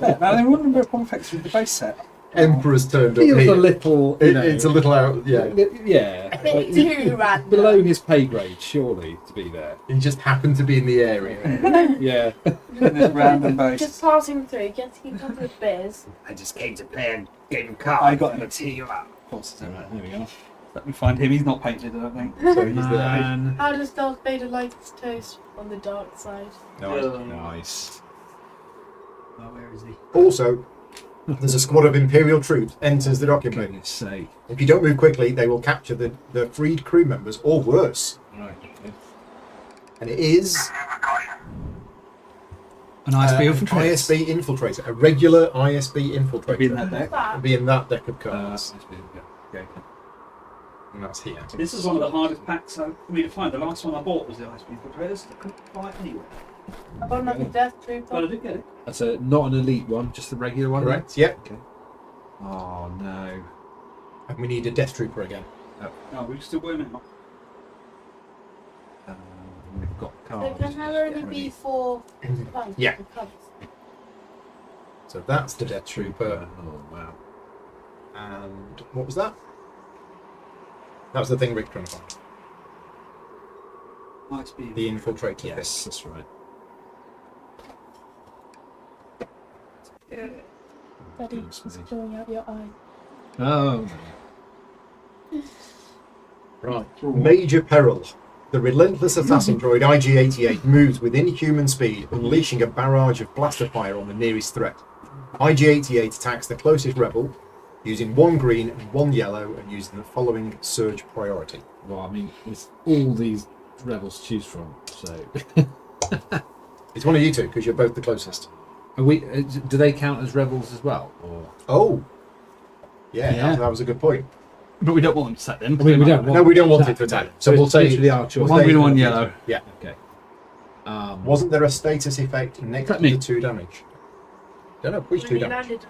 Fett? Now, I remember Boba Fett's with the base set. Emperor's turned up feels here. a little. It's a little out. Yeah. Yeah. bit too random. Below his pay grade, surely, to be there. He just happened to be in the area. Yeah. In this random Just passing through, getting a couple of beers. I just came to play a game of cards. I got him a tea. Of course, it's alright. There we go. Let me find him. He's not painted, I don't think. So he's there. Man. How does Darth Vader like his toast on the dark side? Nice. Oh, where is he? Also, there's a squad of Imperial troops enters the docking bay. Goodness sake. If you don't move quickly, they will capture the freed crew members, or worse. Right. And it is An ISB an infiltrator. ISB infiltrator, a regular ISB infiltrator. Be in that deck. That? Be in that deck of cards. Okay. and that's here. This is one of the hardest packs for me to find. The last one I bought was the Ice Beam Predators. I couldn't find it anywhere. I've got another Death But I Trooper. did get it. That's not an elite one, just the regular one. Correct. Yep. Okay. Oh no. And we need a Death Trooper again. No, we're still working it out. We've got So cards. can there only be 4 cubs? Yeah. The cubs? So that's the Death Trooper. Oh wow. And what was that? That was the thing Rick trying to find. Ice Beam. The Infiltrator. Yes, that's right. Daddy, it's blowing out your eye. Oh. Right. Major peril. The relentless assassin droid IG-88 moves with inhuman speed, unleashing a barrage of blaster fire on the nearest threat. IG-88 attacks the closest rebel, using 1 green and 1 yellow, and using the following surge priority. Well, I mean, it's all these rebels to choose from. So, It's one of you two, because you're both the closest. are we? Do they count as rebels as well? Or Oh! Yeah, Yeah. that was a good point. But we don't want them to set them. I mean, we don't. No, we don't want it to attack. So we'll say literally our choice. One green and 1 yellow. Yeah. Okay. Wasn't there a status effect next to Technique. the 2 damage? Don't know which 2 When you damage. landed.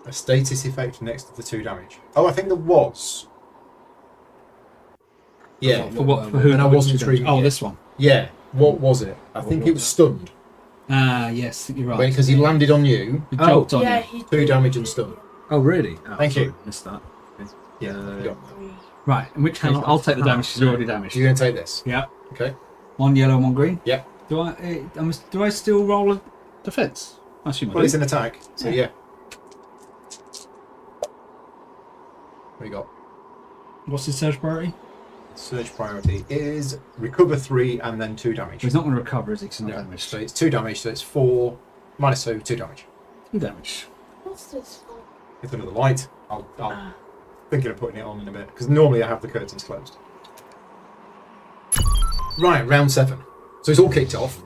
A status effect next to the 2 damage. Oh, I think there was. Yeah. For what? For who? And I wasn't reading Oh, it. this one. Yeah. What was it? I think it was stunned Ah, yes, you're right. because he landed on you. He jumped on Yeah, you. he 2 did. damage and stun. Oh, really? Oh, Thank sorry, you. Missed that. Yeah. you got- Right, in which hand? I'll take the damage. She's already damaged. You're going to take this. Yeah. Okay. 1 yellow, 1 green. Yep. Do I still roll a defense? I assume I Well, do. it's an attack. So yeah. What you got? What's his surge priority? Surge priority is recover 3 and then 2 damage. He's not going to recover, is he? 'Cause he's not No. damaged. So it's 2 damage. So it's 4 minus 2 damage. 2 damage. What's this for? It's another light. I'll thinking of putting it on in a bit because normally I have the curtains closed. Right, round 7. So it's all kicked off.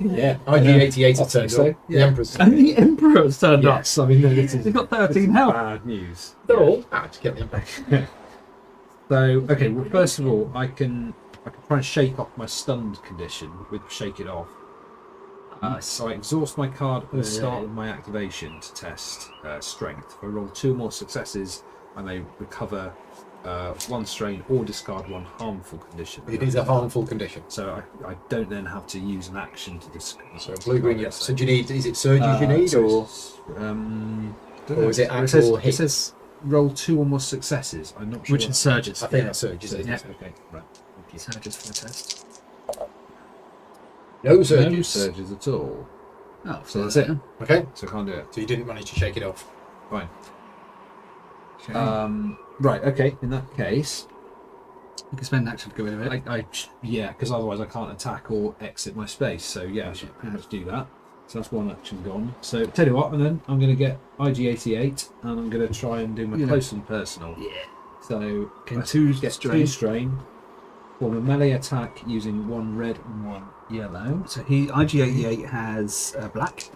Yeah. IG-88 I has think turned so, up. The yeah. Emperor's And the Emperor's turned up. Yes, I mean, this is He's got 13 health. bad news. They're all out to get the Emperor. So, okay, well, first of all, I can try and shake off my stunned condition with Shake It Off. So I exhaust my card at the start of my activation to test strength. If I roll 2 more successes, I may recover 1 strain or discard 1 harmful condition. It is a harmful condition. So I don't then have to use an action to discard. So blue, green, yellow. So do you need? Is it surges you need, so or it's, or is it Well, actual it hits? says roll 2 or more successes. I'm not sure. Which is surges. I think that's surges. So, Isn't yeah. it? Okay. Right. Thank you. Surges for the test. No No surges. surges at all. Oh, So that's it. Okay. So I can't do it. So you didn't manage to shake it off. Fine. okay. Right. Okay. In that case, You can spend action to get rid of it. yeah, because otherwise I can't attack or exit my space. So yeah, I should pretty much do that. So that's 1 action gone. So tell you what, and then I'm going to get IG-88, and I'm going to try and do my Yeah. close and personal. Yeah. So Can I 2 get strain. 2 strain. Form a melee attack using 1 red and 1 yellow. So IG-88 has black.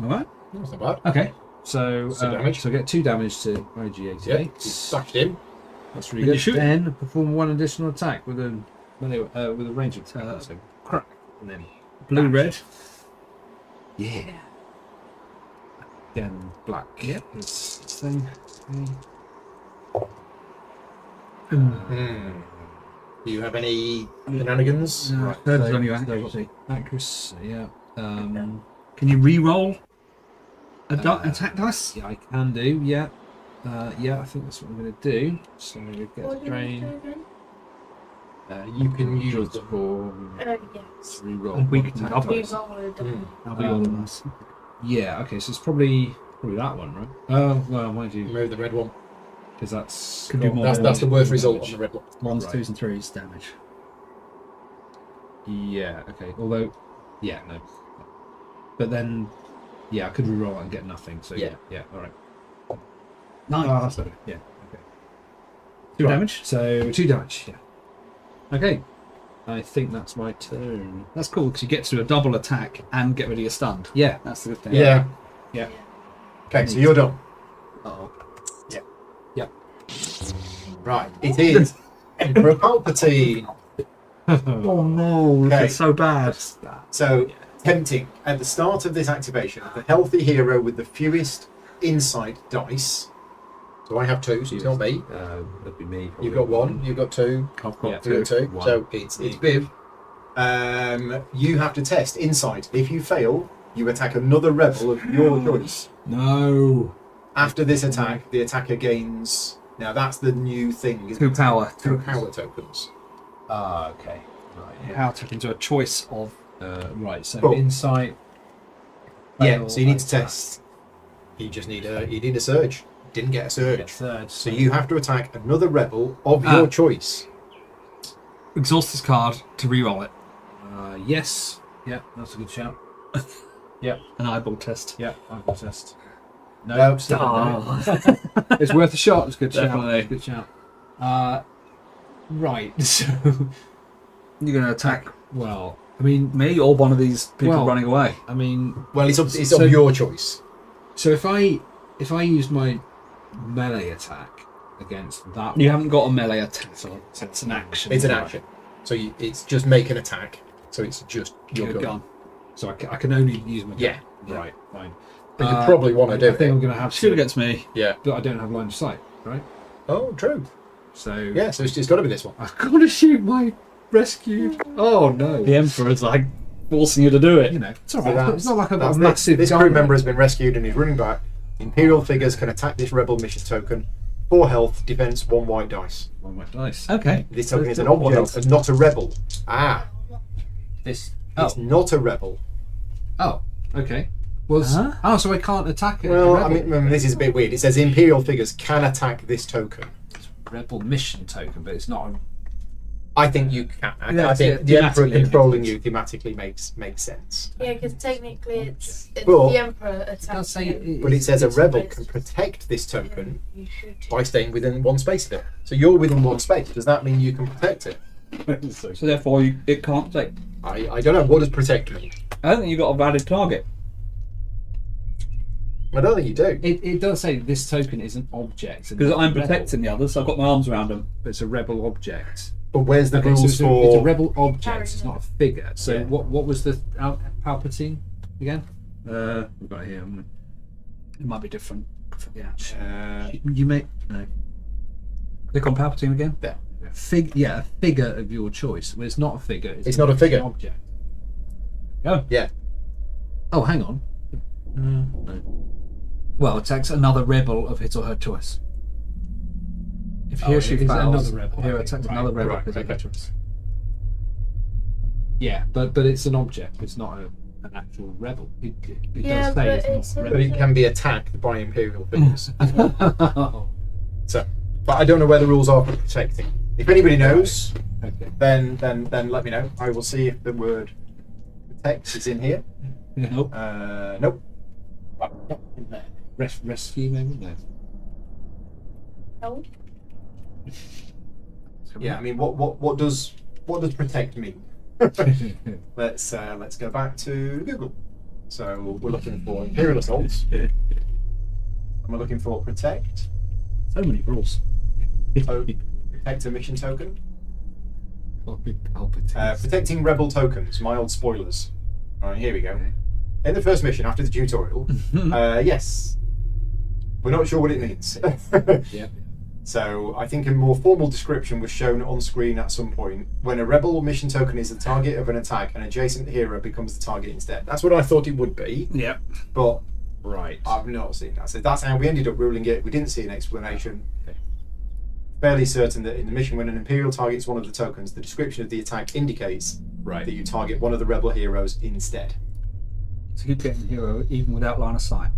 Alright. That's not bad. Okay. So, So damage. so I get 2 damage to Yeah. IG-88. You smashed him. That's really And you good. shoot. Then perform 1 additional attack with a melee, with a range attack. So crack and then Blue, red. yeah. Again black. Yep. It's the same. Do you have any shenanigans? No, Right, third is so- on you, so actually. Accuracy. Yeah. Can you re-roll attack dice? Yeah, I can do. Yeah. Yeah, I think that's what I'm going to do. So we get What did you drain. do again? You can use Just them. for Yes. reroll. And we can attack have dice. We rolled. I'll be all the dice. Yeah. Okay. So it's probably that one, right? Oh well, mind you, Remove the red one. because that's Could do more That's the worst damage. result on the red one. 1s, Right. 2s, and 3s damage. Yeah. Okay. Although, yeah, no. But then, yeah, I could reroll it and get nothing. So yeah. Yeah. Yeah. All right. 9. Oh, that's better. Yeah. Okay. 2 Right. damage. So 2 damage. Yeah. Okay. I think that's my turn. That's cool because you get to do a double attack and get rid of your stunned. Yeah. That's the good thing. Yeah. Yeah. Okay, so you're done. Oh. Yeah. Yep. Right. It is Emperor Palpatine. Oh no, Okay. it's so bad. So tempting. At the start of this activation, the healthy hero with the fewest insight dice. So I have 2, so it's not me. That'd be me. You've got 1. You've got 2. I've got Yeah. You've got 2. One. So it's Biv. You have to test insight. If you fail, you attack another rebel of your choice. No. After this attack, the attacker gains. Now that's the new thing. Isn't 2 it? power. 2 power tokens. Okay. Right. Power took into a choice of. Right. So Cool. insight. Yeah. fail, So you need to attack. test. You just need a. You need a surge. Didn't get a surge. Get third. So you have to attack another rebel of your choice. Exhaust this card to reroll it. Yes. Yeah. That's a good shout. An eyeball test. Yeah. I've got test. No, still Oh. no. It's worth a shot. It's a good Definitely. shout. Good shout. Right. So, You're going to attack well, I mean, me or one of these people Well- running away. I mean, Well, it's So- of your choice. so if I use my melee attack against that, You haven't got a melee attack, so it's an action. It's an action. So it's just make an attack. So it's just your Your gun. gun. so I can only use my gun. Yeah. Right. Fine. But you probably want to do I think I'm it. going to have Shoot to, against me. Yeah. but I don't have line of sight. Right. Oh, true. So Yeah. So it's got to be this one. I've got to shoot my rescued. Oh no. The Emperor's like forcing you to do it. You know, it's all So right. that's- It's not like I've got that's a massive this gun. crew member has been rescued and is running back. Imperial figures can attack this rebel mission token. 4 health, defense, 1 white dice. One white dice. Okay. This token is an What object else? and not a rebel. Ah, This. it's not a rebel. Oh. Okay. Well. Huh? Oh, so I can't attack it. Well, I mean, this is a bit weird. It says Imperial figures can attack this token. rebel mission token, but it's not. I think you can. Yeah, I think yeah, the Emperor thematically it controlling makes you thematically makes sense. Yeah, because technically it's But- the Emperor It attacking does say. him. But it says a rebel based- can protect this token You should. by staying within 1 space of it. So you're within 1 space. Does that mean you can protect it? So therefore, it can't take. I don't know. What does protect mean? I don't think you've got a valid target. I don't think you do. It does say this token is an object Because I'm Rebel, protecting the others, so I've got my arms around them. but it's a rebel object. But where's the Okay, rules so it's for? a rebel object. It's not a figure. So Yeah. what was the Palpatine again? We've got it here. haven't we? It might be different for the action. You make no Click on Palpatine again. There. a figure of your choice. Well, it's not a figure. It's not a figure. An object. Oh, Yeah. oh, hang on. No. Well, attacks another rebel of his or her choice. If he or she it is fails, another rebel. here Okay, attacks right, another rebel right, of his or her okay. choice. Yeah, but it's an object. It's not an actual rebel. It Yeah, does say but it's it's not a- But it can be attacked by Imperial figures. So, but I don't know where the rules are for protecting. If anybody knows, Okay. then let me know. I will see if the word protect is in here. Nope. Nope. Rescue, maybe? No. No. Yeah, I mean, what does protect mean? Let's go back to Google. So we're looking for Imperial assaults, and we're looking for protect. So many rules. Protect a mission token. Palpatine. Protecting rebel tokens. Mild spoilers. All right, here we go. In the first mission after the tutorial, yes, we're not sure what it means. Yeah. So I think a more formal description was shown on screen at some point. When a rebel mission token is the target of an attack, an adjacent hero becomes the target instead. That's what I thought it would be, Yep. but Right. I've not seen that. So that's how we ended up ruling it. We didn't see an explanation. Okay. Fairly certain that in the mission, when an Imperial targets one of the tokens, the description of the attack indicates Right. that you target one of the rebel heroes instead. So keep getting the hero even without line of sight.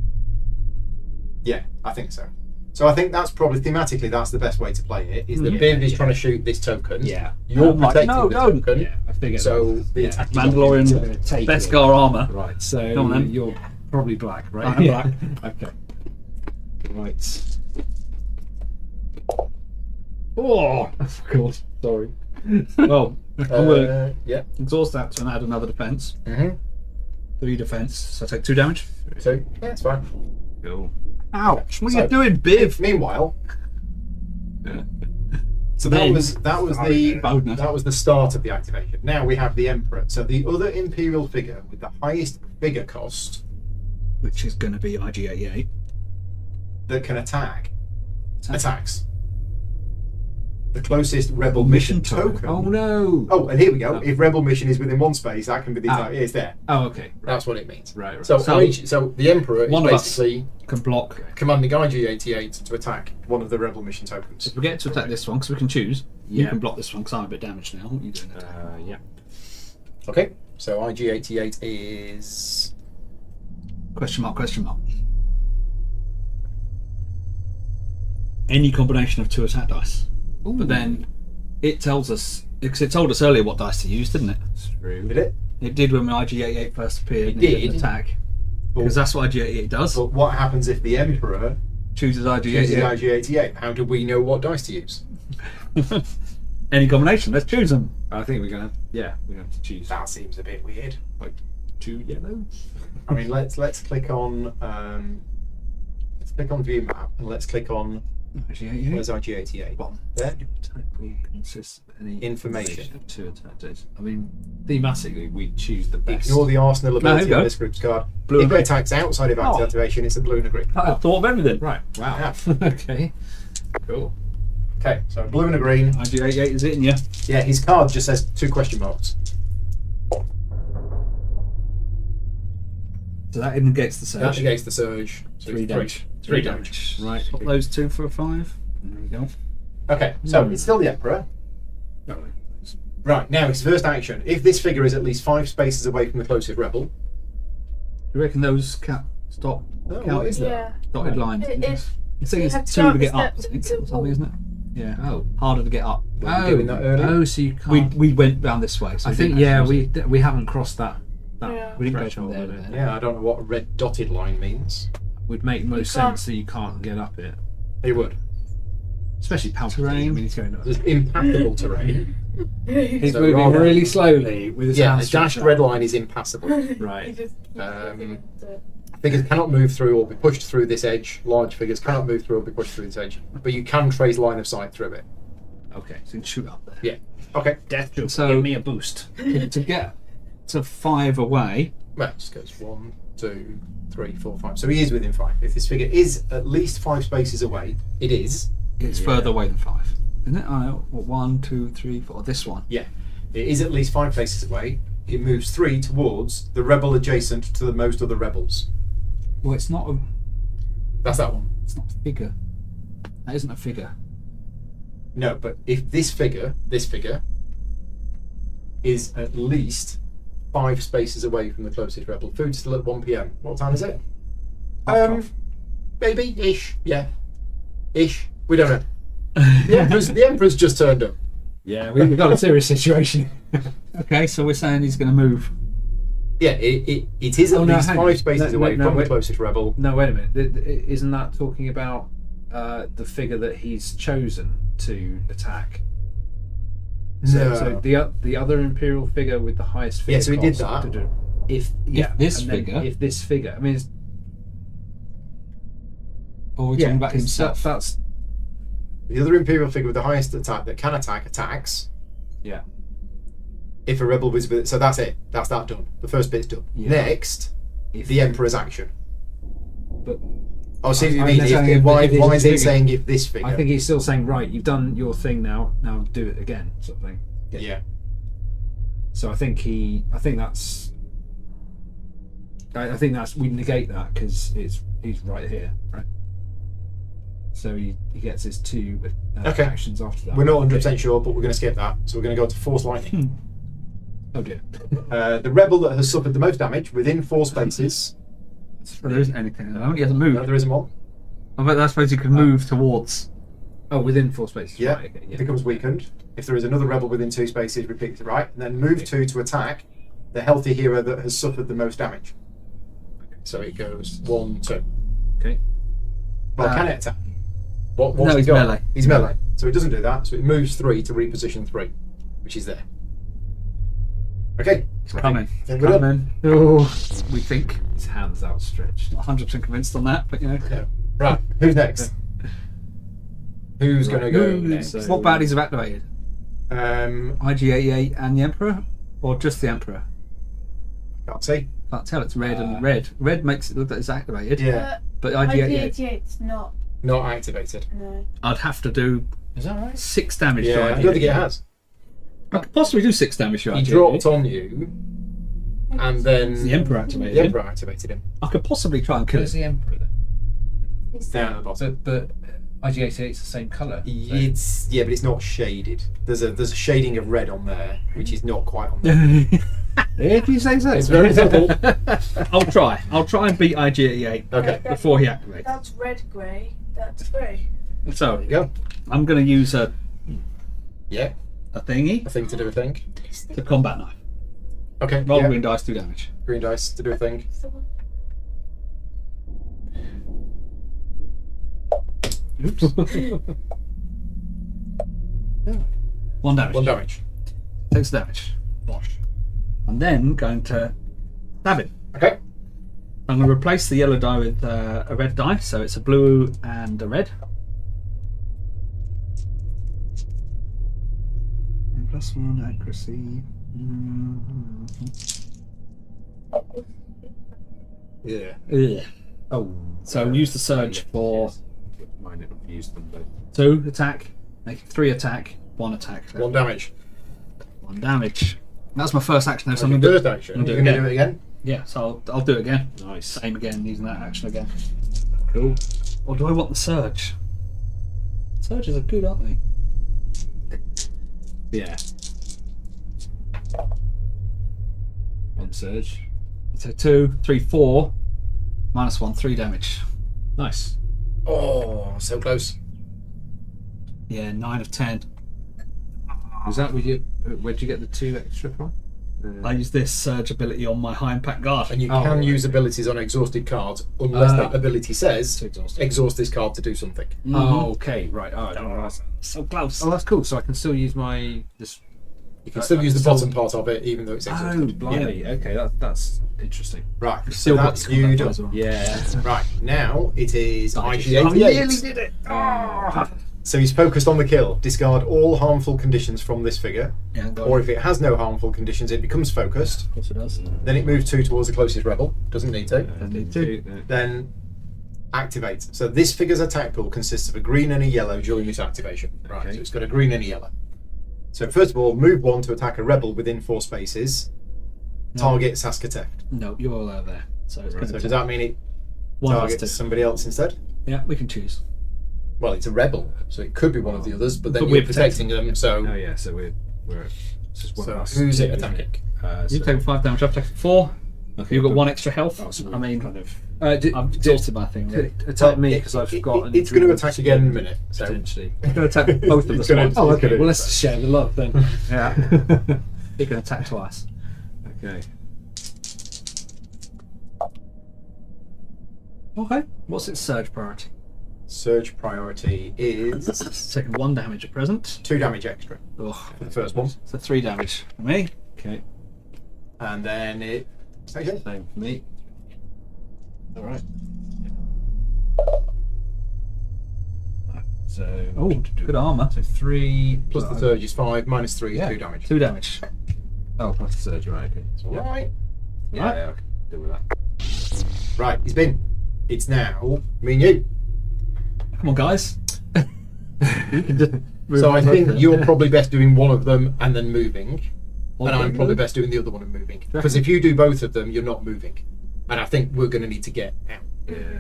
Yeah, I think so. So I think that's probably thematically that's the best way to play it. Is that Yeah. Biv is trying to shoot this token. Yeah. You're I'm like, protecting no, the don't. token. Yeah, I figured. So the Yeah. attack is Mandalorian Take Beskar armor. Right. So Go on then. you're probably black, right? I'm black. Okay. Right. Oh, of course. Sorry. Well, Yeah. Exhaust that and add another defense. Mm-hmm. 3 defense. So I take 2 damage. So yeah, it's fine. Cool. Ouch! What are So- you doing, Biv? Meanwhile, so Me. that was the start of the activation. Now we have the Emperor. So the other Imperial figure with the highest figure cost Which is going to be IG-88. that can attacks. The closest Rebel mission token. Oh no! Oh, and here we go. Oh. If Rebel mission is within 1 space, that can be the Ah. entire. It's there. Oh, okay. Right. That's what it means. Right. So, So- so the Emperor is one of us. basically Can block. commanding IG-88 to attack one of the Rebel mission tokens. If we get to attack this one, because we can choose, you Yeah. can block this one because I'm a bit damaged now. What are you doing? Yeah. Okay. So IG-88 is. Question mark, question mark. Any combination of 2 attack dice. But then it tells us, because it told us earlier what dice to use, didn't it? True. Did it? It did when IG-88 first appeared. It and it did. attack. But- Because that's what IG-88 does. But what happens if the Emperor Chooses uses IG-88. IG-88? How do we know what dice to use? Any combination, let's choose them. I think we're gonna. Yeah, we're gonna have to choose That seems a bit weird. 2 yellows. I mean, let's click on view map and let's click on IG-88. where's IG-88? Bottom. There. Type will consist of any Information. of 2 attack dice. I mean, thematically, we choose the best. Ignore the arsenal There ability you on go. this group's card. Blue If and it green. attacks outside of Oh. activation, it's a blue and a green. I thought of everything. Right. Wow. Yeah. Okay. Cool. Okay, so blue and a green. IG-88 is hitting you. Yeah, his card just says 2 question marks. So that negates the That surge. negates the surge. So 3 it's damage. 3 damage. Right. Swap those 2 for a 5. There we go. Okay, so it's still the Emperor. Right, now his first action. If this figure is at least 5 spaces away from the closest rebel. Do you reckon those stop Oh, counting? what is that? Yeah. Dotted lines? If I think you it's have to 2 start to the get up, I steps think, to or something, isn't it? Yeah. Oh. Harder to get up. Were we doing that earlier? Oh, so you can't. We went round this way. So I we think didn't actually use we haven't crossed that. Yeah. We didn't go threshold, from there I to don't there. Yeah, I don't know what a red dotted line means. Would make most can't- sense that you can't get up it, It would. especially Palpatine. Terrain. I mean, he's going up. There's impassable terrain. He's So moving rather- really slowly with his Yeah, hands a dashed stretched red out. line is impassable. Right. Figures cannot move through or be pushed through this edge. Large figures cannot move through or be pushed through this edge. But you can trace line of sight through it. Okay. So you can shoot up there. Yeah. Okay. Death Trooper, So- give me a boost. To get to 5 away, Well, it just goes 1, 2, 3, 4, 5. So he is within 5. If this figure is at least 5 spaces away, it is. it's Yeah. further away than 5. Isn't it? I know. What, 1, 2, 3, 4. This one. Yeah. It is at least 5 spaces away. It moves 3 towards the rebel adjacent to the most other rebels. Well, it's not a That's that one. figure. That isn't a figure. No, but if this figure is at least 5 spaces away from the closest rebel. Food's still at 1 p.m. What time is it? Half Maybe ish. Yeah, ish. We don't know. The Emperor's just turned up. Yeah, we've got a serious situation. Okay, so we're saying he's going to move. Yeah, it is at Oh, no, least hang on. 5 spaces No, away no, from the wait. closest rebel. No, wait a minute. Isn't that talking about the figure that he's chosen to attack? So, No. so the other Imperial figure with the highest figure. Yeah, so he did cost, that. If this and then figure- if this figure, I mean, it's, Or we're yeah, talking about 'cause himself. that's The other Imperial figure with the highest attack that can attack attacks. yeah. If a rebel was with, so that's it. That's that done. The first bit's done. Yeah. Next, If the Emperor's action. but Oh, see what you I'm mean? saying if Why this is it figure- saying if this figure? I think he's still saying, right, you've done your thing now do it again, sort of thing. Yeah. So I think that's we negate that because he's right here, right? So he gets his 2 Okay. actions after that. We're not 100% sure, but we're going to skip that. So we're going to go to Force Lightning. Oh dear. The rebel that has suffered the most damage within 4 spaces. But there isn't anything at the moment. He hasn't moved. No, there isn't one. I bet that's suppose you can move towards. Oh, within 4 spaces. Yeah. Right, okay, yeah. Becomes weakened. If there is another rebel within 2 spaces, repeat it right. And then move 2 to attack the healthy hero that has suffered the most damage. So it goes 1, 2. Okay. Well, can it attack? What's No, he he's got? melee. He's melee. So it doesn't do that. So it moves 3 to reposition 3, which is there. Okay. It's coming. I think we're done. Oh, we think. His hands outstretched. Not 100% convinced on that, but you know. Yeah. Right. Who's next? Who's going to go Who- next? so- What baddies have activated? IG-88 and the Emperor? Or just the Emperor? Can't see. Can't tell, it's red and red. Red makes it look like it's activated, Yeah. but IG-88... IG-88's not. Not activated. No. I'd have to do Is that right? 6 damage to Yeah. I IG-88. don't think it has. I could possibly do 6 damage to He IG-88. dropped on you, and then The Emperor activated the him. Emperor activated him. I could possibly try and kill Where's him. the Emperor then? Down at the bottom. But IG-88 is the same colour. It's but it's not shaded. There's a shading of red on there, which is not quite on there. If you say so. It's very simple. I'll try and beat IG-88 Okay. before he activates. That's red grey. That's grey. So, There you go. I'm going to use a Yeah. thingy A thing to do a thing. to combat knife. Okay. Roll yeah. green dice, 2 damage. Green dice to do a thing. Oops. 1 damage. 1 damage. Takes damage. Bosh. I'm then going to stab him. Okay. I'm going to replace the yellow die with a red die, so it's a blue and a red. And +1 accuracy. Yeah. Ugh. Oh. So use the surge for Yes. Mine have used them both. 2 attack, make it 3 attack, 1 attack. 1 damage. 1 damage. That's my first action though, so I'm Okay, going to do first action. I'm You're doing going to it do it again? Yeah, so I'll do it again. Nice. Same again, using that action again. Cool. Or do I want the surge? Surges are good, aren't they? Yeah. On surge. So 2, 3, 4, -1, 3 damage. Nice. Oh, so close. Yeah, 9 of 10. Was that with you? Where'd you get the 2 extra from? I use this surge ability on my high impact guard. And you Oh, can use okay. abilities on exhausted cards unless that ability says To exhaust it. exhaust this card to do something. Oh, okay, right. Oh, I didn't realise that. So close. Oh, that's cool. So I can still use my this. You can still use the bottom part of it even though it's Oh, exhausted. blimey. Okay, that's interesting. Right, so Still got that's the you combat done. as well. Yeah. Right, now it is I nearly IG-88. did it. So he's focused on the kill. Discard all harmful conditions from this figure. Yeah, got Or it. if it has no harmful conditions, it becomes focused. Of course it does. Then it moves 2 towards the closest rebel. Doesn't need to. need to. Then activate. So this figure's attack pool consists of a green and a yellow during this activation. Right, Okay. so it's got a green and a yellow. So first of all, move 1 to attack a rebel within 4 spaces. Target Saskateft. No, you're allowed there. So it's Right, going So to does that mean it one of us targets two. somebody else instead? Yeah, we can choose. Well, it's a rebel, so it could be one of the others, but then But you're we're protecting them, so... Oh yeah. So we're it's just one So of us. who's it isn't attacking? You take 5 damage, I've taken 4. Okay, You've got but- 1 extra health. Oh, so I mean, kind of. I've exhausted my thing. Really. Attack me because I've got. an It's going to injury attack again in a minute. So Potentially. You're going to attack both of It's us gonna- once. Oh, okay. Well, let's share the love then. Yeah. You're going to attack twice. Okay. Okay. What's its surge priority? surge priority is It's taking 1 damage at present. 2 damage extra Ugh. for the first one, So 3 damage for me. Okay. and then it. Okay. Same for me. All right. So. Oh, good armour. So 3 Plus the surge is 5, minus 3 is Yeah. 2 damage. 2 damage. Oh, plus the surge. Right. Okay. All right. Yeah, Right. yeah, I can deal with that. Right, he's been. It's now me and you. Come on, guys. You can just move So I on think both you're then. probably best doing one of them and then moving. And I'm Okay. probably best doing the other one and moving. Because if you do both of them, you're not moving. And I think we're going to need to get out. Yeah.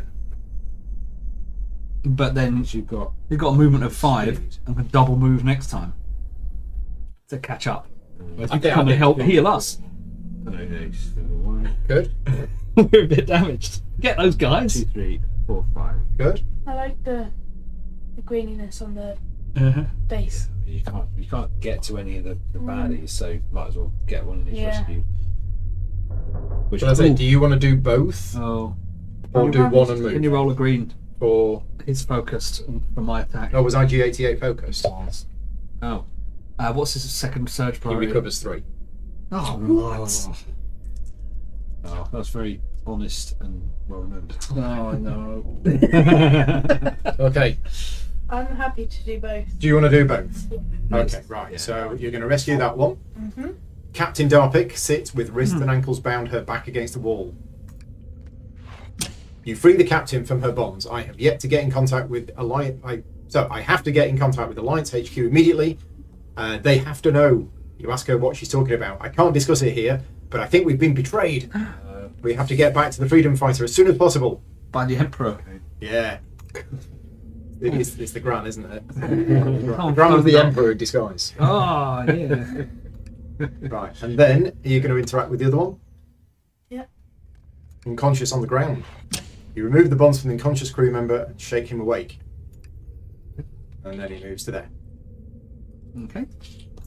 But then Because you've got. you've got a movement of 5 Speed. and can double move next time to catch up. Whereas you Okay, come I and think- help heal us. Okay. So 1, Good. We're a bit damaged. Get those 2, guys. 3, 4, 5. Good. I like the greeniness on the Uh-huh. base. You can't get to any of the baddies, so might as well get one of these Yeah. rescued. Which So that's it. Do you want to do both? Oh, Or do one and can you move? roll a green? Or. He's focused for my attack. Oh, was IG-88 focused? Oh, What's his second surge He priority? recovers 3. Oh, what? Oh, that's very honest and well remembered. Oh, no. Okay. I'm happy to do both. Do you want to do both? Yeah. Okay, right. Yeah. So you're going to rescue that one. Mm-hmm. Captain Darpic sits with wrists and ankles bound, her back against the wall. You free the captain from her bonds. I have yet to get in contact with Alliance. I have to get in contact with Alliance HQ immediately. They have to know. You ask her what she's talking about. I can't discuss it here, but I think we've been betrayed. We have to get back to the freedom fighter as soon as possible. By the Emperor. Yeah. It's the Gran, isn't it? Oh, Gran was the Emperor in disguise. Oh, yeah. Right, and then are you going to interact with the other one? Yeah. Unconscious on the ground. You remove the bonds from the unconscious crew member and shake him awake. And then he moves to there. Okay.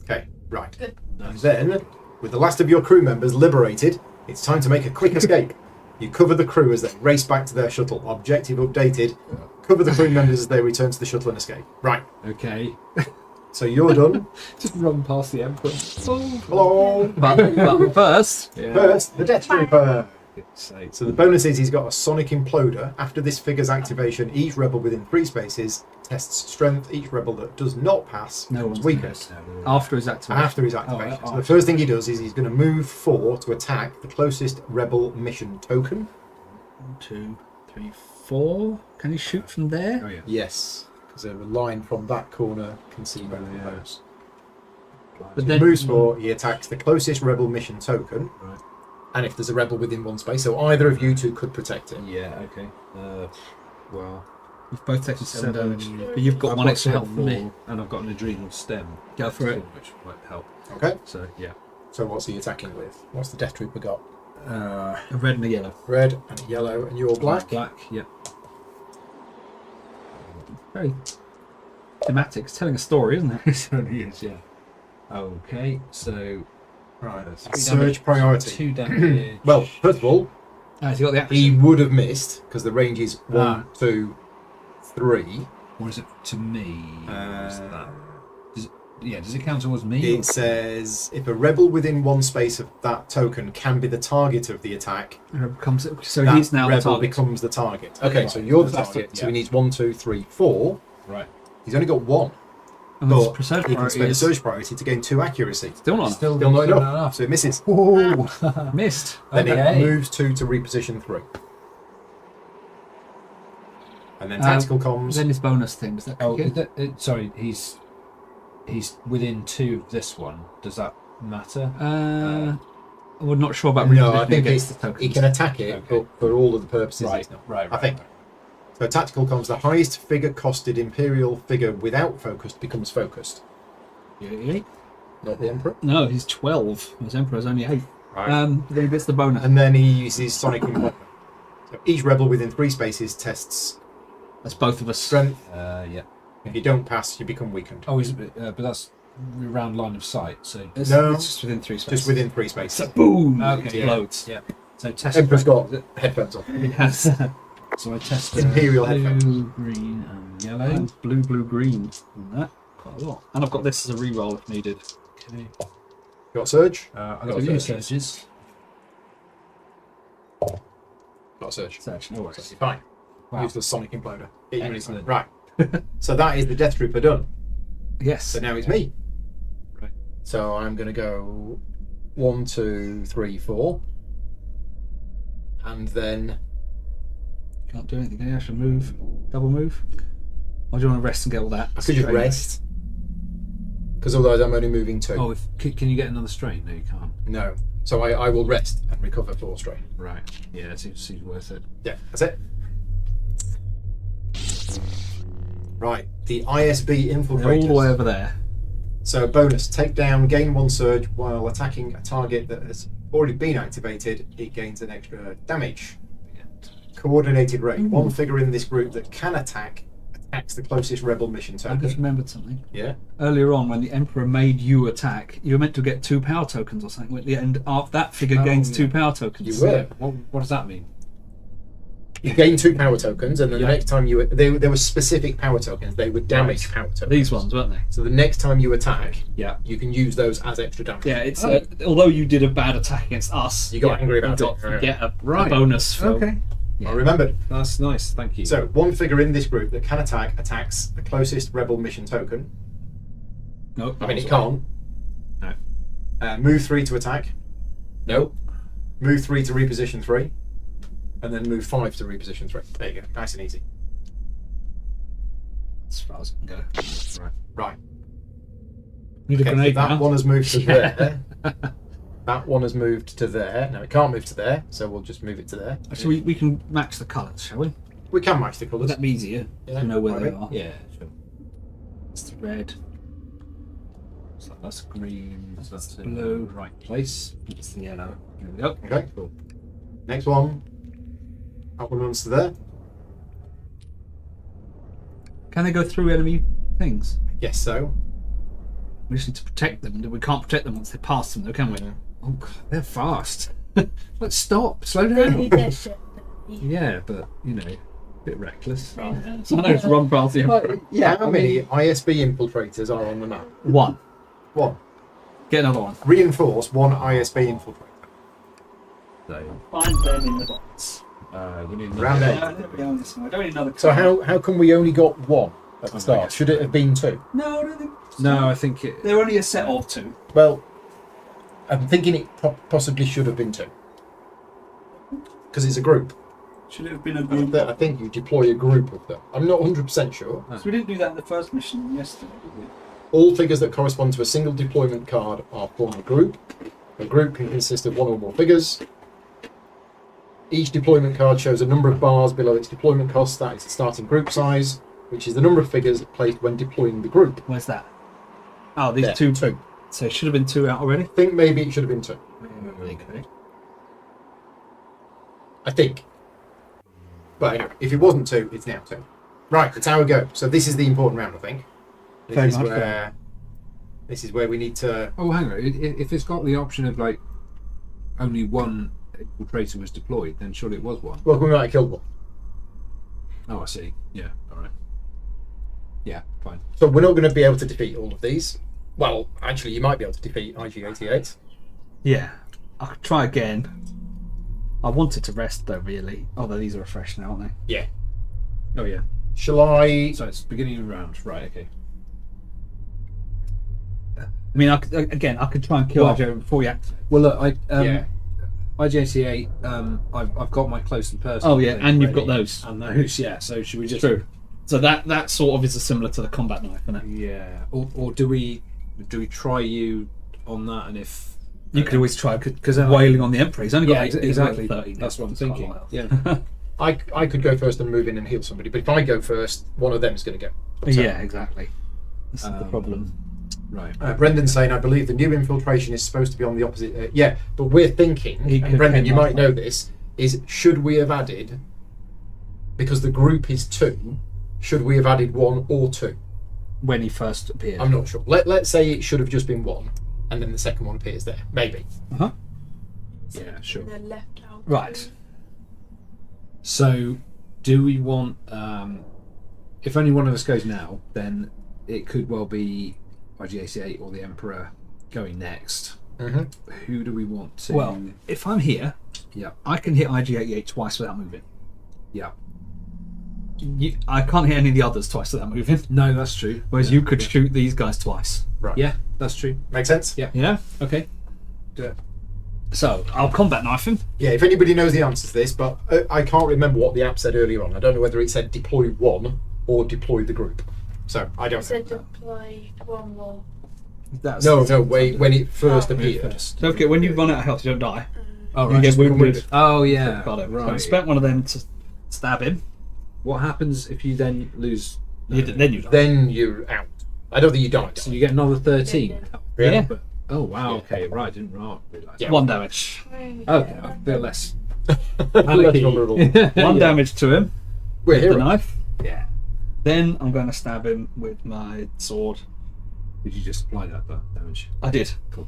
Okay, right. Good. And then, with the last of your crew members liberated, it's time to make a quick escape. You cover the crew as they race back to their shuttle. Objective updated. Cover the crew members as they return to the shuttle and escape. Right, Okay. so you're done. Just run past the Emperor. Hello. But first, First, the Death Trooper. So So the bonus is he's got a sonic imploder. After this figure's activation, each rebel within 3 spaces tests strength. Each rebel that does not pass No becomes one's weaker. after his activation. After his activation. Oh, So the first thing he does is he's going to move 4 to attack the closest rebel mission token. 1, 2, 3, 4. Can he shoot from there? Oh yeah. Yes, because a line from that corner can see both of Yeah. those. But He then moves 4, he attacks the closest rebel mission token, Right. and if there's a rebel within 1 space, so either of you two could protect him. Yeah. Okay. Well, you've both taken 7 7 damage. But you've got I've one got extra health 7 from me. more, and I've got an adrenal stem. Go for it. Which might help. Okay, So yeah. so what's he attacking with? What's the Death Trooper got? A red and a yellow. Red and yellow, and you're black? Black. Yep. Very thematic. It's telling a story, isn't it? It certainly is. Yeah. Okay. So Right, 3 surge damage, priority. 2 damage. Well, first of all, Has he got the action? he would have missed, because the range is 1, Ah. 2, 3. Or is it to me? Or is Uh, that? Does it count towards me? It says if a rebel within 1 space of that token can be the target of the attack, So that he's now the rebel target. becomes the target. Okay, Right. so you're the That's the- target. So yeah. he needs 1, 2, 3, 4. Right. He's only got 1, And his but surge he can priority spend a is surge priority to gain 2 accuracy. still not. Still not enough, so it misses. Oh. Missed. Then Okay. it moves 2 to reposition 3. And then tactical comms. Then his bonus thing. Does that Oh, kick in? sorry. He's within 2 of this one. Does that matter? We're not sure about No, I repositioning think against it's, the tokens. he can attack it, Okay. but for all of the purposes, Right. it's not. Right. I think. So tactical comms, the highest figure costed Imperial figure without focused becomes focused. Yeah. Not the Emperor. No, he's 12. His Emperor's only 8. Right. Then he gets the bonus. And then he uses Sonic Imploder. So each rebel within 3 spaces tests That's both of us. strength. Yeah. If you don't pass, you become weakened. Oh, but that's around line of sight. So It's, No. it's just within 3 spaces. Just within 3 spaces. So boom! Okay, It explodes. yeah. So test. Emperor's got headphones on. It has So I test Imperial headphones. blue, green, and yellow. blue, green. And that quite a lot. And I've got this as a reroll if needed. Okay. Got Surge? I got a few surges. Got Surge. Search, no So worries. you're fine. Wow. Use the Sonic Imploder. Get you really Excellent. fine. Right. So that is the Death Trooper done. Yes. So now it's me. Right. So I'm going to go 1, 2, 3, 4. And then Can't do anything. Can you actually move? Double move? Or do you want to rest and get all that? I could just rest. Because otherwise I'm only moving 2. Oh, can you get another strain? No, you can't. No. So I will rest and recover 4 strain. Right. Yeah, it seems worth it. Yeah, that's it. Right. The ISB They're infiltrators. all the way over there. So bonus, take down, gain 1 surge while attacking a target that has already been activated. It gains an extra damage. Coordinated raid. One figure in this group that can attacks the closest rebel mission I just token. remembered something. Yeah. Earlier on, when the Emperor made you attack, you were meant to get 2 power tokens or something. At the end, that figure Oh, gains yeah. 2 power tokens. You were. What does that mean? You gain 2 power tokens, and then Yeah. the next time there were specific power tokens. They were damage power tokens. These ones, weren't they? So the next time you attack, Yeah. you can use those as extra damage. Yeah, it's although you did a bad attack against us, You got angry about you it. got, get a Right. bonus. For, Okay. I remembered. That's nice. Thank you. So one figure in this group that can attack attacks the closest rebel mission token. No, I mean, it can't. No. Move 3 to attack. No. Move 3 to reposition 3. And then move 5 to reposition 3. There you go. Nice and easy. as far as I can go. Right. Need a Okay, so grenade that now. one has moved to there. That one has moved to there. No, it can't move to there, so we'll just move it to there. Actually, we can match the colours, shall we? We can match the Would colours. that be easier Yeah, to know where they right. are? Yeah, sure. It's the red. So that's green. So that's in Blue. the right place. It's the yellow. Here we go. Okay. Cool. Next one. That one runs to there. Can they go through enemy things? I guess so. We just need to protect them. We can't protect them once they pass them, though, can we? Oh, God, they're fast. Let's stop. Slow They down. need their shit. Yeah, but you know, a bit reckless. So I know it's run past the Emperor. How many ISB infiltrators are on the map? One. 1. Get another one. Reinforce 1 ISB infiltrator. So, Find them in the box. we need Round eight. I don't need another So card. how come we only got 1 at the I start? guess. Should it have been 2? No, I don't think. No, I think it. They're only a set of 2. Well, I'm thinking it possibly should have been 2. Because it's a group. Should it have been a group? I think you deploy a group of them. I'm not 100% sure. So we didn't do that in the first mission yesterday, did we? All figures that correspond to a single deployment card are formed a group. A group can consist of 1 or more figures. Each deployment card shows a number of bars below its deployment cost. That is the starting group size, which is the number of figures placed when deploying the group. Where's that? Oh, these There, 2. 2. So it should have been 2 out already? I think maybe it should have been 2. Okay. I think. But anyway, if it wasn't 2, it's now 2. Right, the tower go. So this is the important round, I think. Very This is much where. This is where we need to. Oh, hang on. If it's got the option of like only one infiltrator was deployed, then surely it was one. Well, we might have killed 1. Oh, I see. Yeah. All right. Yeah. Fine. So we're not going to be able to defeat all of these. Well, actually, you might be able to defeat IG-88. Yeah. I could try again. I wanted to rest though, really. Although these are refreshed now, aren't they? Yeah. Oh yeah. Shall I? So it's beginning of round. Right. Okay. I mean, I could try and kill Well- Joe before you activate. Well, look, Yeah. IGATA, I've got my close and personal. Oh, yeah, thing and you've ready. got those. And those, yeah. So should we just? True. So that sort of is similar to the combat knife, isn't it? Yeah. Or do we try you on that? And if You could always try because then wailing on the Emperor. He's only got yeah, he's exactly. got 30 now. That's what I'm It's quite a thinking. while. Yeah. I could go first and move in and heal somebody, but if I go first, one of them is going to go. So, Yeah, exactly. This is the problem. Right. Brendan's saying, I believe the new infiltration is supposed to be on the opposite. Yeah, but we're thinking, He and could Brendan, came you last might know time. this, is should we have added, because the group is 2, should we have added 1 or 2? When he first appeared. I'm not sure. Let's say it should have just been 1, and then the second one appears there. Maybe. Uh-huh. Yeah. Sure. They're left out. Right. So, do we want? If only one of us goes now, then it could well be IGAC8 or the Emperor going next. Mm-hmm. Who do we want to? Well, if I'm here, yeah, I can hit IG-88 twice without moving. yeah. I can't hit any of the others twice without moving. No, that's true. Whereas you could shoot these guys twice. Right. Yeah, that's true. Make sense? Yeah. Yeah? Okay. Do it. So, I'll combat knife him. Yeah, if anybody knows the answer to this, but I can't remember what the app said earlier on. I don't know whether it said deploy 1 or deploy the group. So, I don't Said know. deploy 1 more. That's No, when it first Oh. appeared. So, okay, when you run out of health, you don't die. Oh, You right. get Just wounded. wounded. Oh, yeah. Got it. So I Right. spent one of them to stab him. What happens if you then lose? Then you die. Then you're out. I don't think you died. So you get another 13. Really? Yeah. But, oh wow. Yeah. Okay. Right. Didn't realise. Yeah. 1 damage. Okay. I feel less. Less vulnerable. 1 damage to him We're with the here. knife. Yeah. Then I'm going to stab him with my sword. Did you just apply that damage? I did. Cool.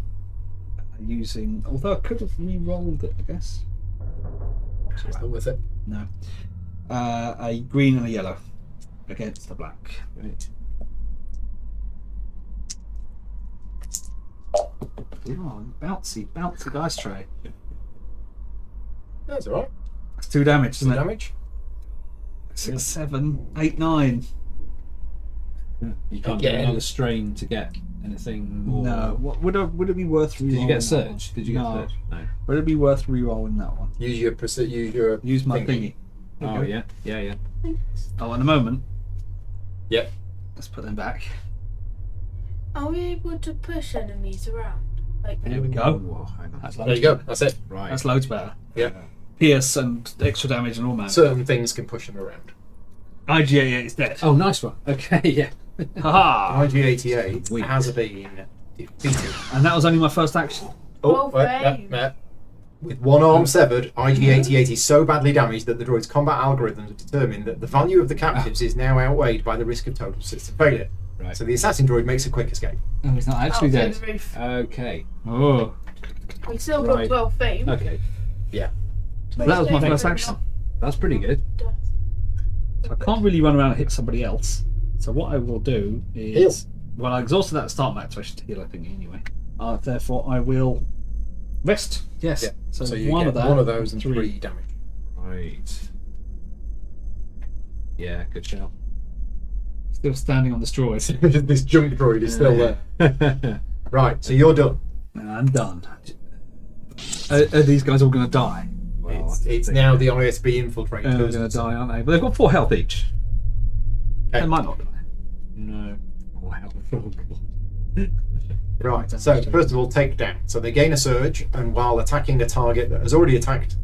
Using, although I could have re-rolled it, I guess. Still with it. No. A green and a yellow against the black. Right. Oh, bouncy dice tray. That's alright. That's 2 damage, isn't it? Damage. 6, 7, 8, 9. You can't get Again. another strain to get anything more. No. What would it be worth re-rolling? Did you get a that one? surge? Did you get No. a surge? No. Would it be worth re-rolling that one? Use your Use my thingy. Oh yeah, yeah. Oh, in a moment. Yep. Let's put them back. Are we able to push enemies around? Like, There we go. Oh, hang on. That's There loads you go. better. That's it. Right. That's loads better. Yeah. Pierce and extra damage and all man. Certain things can push them around. IG88 is dead. Oh, nice one. Okay, yeah. Haha! IG88 Sweet. has been defeated. And that was only my first action. Oh, fame. With one arm severed, IG88 is so badly damaged that the droid's combat algorithms have determined that the value of the captives is now outweighed by the risk of total system failure. Right. So the assassin droid makes a quick escape. Oh, he's not actually out through dead. the roof. Okay. Oh. We still got Right. 12 fame. Okay. Yeah. That was my Fame first and action. That's pretty good. not I can't really run around and hit somebody else. So what I will do is... Heal. Well, I exhausted that start match, so I should heal, I think, anyway. Therefore, I will rest. Yes. Yeah. So, So you one get of that. one of those and 3 damage. Right. Yeah, good shout. Still standing on the straws. This junk droid is still there. Right, so you're done. And I'm done. Are these guys all going to die? Well, It's now the ISB infiltrators. They're going to die, aren't they? But they've got 4 health each. Okay. They might not die. No. Wow. Right, so first of all, take down. So they gain a surge, and while attacking a target that has already attacked,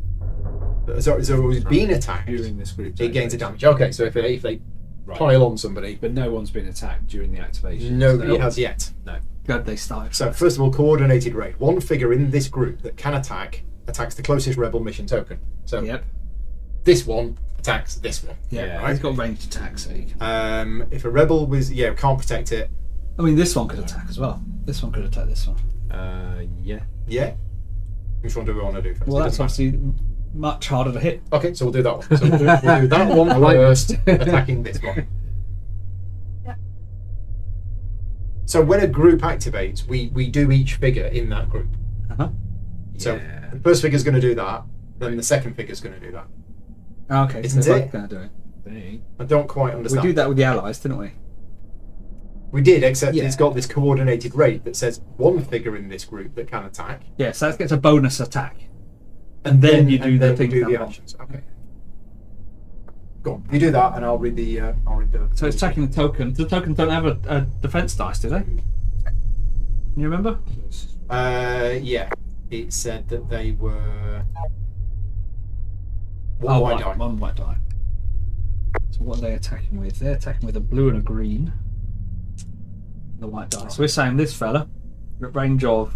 that has already been attacked, During this group. it gains a damage. Okay, so if they pile on somebody, But no one's been attacked during the activation. nobody so- has yet. No. Glad they started. So first of all, coordinated raid. One figure in this group that can attacks the closest rebel mission token. So Yep. this one attacks this one. Yeah, Yeah, he's got ranged attack, so you can... If a rebel can't protect it, I mean, this one could attack as well. This one could attack this one. Yeah. yeah. Which one do we want to do first? Well, It that's doesn't obviously much harder to hit. matter. Okay, so we'll do that one. So we'll do that one like first, attacking this one. Yeah. So when a group activates, we do each figure in that group. Uh-huh. So Yeah. the first figure's going to do that, then the second figure's going to do that. Okay, Isn't so they're it? both going to do it. Thing. I don't quite We understand. do that with the allies, didn't we? We did, except Yeah. it's got this coordinated raid that says one figure in this group that can attack, Yeah, so that gets a bonus attack. And then you do the thing. do the actions. Okay. Go on. You do that, and I'll read the. So it's attacking the token. The tokens don't have a defense dice, do they? You remember? Yeah. It said that they were. Oh, white right, die. one white die. So what are they attacking with? They're attacking with a blue and a green. The white die. So we're saying this fella, at range of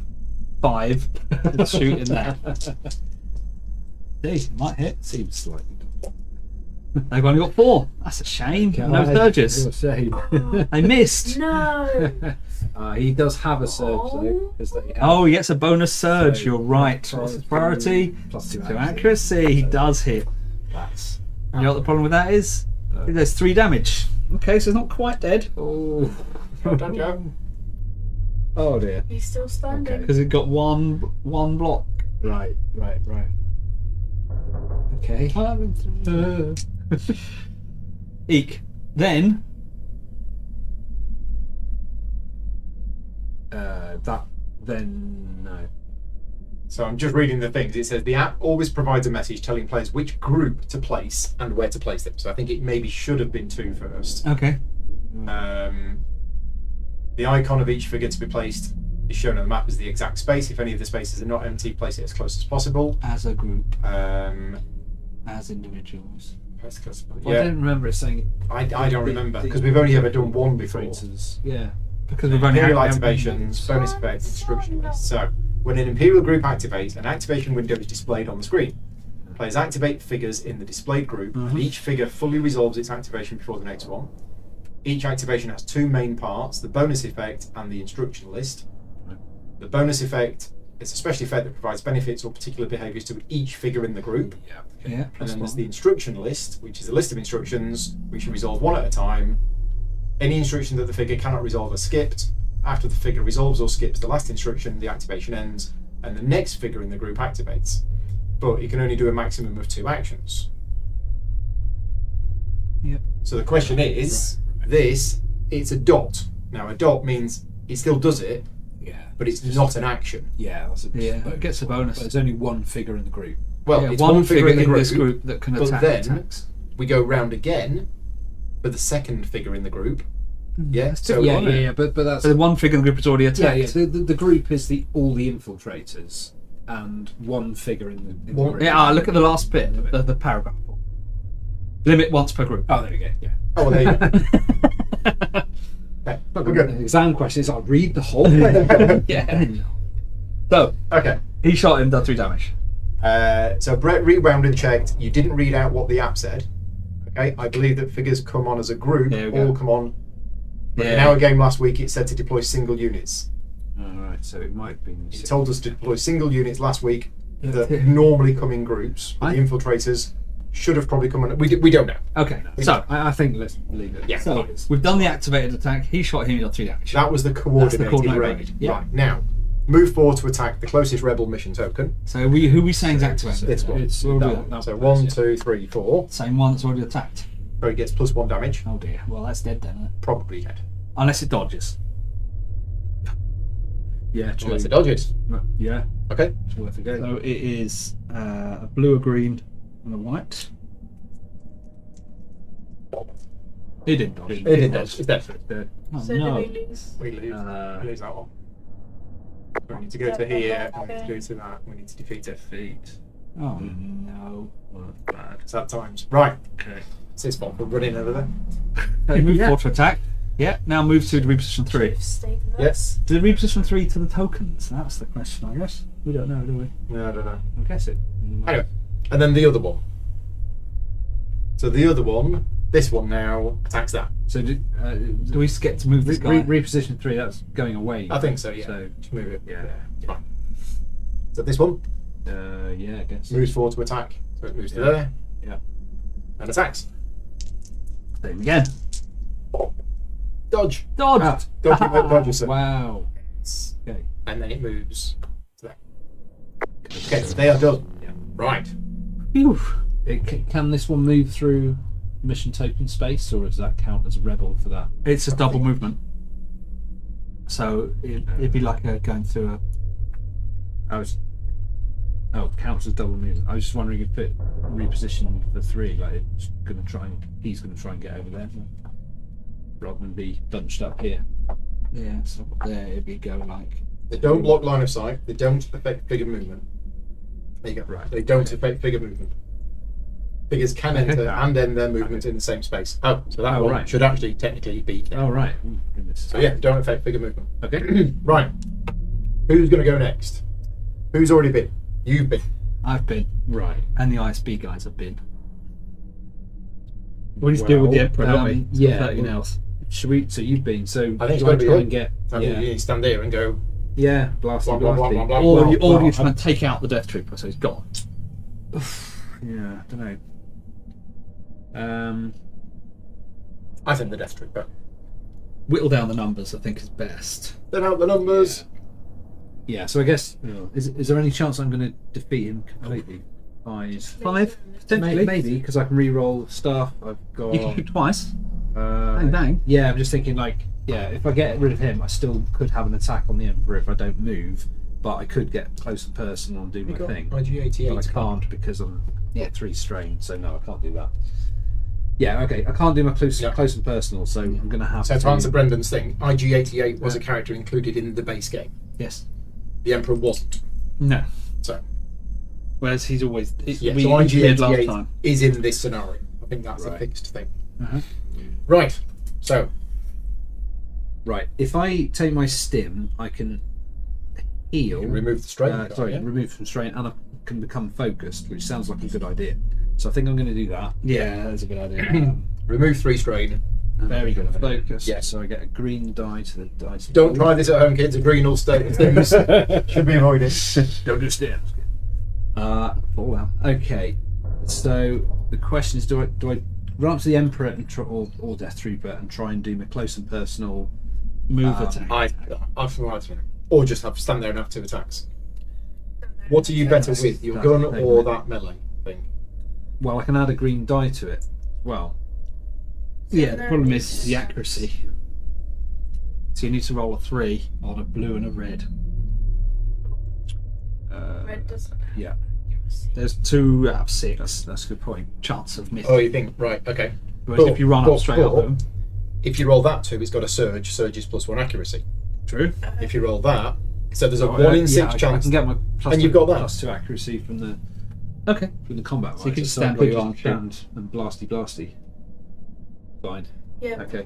5, will shoot in there. See, might hit. Seems slightly. They've only got 4. That's a shame. No surges. Shame. They missed. No! He does have a surge though, because they have Oh, he gets a bonus surge. So, You're right. plus What's his two- priority? plus two To accuracy. accuracy. He does hit. That's. You know what the problem with that is? There's 3 damage. Okay, so he's not quite dead Oh. Well done, Joe. Oh dear. He's still standing. because it got one block. Right. Okay. Eek. Then Then no. So I'm just reading the things. It says the app always provides a message telling players which group to place and where to place them. So I think it maybe should have been 2 first. okay. The icon of each figure to be placed is shown on the map as the exact space. If any of the spaces are not empty, place it as close as possible. As a group, Um, as individuals. that's close. Well, I Yeah, don't remember it saying. I don't remember because we've only ever done one before. Traitors. Yeah. Because we've only Imperial had activations, bonus effects, instruction list. So, when an Imperial group activates, an activation window is displayed on the screen. Players activate figures in the displayed group, and each figure fully resolves its activation before the next one. Each activation has 2 main parts, the bonus effect and the instruction list. Right. The bonus effect It's a special effect that provides benefits or particular behaviours to each figure in the group. Yeah. Yeah. And then there's the instruction list, which is a list of instructions which you resolve one at a time. Any instruction that the figure cannot resolve are skipped. After the figure resolves or skips the last instruction, the activation ends, and the next figure in the group activates. But you can only do a maximum of 2 actions. Yep. So the question is, it's a dot. Now, a dot means it still does it, Yeah. but it's not an action. Yeah, that's a Yeah, bonus. it gets a bonus. But there's only one figure in the group. Well, Yeah, it's one figure in the this group that can but attack then attacks. we go round again for the second figure in the group. Yeah, That's so Yeah, but that's So the one figure in the group is already attacked. yeah. The group is all the infiltrators and one figure in the One- group. Yeah, look at the last bit, the paragraph. Limit once per group. Oh, there we go. Yeah. Oh, well, there you go. Okay, we're The good. exam question is: I'll read the whole thing. Yeah. So Okay. he shot him, done 3 damage. So Brett rewound and checked. You didn't read out what the app said. Okay, I believe that figures come on as a group, There we go. all come on. But in Yeah. our game last week, it said to deploy single units. All right, so it might be. It told us to deploy single units last week that Yeah. normally come in groups. But I- the infiltrators should have probably come on. We don't know. Okay, so I think let's leave it. Yeah. so we've done the activated attack. He shot him, he done 3 damage. That was the coordinated coordinated raid. raid, yeah. Right, now, move forward to attack the closest rebel mission token. So who we saying is activated? This one. We'll do That it. one. So That 1, one, 2, 3, 4. Same one that's already attacked. So it gets +1 damage. Oh dear. Well, that's dead then. Isn't it? Probably dead. Unless it dodges. Yeah, true. Unless it dodges. Yeah, Okay. it's worth a go. So it is a blue, a green, and a white. It didn't dodge. It did dodge. It's dead. Oh, So no. do we lose? We lose. We lose that one. We need to go Yeah, to here. okay. We need to go to that. We need to defeat it. Defeat. Oh no. Well, bad. It's that times. Right. Okay. It's his fault for running over there. Okay, move Yeah. forward to attack. Yeah, now move to reposition 3. Stay there. Yes. Did reposition 3 to the tokens? That's the question, I guess. We don't know, do we? No, I don't know. I guess it. Anyway, and then the other one. So the other one, this one now attacks that. So Do we get to move this guy? reposition 3? That's going away. I think so. Yeah. So Just move it. yeah. Right. So this one Yeah, I guess. moves forward to attack. So it moves to Yeah. there Yeah. and attacks. Same again. Dodge. Dodge! Ah. Dodge. Dodge yourself. Wow. Okay. And then it moves to there. Okay, so they are done. Yeah. Right. Phew. Can this one move through mission token space, or does that count as a rebel for that? It's a double movement. So it'd be like going through a. It counts as double movement. I was just wondering if it repositioned the 3, like it's going to try and he's going to try and get over there, rather than be bunched up here. Yeah, so there it'd be go like. They don't block line of sight. They don't affect figure movement. There you go. Right. They don't affect figure movement. Figures can enter and end their movement in the same space. Oh, so that Oh, one right. should actually technically be there. Oh right. Goodness. So yeah, don't affect figure movement. Okay. Right. Who's going to go next? Who's already been? You've been. I've been, Right. and the ISB guys have been. We need to deal with the Emperor, don't we? yeah, 13 well, else. Should we? So you've been. So I think it's do I gotta be try you. and get. I mean, you Yeah. need to stand here and go. Yeah. Blasty. Blah, blah, blah, blah, blah. Or you well, trying to take out the Death Trooper, so he's gone. Yeah. I don't know. I think the Death Trooper. Whittle down the numbers, I think, is best. Then out the numbers. Yeah. So I guess is there any chance I'm going to defeat him completely? 5. 5, potentially. Maybe because I can re-roll stuff. I've got. You can shoot twice. Bang bang. Yeah, I'm just thinking like, yeah, if I get rid of him, I still could have an attack on the Emperor if I don't move, but I could get close and personal and do You my got thing. IG-88. But I can't because I'm 3 strain, so no, I can't do that. Yeah, okay, I can't do my close and personal, so I'm going to have So to to answer Brendan's thing, IG-88 was a character included in the base game. Yes. The Emperor wasn't. No. So Whereas he's always. yeah, we so did last IG-88 time. is in this scenario. I think that's a Right. fixed thing. Uh-huh. Right. So Right, if I take my stim, I can heal. you can remove the strain. card, yeah? remove from strain, and I can become focused, which sounds like a good idea. So I think I'm going to do that. Yeah, that's a good idea. Remove 3 strain. Very good. Focus. Yeah. So I get a green die to the dice. Don't try this at home, kids. A green all state things should be avoided. Don't do stairs. Fallout. Okay. So the question is, do I run up to the Emperor and or Death Trooper and try and do my close and personal Move attack. I feel like it. Or just have stand there and have 2 attacks. What are you better with, your gun or that melee thing? Well, I can add a green die to it. Well, Yeah, the problem is the accuracy. So you need to roll a 3 on a blue and a red. Red doesn't. yeah, There's 2 out of 6. That's a good point. Chance of missing. Oh, you think, right, okay. Whereas if you run up straight up them. If you roll that 2, it's got a surge. Surge is +1 accuracy. True. If you roll that, so there's a Oh, 1 in yeah, 6 I chance. can get my And you've got that? +2 accuracy from the Okay. combat. So you can visor, stand I where could you are just and stand and blasty. Fine. Yeah. Okay.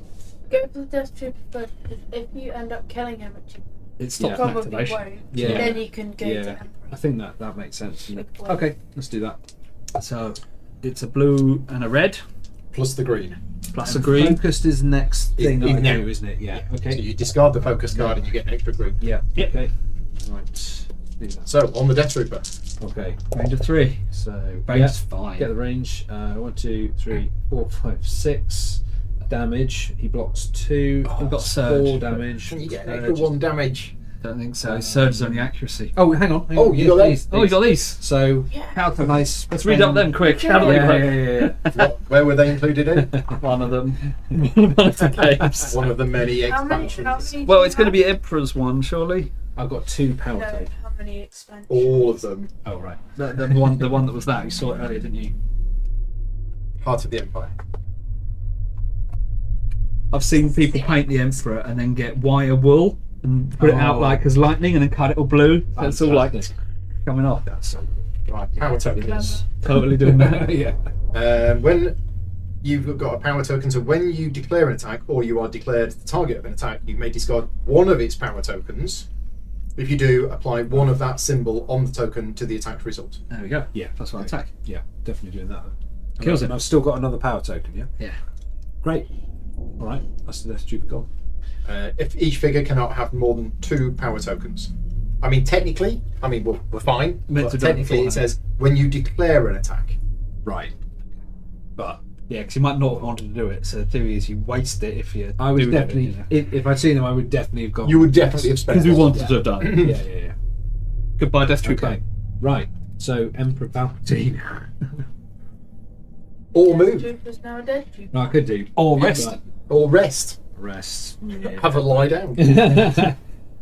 Go for the Death Trooper first. If you end up killing him, which you It stops probably activation. won't, Yeah. then you can go Yeah. to Emperor. I think that makes sense. doesn't it? Big one. Okay, let's do that. So it's a blue and a red Plus the green. plus And a green. Focused is next thing Is I now. do, isn't it? Yeah. So Okay. you discard the focus card and you get an extra green. Yeah. Yep. Okay. Right. Do that. So, on the Death Trooper. Okay. Range of 3. So Range 5. Get the range. 1, 2, 3, 4, 5, 6 damage. He blocks 2. Oh, I've got surge. 4 damage. Can you get an extra 1 damage? Don't think so. Surge is only accuracy. Oh, hang on. Oh, you got that? these. Oh, you got these. So Yeah. how can I? Let's read up them quick. How do they Yeah, work? Where were they included in? One of them. One of the games. One of the many How many? expansions. Well, it's going to be Emperor's one, surely. I've got 2 power No, token. how many expansions? All of them. Oh right. The one that was that. You saw it earlier, didn't you? Heart of the Empire. I've seen people paint the Emperor and then get wire wool and put it out Oh. like as lightning and then cut it all blue. So it's all like Fantastic. coming off. That's so Right, power tokens. Totally doing that. yeah. When you've got a power token, so when you declare an attack or you are declared the target of an attack, you may discard one of its power tokens. If you do, apply one of that symbol on the token to the attack result. There we go. Yeah. That's one attack. Yeah. Definitely doing that. Kills And it. I've still got another power token. Yeah. Yeah. Great. All right. That's the stupid goal. If each figure cannot have more than 2 power tokens. I mean, technically, we're fine, Meant but to do it technically it beforehand. says when you declare an attack. Right. But Yeah, because you might not want to do it. So the theory is you waste it if you. I would do definitely, it, if I'd seen him, I would definitely have gone. You would definitely have spent because we one. wanted to have done. it. Yeah. Goodbye, Death Trooper. Okay. Right. So Emperor Palpatine. Or Death move. Trooper's now a Dead Trooper. No, I could do. Or rest. Or rest. Rest. Yeah. Have a lie down.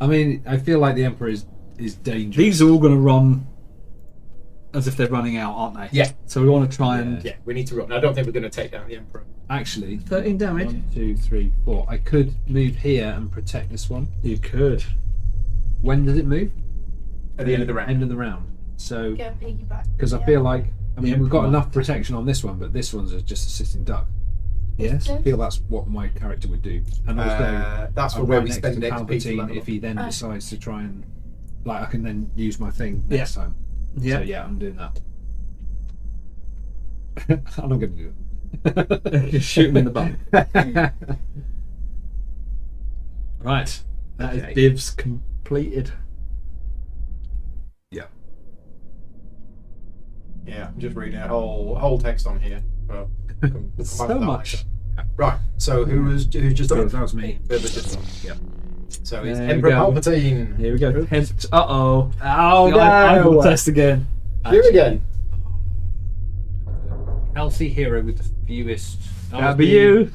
I mean, I feel like the Emperor is dangerous. These are all going to run as if they're running out, aren't they? Yeah. So we want to try and Yeah, we need to run. I don't think we're going to take down the Emperor. Actually, 13 damage. 1, 2, 3, 4. I could move here and protect this one. You could. When does it move? At the end of the round. End of the round. So, Get a piggyback. because I Yeah. feel like, I mean, Yeah, we've got come on. enough protection on this one, but this one's just a sitting duck. Yes. I feel that's what my character would do. And also, That's I'm for where right we next spend to next piece of Palpatine level. if he then Oh. decides to try and, like, I can then use my thing next time. Yeah. So yeah, I'm doing that. I'm not going to do it. Just shoot him in the bum. Right. That is Okay. divs completed. Yeah. Yeah, I'm just reading a whole text on here. But we'll come back So to that much. later. Right. So who's just done? That was me. Whoever's just done. Yeah. So it's There we Emperor go. Palpatine. Here we go. Uh-oh. Oh The eyeball test again. Here again. Healthy hero with the fewest. That'll be you.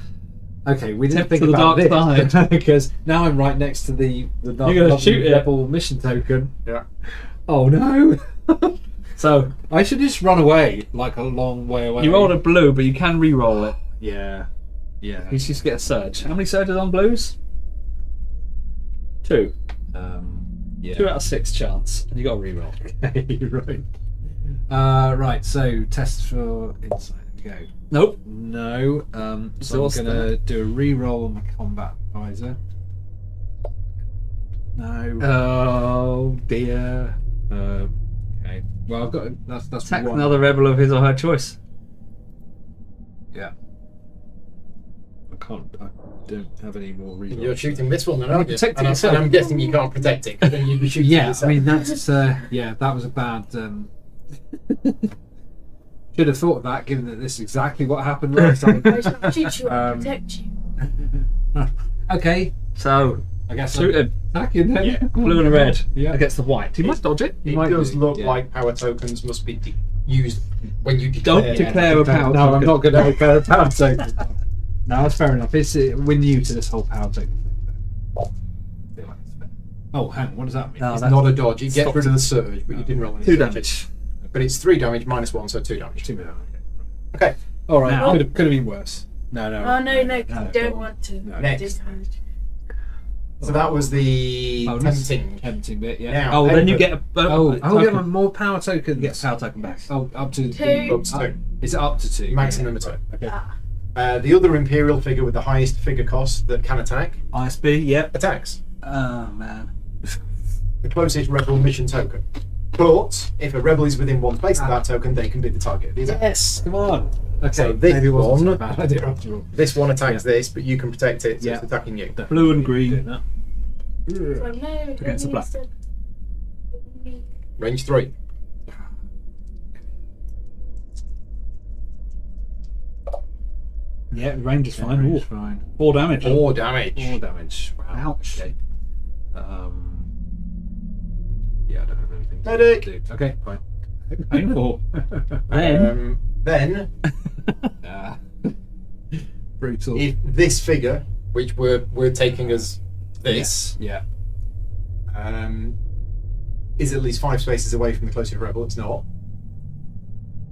Okay, we didn't Tip think to the about dark this side. because now I'm right next to the You're gonna shoot it. rebel mission token. Yeah. Oh no! So, I should just run away, like a long way away. you rolled a blue, but you can re-roll it. Yeah. Yeah. You just get a surge. How many surges on blues? 2. Yeah. 2 out of 6 chance. And you got to re-roll. right. Right. So test for insight. There we go. Nope. No. So Exhaust I'm gonna do a re-roll on my combat visor. No. Oh dear. Okay. Well, I've got that's Attack one. another rebel of his or her choice. Yeah. I don't have any more reasons. You're shooting this one, then, aren't you? protect it And yourself. I'm guessing you can't protect it. 'Cause then you'd be shooting Yeah, I yourself. mean that's that was a bad. Should have thought of that, given that this is exactly what happened last time. I shall shoot you and protect you. Okay, So, I guess shoot him. attacking then. Yeah. Blue and a red Yeah. against the white. He might dodge it. It might does do, look yeah. like power tokens must be used when you Don't declare. declare a power No, I'm token. not going to declare a power token. No, that's fair enough. We're new to this whole power token thing. So. I feel like it's fair. Oh, hang on. What does that mean? No, It's that's not a dodge. It gets Stop. rid of the surge, but you didn't roll any 2 surges. damage. But it's 3 damage minus 1, so 2 damage. 2 minutes. Okay. All right. Now- Could have been worse. No. Oh no, because no, you don't want to. No. Next. do damage. So that was the Bonus. tempting. Tempting bit, yeah. Now, Oh, then you paper. get a Yeah, more power tokens. You get a power token back. Oh, up to 2. Up to 2. Is it up to 2? Maximum Yeah, of 2. right, Okay. The other Imperial figure with the highest figure cost that can attack ISB, yep. attacks. Oh, man. The closest rebel mission token. But if a rebel is within 1 space of that token, they can be the target of the attack. Yes, come on. Okay, So this maybe it wasn't one- a bad idea after all. This one attacks this, but you can protect it, so Yeah. it's attacking you. Blue and green. Doing that. So no, Against the black. Range 3. Yeah, range is fine. Range Ooh, is fine. 4 damage. 4 damage. 4 damage. Wow. Ouch. Okay. Yeah, I don't have anything. to Medic. do. Okay, fine. Painful. Then, Ah. Brutal. if this figure, which we're taking as this, Yeah. is at least 5 spaces away from the closest rebel, it's not.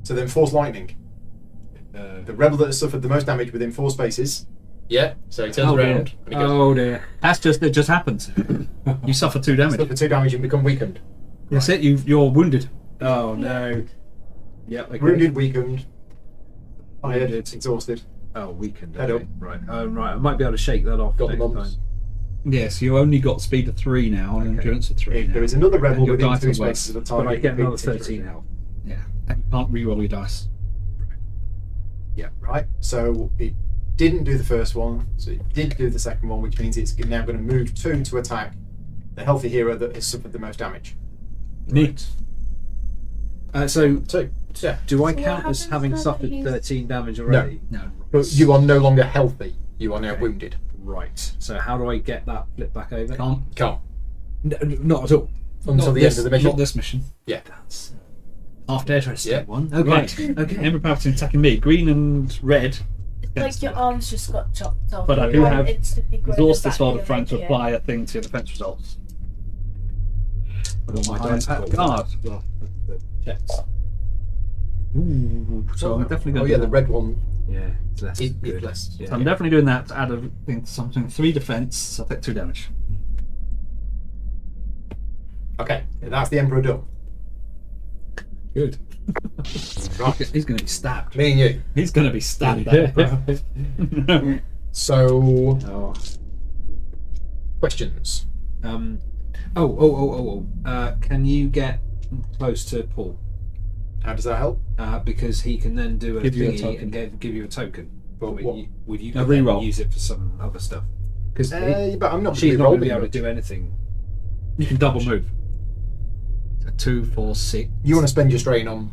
So then force lightning. The rebel that has suffered the most damage within 4 spaces. Yeah, so he turns Oh, dear. around and he goes, Oh dear. It just happens. You suffer 2 damage. suffer 2 damage and become weakened. That's it, you're wounded. Oh no. Yeah. Okay. Wounded, weakened, tired, Wounded. exhausted. Oh, weakened. Head Okay. up. Right. Right. I might be able to shake that off Got the next mumps. time. Yes, you only got speed of 3 now and Okay. endurance of 3 If now. there is another rebel And your within dice 2 are worse, spaces of the target, But I get you another can 13 health. Yeah, and you can't re-roll your dice. Yeah. Right, so it didn't do the first one, so it did do the second one, which means it's now going to move 2 to attack the healthy hero that has suffered the most damage. Neat. So 2. Yeah. do I So what count as happens having now that suffered he's- 13 damage already? No. But you are no longer healthy. You are now Okay. wounded. Right. So how do I get that flip back over? Can't. Can't. Not at all. Until Not the this, end of the mission. Not this mission. Yeah. That's After interesting Yeah. one. Okay. Right. Okay. Emperor Palpatine attacking me. Green and red. Like your arms just got chopped off. But I You do haven't have instantly grown Exhaust them this back while in your trying to head apply a thing to your defense results. I got my High dice impact pool. guard. Well, the checks. Ooh, so I'm definitely going Oh to yeah, do the that. red one Yeah. So that's is good. less. Yeah. So I'm definitely doing that to add a thing to something. 3 defense, so I take 2 damage. Okay, that's the Emperor done. Good. Right, He's going to be stabbed. me and you. He's going to be stabbed. that Emperor. So, Oh. questions. Can you get close to Paul? How does that help? Because he can then do a Give you a thingy token. and give you a token. For Would what? you A then reroll. use it for some other stuff? Because But I'm not she's really not going to be rolling able to much. do anything. You can double move. So 2, 4, 6. You want to spend your strain on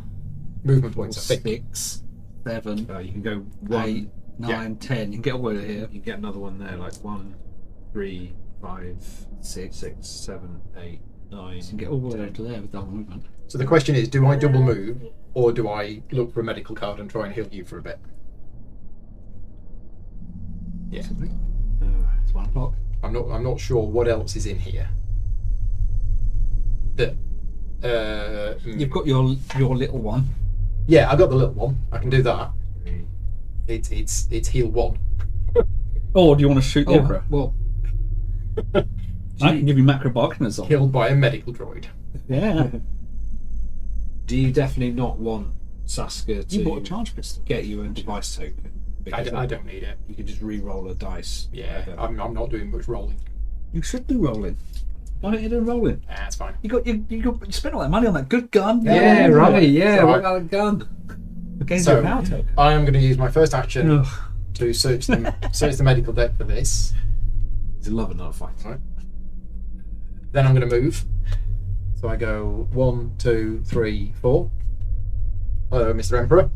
movement points, I think. 6, 7, You can go 1. 8, 9, 10. You can get all the way to here. You can get another one there, like 1, 3, 5, 6, 7, 8, 9. You can get all the way to there with double movement. So the question is, do I double move, or do I look for a medical card and try and heal you for a bit? Yeah, It's 1 o'clock. I'm not sure what else is in here. That You've got your little one. yeah, I got the little one. I can do that. 3. It's heal 1. Or do you want to shoot the Oh, Emperor? well, I can give you macrobarkness as well. Killed by a medical droid. Yeah. do you definitely not want Saskia You bought a to charge pistol. get you a device token? I Because don't need it. You can just re-roll a dice. Yeah, whatever. I'm not doing much rolling. You should do rolling. Why don't you do rolling? That's fine. You spent all that money on that good gun. Yeah, right. Yeah, So what I- about a gun? Against So your power token. I am going to use my first action Ugh. to search the medical deck for this. He's a lover, not a fighter. Right. Then I'm going to move. So I go 1, 2, 3, 4. Hello, Mr. Emperor.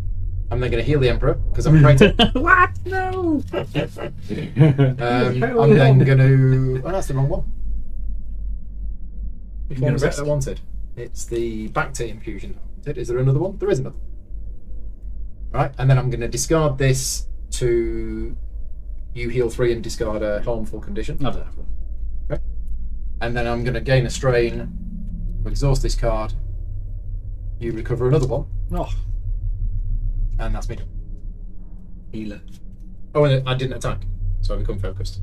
I'm then going to heal the Emperor because I'm traitor. What? No. I'm then going to. Oh, that's the wrong one. Which one was it I wanted? It's the Bacta infusion. Is there another one? There is another. Right, and then I'm going to discard this to you heal 3 and discard a harmful condition. I don't have one. Okay. And then I'm going to gain a strain, exhaust this card. You recover another one, Oh, and that's me done. Healer. Oh, and I didn't attack, so I become focused.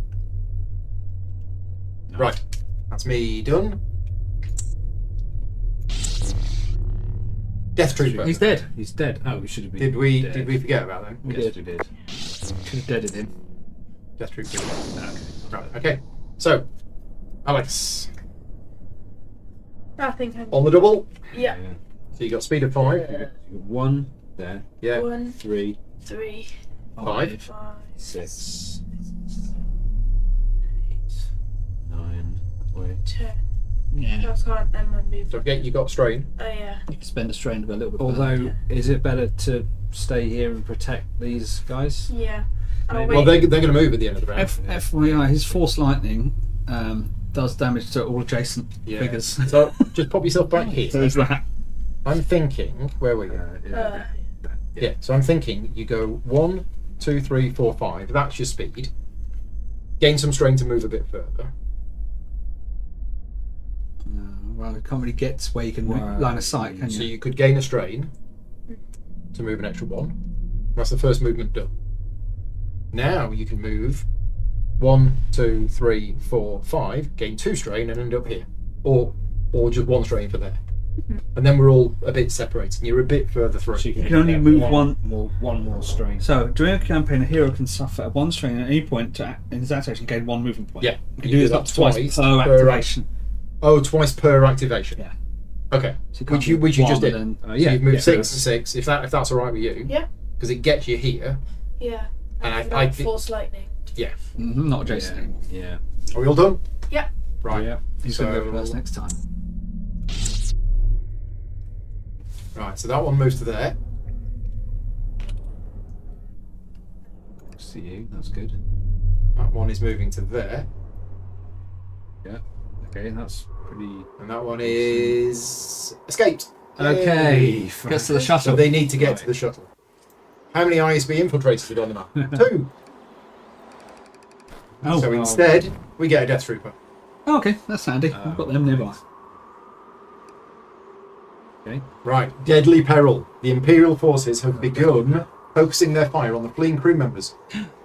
No. Right, that's me done. Death Trooper. He's dead. He's dead. Oh, we should have been. Did we dead. forget about them? we Yes, did. we did. Should have deaded him. Death Trooper. Okay. Right. Okay. So, Alex I think I'm. on the double. Yeah. So you got speed of 5. You got 1 there. Yeah. 1, 3, 3, 5. 5. 6, 8, 9, 20. 10. Yeah. I can't end my move. Don't forget you got strain. Oh yeah. You can spend a strain to go a little bit. Although, is it better to stay here and protect these guys? Yeah. I'll Maybe. Well, wait. they're going to move at the end of the round. FYI, his Force Lightning does damage to all adjacent Yeah. figures. So just pop yourself back here. There's that. I'm thinking. Where were you? Uh, Yeah. So I'm thinking you go 1, 2, 3, 4, 5. That's your speed. Gain some strain to move a bit further. Well, you can't really get where you can Well, line of sight, can So you? you could gain a strain to move an extra 1. That's the first movement done. Now you can move 1, 2, 3, 4, 5, gain 2 strain and end up here. Or just 1 strain for there. And then we're all a bit separated and you're a bit further through. So You can only move one. one more strain. So, during a campaign, a hero can suffer 1 strain at any point in his activation, gain 1 movement point. Yeah. You can do this that up to twice twice per per activation. Oh, twice per activation. Yeah. Okay. So can't Which you do just one did. and So yeah. you've moved yeah. 6 and 6. If that's all right with you. Yeah. Because it gets you here. Yeah. And I I can thi- Force Lightning. Yeah. Not adjacent. Yeah. Are we all done? Yeah. Right. Yeah. He's going to go first next time. Right. So that one moves to there. See you. That's good. That one is moving to there. Yeah. Okay, that's pretty. And that one is escaped. Okay. Yay. Gets to the So shuttle. they need to get to Right. the shuttle. How many ISB infiltrators are on the map? 2. Oh, So instead, we get a Death Trooper. Oh, okay, that's handy. I've got them nearby. Okay. Right. Deadly peril. The Imperial forces have begun focusing their fire on the fleeing crew members.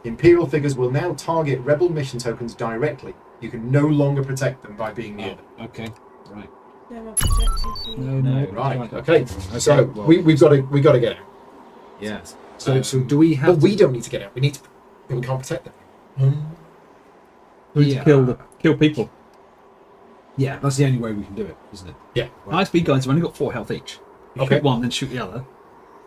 Imperial figures will now target rebel mission tokens directly. You can no longer protect them by being near them. Okay. Right. No more protecting you. No. Right. Okay. So Okay, well- we've got to get out. Yeah. So do we have? But we don't need to get out. We need to. We can't protect them. We need to kill people. Yeah, that's the only way we can do it, isn't it? Yeah. ISB guys have only got 4 health each. You Okay. shoot one, then shoot the other.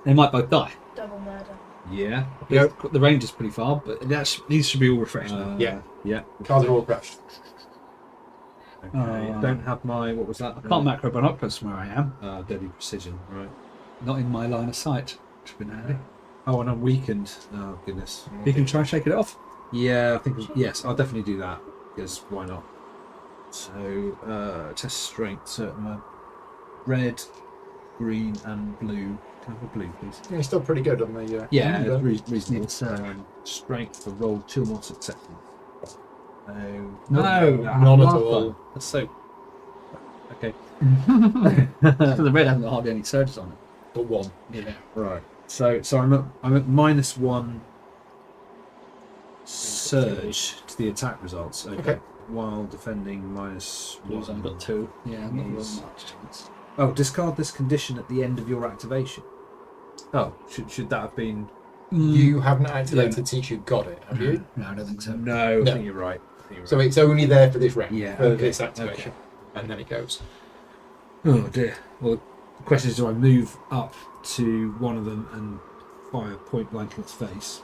They might both die. Double murder. Yeah. Yep. The range is pretty far, but these should be all refreshed now. Yeah. Yeah. Cards are all crashed. Okay. Oh. Don't have my. What was that? I can't macro binoculars from where I am. Deadly precision. Right. Not in my line of sight. Which would be handy. Oh, and I'm weakened. Oh goodness. You can try and shake it off. Yeah, I think yes, I'll definitely do that because why not? So test strength. So red, green, and blue. Can I have a blue, please? Yeah, still pretty good on the. Yeah, yeah. reasonable. It's, Strength for roll 2 more successes. No, none at all. That's so. Okay. Because the red hasn't got hardly any surges on it. But 1. Yeah. Right. So I'm at -1 surge to the attack results. Okay. While defending -1. I've got 2. Yeah, I'm not really Yes. much chance. Oh, discard this condition at the end of your activation. Oh, should that have been? You haven't activated since you got it, have you? No, I don't think so. No, No. I think you're right. So it's only there for this round. Yeah, For okay, this activation. And then it goes. Oh dear. Well, the question is, do I move up to one of them and fire point blank in its face?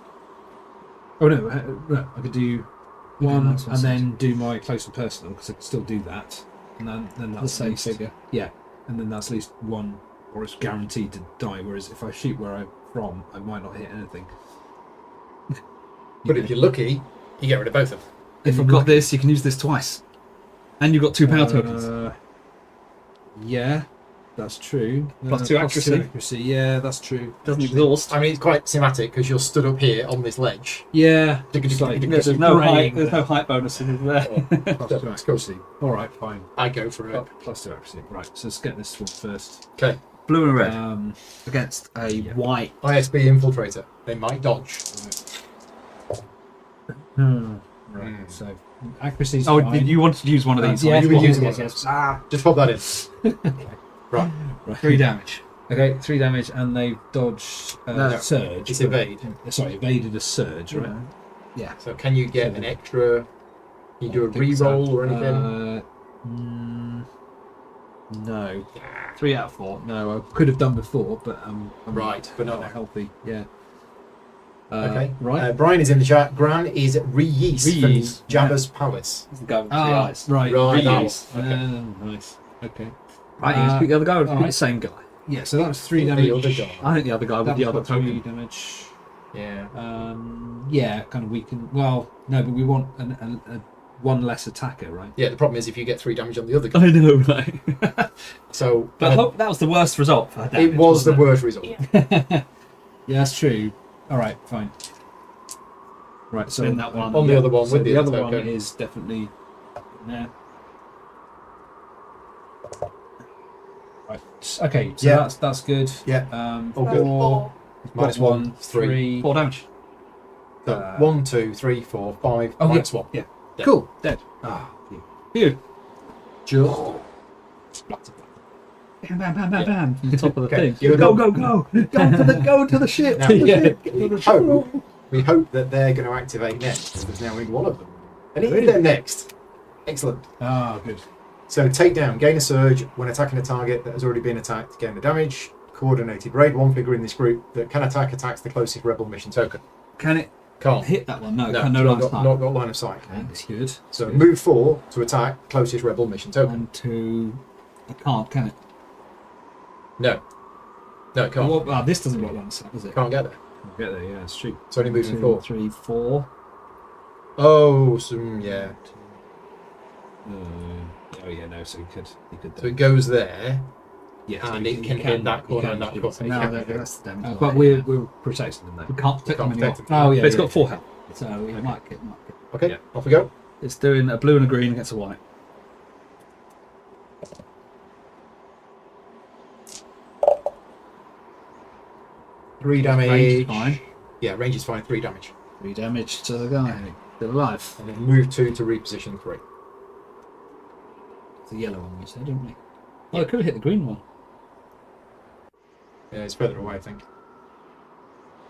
Oh no, no, I could do one nice and then do my close and personal because I could still do that, and then that's The same at least, figure. Yeah, and then that's at least one, or it's guaranteed to die. Whereas if I shoot where I'm from, I might not hit anything. But if you're lucky, you get rid of both of them. If I've got this, you can use this twice. And you've got 2 power tokens. Yeah, that's true. Plus 2 accuracy. Accuracy. Yeah, that's true. Doesn't Actually, exhaust. I mean, it's quite cinematic because you're stood up here on this ledge. Yeah, It's like- There's no Brain. height. There's no height bonus in there. plus 2 accuracy. All right, fine. I go for it. Plus 2 accuracy. Right. So let's get this one first. Okay. Blue and red Against a white. ISB infiltrator. They might dodge. Right. So accuracy's Oh, fine. you wanted to use one of these? Yeah, you you were using yes, one. yes. Ah. Just pop that in. Right. 3 damage. Okay, 3 damage, and they've dodged No, surge. It's evade. Sorry, evaded a surge, right? Yeah. So can you get an extra? Can you do a re-roll or anything? No. 3 out of 4. No, I could have done before, but I'm Right, but not not now. healthy. Yeah. Okay. Right. Brian is in the chat. Gran is Reese from Reese, Jabba's palace. This is the guy with the 3 Ah, eyes. right. Right, that Reuse. one. Nice. Okay. Right, you can pick the other guy or pick alright. the same guy. Yeah. So that was 3 The damage. other guy. I think the other guy with That the was other got 3 token. damage. Yeah. Yeah, kind of weaken. Well, no, but we want a one less attacker, right? Yeah. The problem is if you get 3 damage on the other guy. I know, right? So But I hope that was the worst result for damage. it was the wasn't it? worst result. Yeah. Yeah, that's true. All right, fine. Right, so Then that one. On the other one so with the the other one token. is definitely there. Right. Okay. So Yeah. that's good. Yeah. All good. Four. Minus got 1, 3. 4 damage. So 1, 2, 3, 4, 5. Oh, minus 1. Yeah. Dead. Cool. Dead. Ah. Phew. Just. Bam, bam, bam, bam, bam. From the top of the Okay, thing. give it Go, a- go, go. Go to the ship. Now, we hope that they're going to activate next. There's now only one of them. And if they're next. Excellent. Ah, good. So take down, gain a surge when attacking a target that has already been attacked, gain the damage. Coordinated raid. One figure in this group that can attack attacks the closest rebel mission token. Can it Can't. hit that one? No, No, can no not line of got, sight. not got line of sight. That's good. So move 4 to attack closest rebel mission token. 1, 2. It can't, can it? No. No, it can't. Well, this doesn't work line of sight, does it? Can't get there. I'll get there. Yeah, it's true. It's only moving 2, 4. 3, 4. Oh, yeah. Oh yeah, no. So you could. So it goes there, Yeah, and it can hit that corner and that corner. So It now can- that's the damage. but we're protecting them we though. can't protect them Can't anymore. protect them. Oh yeah. But it's yeah. got 4 health. So it might get. Okay, Yeah. off we go. It's doing a blue and a green against a white. Three damage. Range is fine. Yeah, range is fine. 3 damage. 3 damage to the guy. Still alive. And then move 2 to reposition 3. It's the yellow one we said, didn't we? Oh, I could have hit the green one. Yeah, it's further away, I think.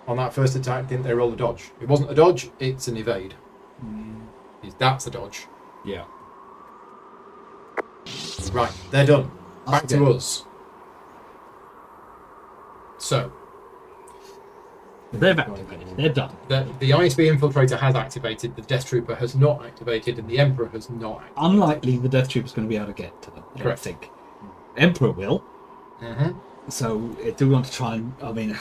On that first attack, didn't they roll a dodge? It wasn't a dodge, it's an evade. That's a dodge. Yeah. Right, they're done. Back Okay. to us. So, They've activated. They're done. the ISB infiltrator has activated, the Death Trooper has not activated, and the Emperor has not activated. Unlikely the Death Trooper's going to be able to get to them. I don't Correct. think. Emperor will. Mm-hmm. So, do we want to try and. I mean, it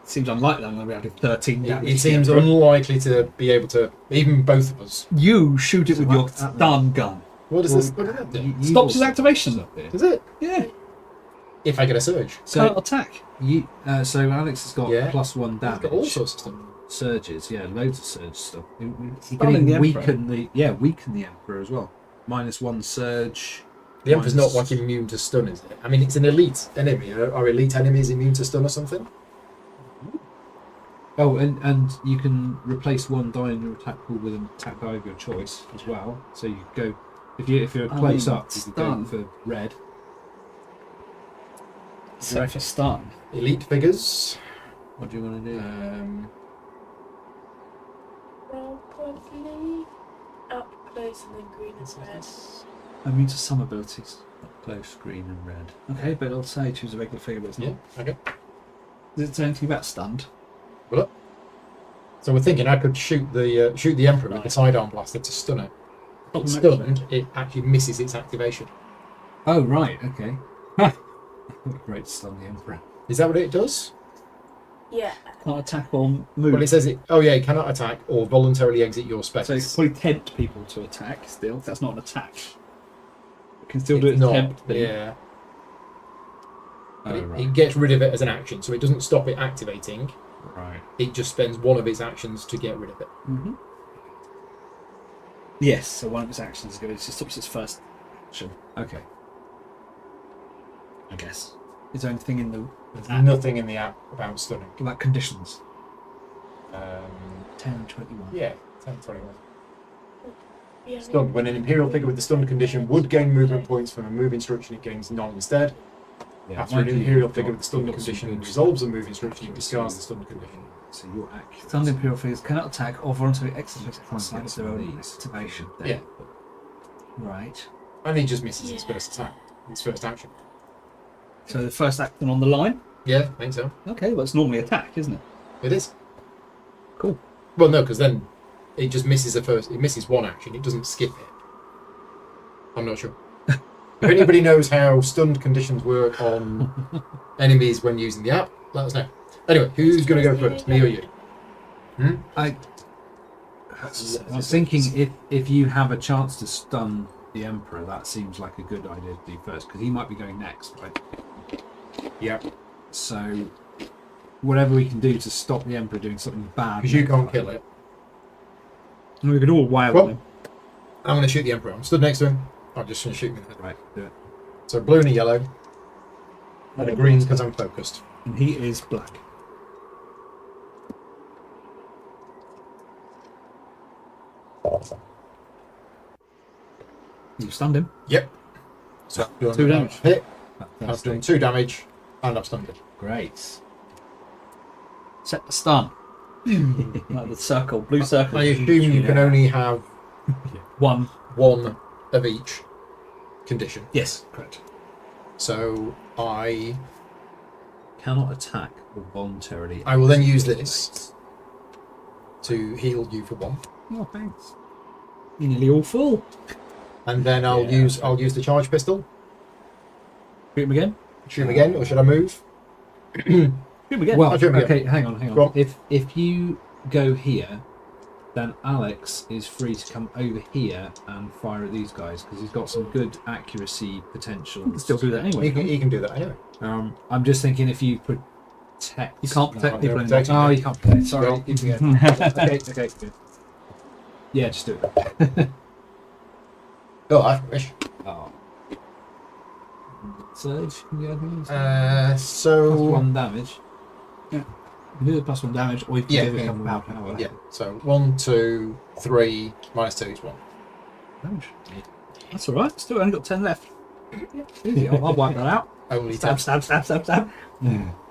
seems unlikely I'm going to be able to do 13 damage. It seems to the Emperor. unlikely to be able to, even both of us. You shoot it with So your what- stun gun. What does this? What does that do? Stops his activation. Does it? Yeah. If I get a surge. So Can't attack. so Alex has got Yeah. +1 It's damage. got all sorts of stuff. Surges, yeah, loads of surge stuff. He can Stunning even the Emperor. weaken the Emperor as well. -1 surge. The Emperor's not Minus- like immune to stun, is it? I mean, it's an elite enemy. Are elite enemies immune to stun or something? Oh, and you can replace 1 die in your attack pool with an attack die of your choice as well. So you go if you're close up, you can go stun. for red. Set for stun. Elite figures. What do you want to do? Roll quickly. Up close and then green and red. Immune to some abilities. Up close, green and red. Okay, but it'll say choose a regular figure, but it's not. Yeah. Okay. Does it say anything about stunned? Well, So we're thinking I could shoot the Emperor with the sidearm blaster to stun it. If it's stunned, it actually misses its activation. Oh, right, okay. Great to stun the Emperor. Is that what it does? Yeah. Can't attack or move. Well, it says it. Oh yeah, it cannot attack or voluntarily exit your space. So it can probably tempt people to attack still. That's not an attack. It can still do It's its not. tempt thing. Yeah. But Oh, it right. gets rid of it as an action, so it doesn't stop it activating. Right. It just spends one of its actions to get rid of it. Mm-hmm. Yes, so one of its actions is going to stops its first action, Okay. I guess. Is there anything in the There's app nothing in the app about stunning. about conditions? Um, 10 and 21. yeah, 10, 21. Yeah. Stunned. When an Imperial figure with the stunned condition would gain movement points from a move instruction, it gains none instead. Yeah, After an mind you, Imperial you've figure got- with the stunned you've got some condition good resolves a move instruction, it discards the stunned condition. So you're accurate. Stunned Imperial figures cannot attack or voluntarily execute Try and outside get of some their of own these activation. there. Yeah. Right. And he just misses his Yeah. first attack, his first action. So the first action on the line? Yeah, I think so. Okay, well it's normally attack, isn't it? It is. Cool. Well, no, because then it just misses the first. It misses one action. It doesn't skip it. I'm not sure. If anybody knows how stunned conditions work on enemies when using the app, let us know. Anyway, who's going to go first, me or you? I was thinking if you have a chance to stun the Emperor, that seems like a good idea to do first, because he might be going next, right? Yeah. So whatever we can do to stop the Emperor doing something bad. Because you can't kill it. And we could all wild Well- him. I'm going to shoot the Emperor. I'm stood next to him. I'm just going to shoot him in the head. Right, do it. So blue and a yellow. And a green because I'm focused. And he is black. You stunned him. Yep. So I've done 2 damage. Hit. I've Fantastic. done 2 damage. And I've stunned it. Great. Set the stun. Like the circle, blue circle. I assume you can Yeah. only have One. one of each condition. Yes, correct. So I Cannot attack or voluntarily. will then use this to heal you for 1. Oh, thanks. You're nearly all full. And then I'll Yeah. use the charge pistol. Shoot him again. Shoot him again, or should I move? Shoot him again. Well, I'll shoot him again. okay, hang on. Go on. If you go here, then Alex is free to come over here and fire at these guys because he's got some good accuracy potential. you can still do that anyway. He can do that anyway. I'm just thinking if you protect, You can't protect No, people no, in protect- Oh, you can't protect. Sorry. Well- keep going. Okay, good. Yeah, just do it. Oh, I wish. Oh. Surge. Yeah, So +1 damage. You can do the +1 damage, or you can Yeah, give it yeah. come without power. yeah. So 1, 2, 3 minus 2 is 1. Damage. That's all right. Still only got 10 left. Easy. I'll wipe that out. Only 10. Stab, stab, stab, stab, stab.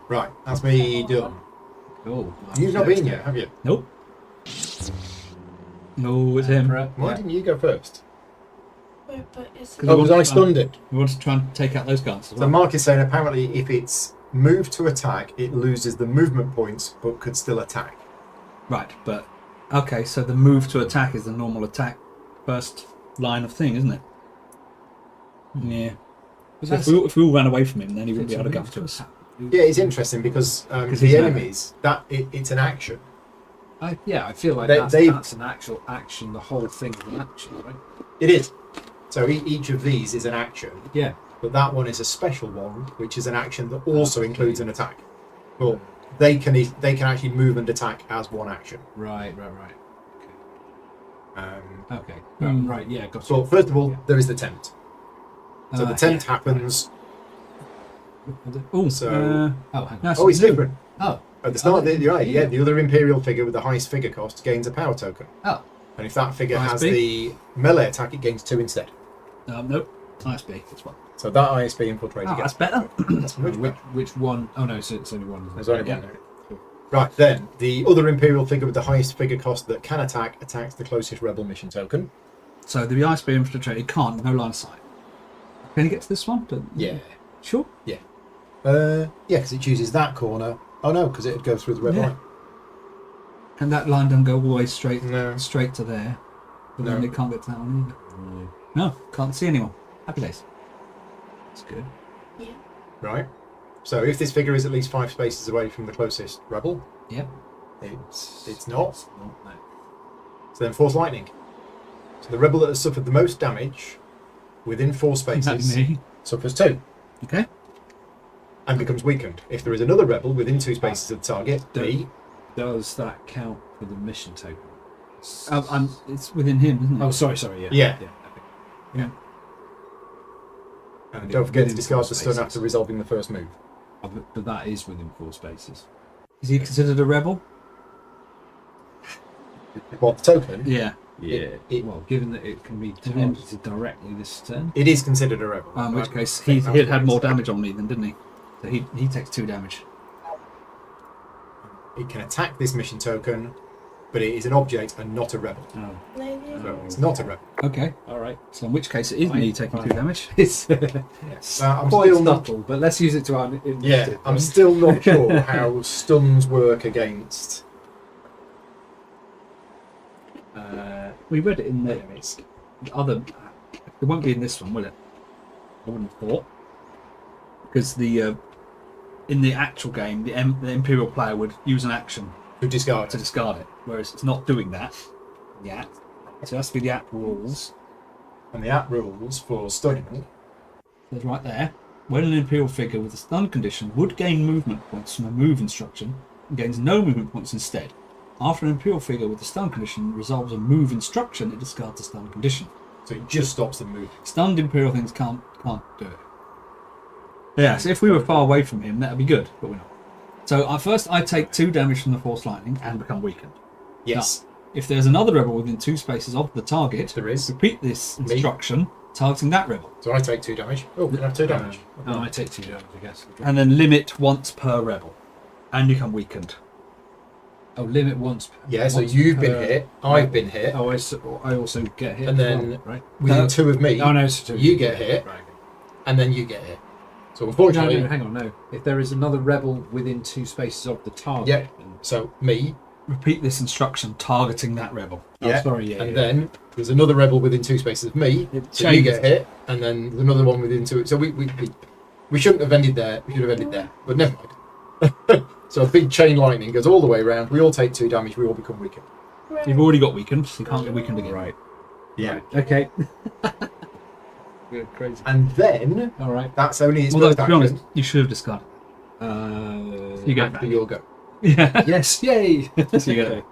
Right, that's me done. Cool. You've not been yet, have you? Nope. No, it's him. Why didn't you go first? Wait, but is Because Oh, we because want I to try and- stunned it. We want to try and take out those guns as So well. Mark is saying apparently if it's moved to attack, it loses the movement points, but could still attack. Right, but okay, so the move to attack is the normal attack first line of thing, isn't it? Yeah. So if we all ran away from him, then he wouldn't be able to come to us. Yeah, it's interesting because 'Cause the he's enemies, it's an action. I feel like They- that's an actual action. The whole thing is an action, right? It is. So each of these is an action, Yeah. but that one is a special one, which is an action that also includes an attack. But they can actually move and attack as one action. Right. Um, Okay. Hmm. Right. Yeah. Got so you. first of all, there is the tempt. So the tempt yeah. happens. Oh, So- Oh, hang on. that's Oh, it's new. different. Oh. At the start, Oh, you're right. Yeah, yeah. the other Imperial figure with the highest figure cost gains a power token. Oh. And if that figure has ISB? the melee attack, it gains 2 instead. Nope. ISB. That's one. So that ISB infiltrator Oh, gets that's better. that's much Which, better. which one? Oh no, so it's only one. isn't it? There's only Yeah. one there. Right, then, the other Imperial figure with the highest figure cost that can attack attacks the closest rebel mission token. So the ISB infiltrator, he can't, no line of sight. Can he get to this one? Yeah. Sure. Yeah, because it chooses that corner. Oh no, because it'd go through the red Yeah. line. And that line doesn't go all the way straight No. straight to there. But then No. they can't get to that one either. No, can't see anyone. Happy days. That's good. Right. So if this figure is at least 5 spaces away from the closest rebel, Yep. it's not. So then force lightning. So the rebel that has suffered the most damage within 4 That's spaces me. suffers 2 Okay. and becomes weakened. If there is another rebel within 2 spaces of the target, me, Does that count for the mission token? It's within him, isn't it? Oh, sorry, yeah. Yeah. Okay. and don't forget to Within discard 4 the stun spaces. after resolving the first move. But that is within 4 spaces. Is he considered a rebel? What, the token? Yeah. Yeah. It- Well, given that it can be targeted directly this turn. It is considered a rebel. In which I case, think he that's had what more it is. damage on me then, didn't he? So he takes 2 damage. It can attack this mission token, but it is an object and not a rebel. Oh. So it's not a rebel. Okay. All right. So in which case, it is Fine, me taking 2 fine. damage. It's I'm quite still subtle, but let's use it to our initiative. Yeah, I'm still not sure how stuns work against. We read it in the other. It won't be in this one, will it? I wouldn't have thought. Because the in the actual game, the Imperial player would use an action To discard. to discard it, whereas it's not doing that. Yeah. So it has to be the app rules. And the app rules for stunning. There's right there. When an Imperial figure with a stun condition would gain movement points from a move instruction, and gains no movement points instead. After an Imperial figure with a stun condition resolves a move instruction, it discards the stun condition. So it just stops them moving. Stunned Imperial things can't do it. Yeah, so if we were far away from him, that'd be good, but we're not. So first I take 2 damage from the force lightning and become weakened. Yes, If there's another rebel within 2 spaces of the target, there is. repeat this Me. instruction, targeting that rebel. So I take 2 damage. Oh, can I have 2 damage? Oh, I take 2 damage, I guess. And then limit once per rebel. And you become weakened. Oh, limit once. Yeah, so once you've been per- hit, I've been hit. Oh, I also get hit. And as then- well, right? Within No. 2 of me, Oh no, so you get hit, Right. and then you get hit. So No, unfortunately, hang on, no. If there is another rebel within 2 spaces of the target, Yeah. then- so me, Repeat this instruction, targeting that rebel. yeah, sorry, yeah, and yeah. then there's another rebel within 2 spaces of me, It so you changes. get hit, and then there's another one within 2. So we shouldn't have ended there. We should have ended there, but never mind. So a big chain lightning goes all the way around. We all take 2 damage. We all become weakened. You've already got weakened, so you can't get weakened again. Right. Yeah. Okay. You're crazy. And then All right. that's only its Although, first to be honest, action. you should have discarded. You go After your go. Yeah. Yes, yay! So you get it.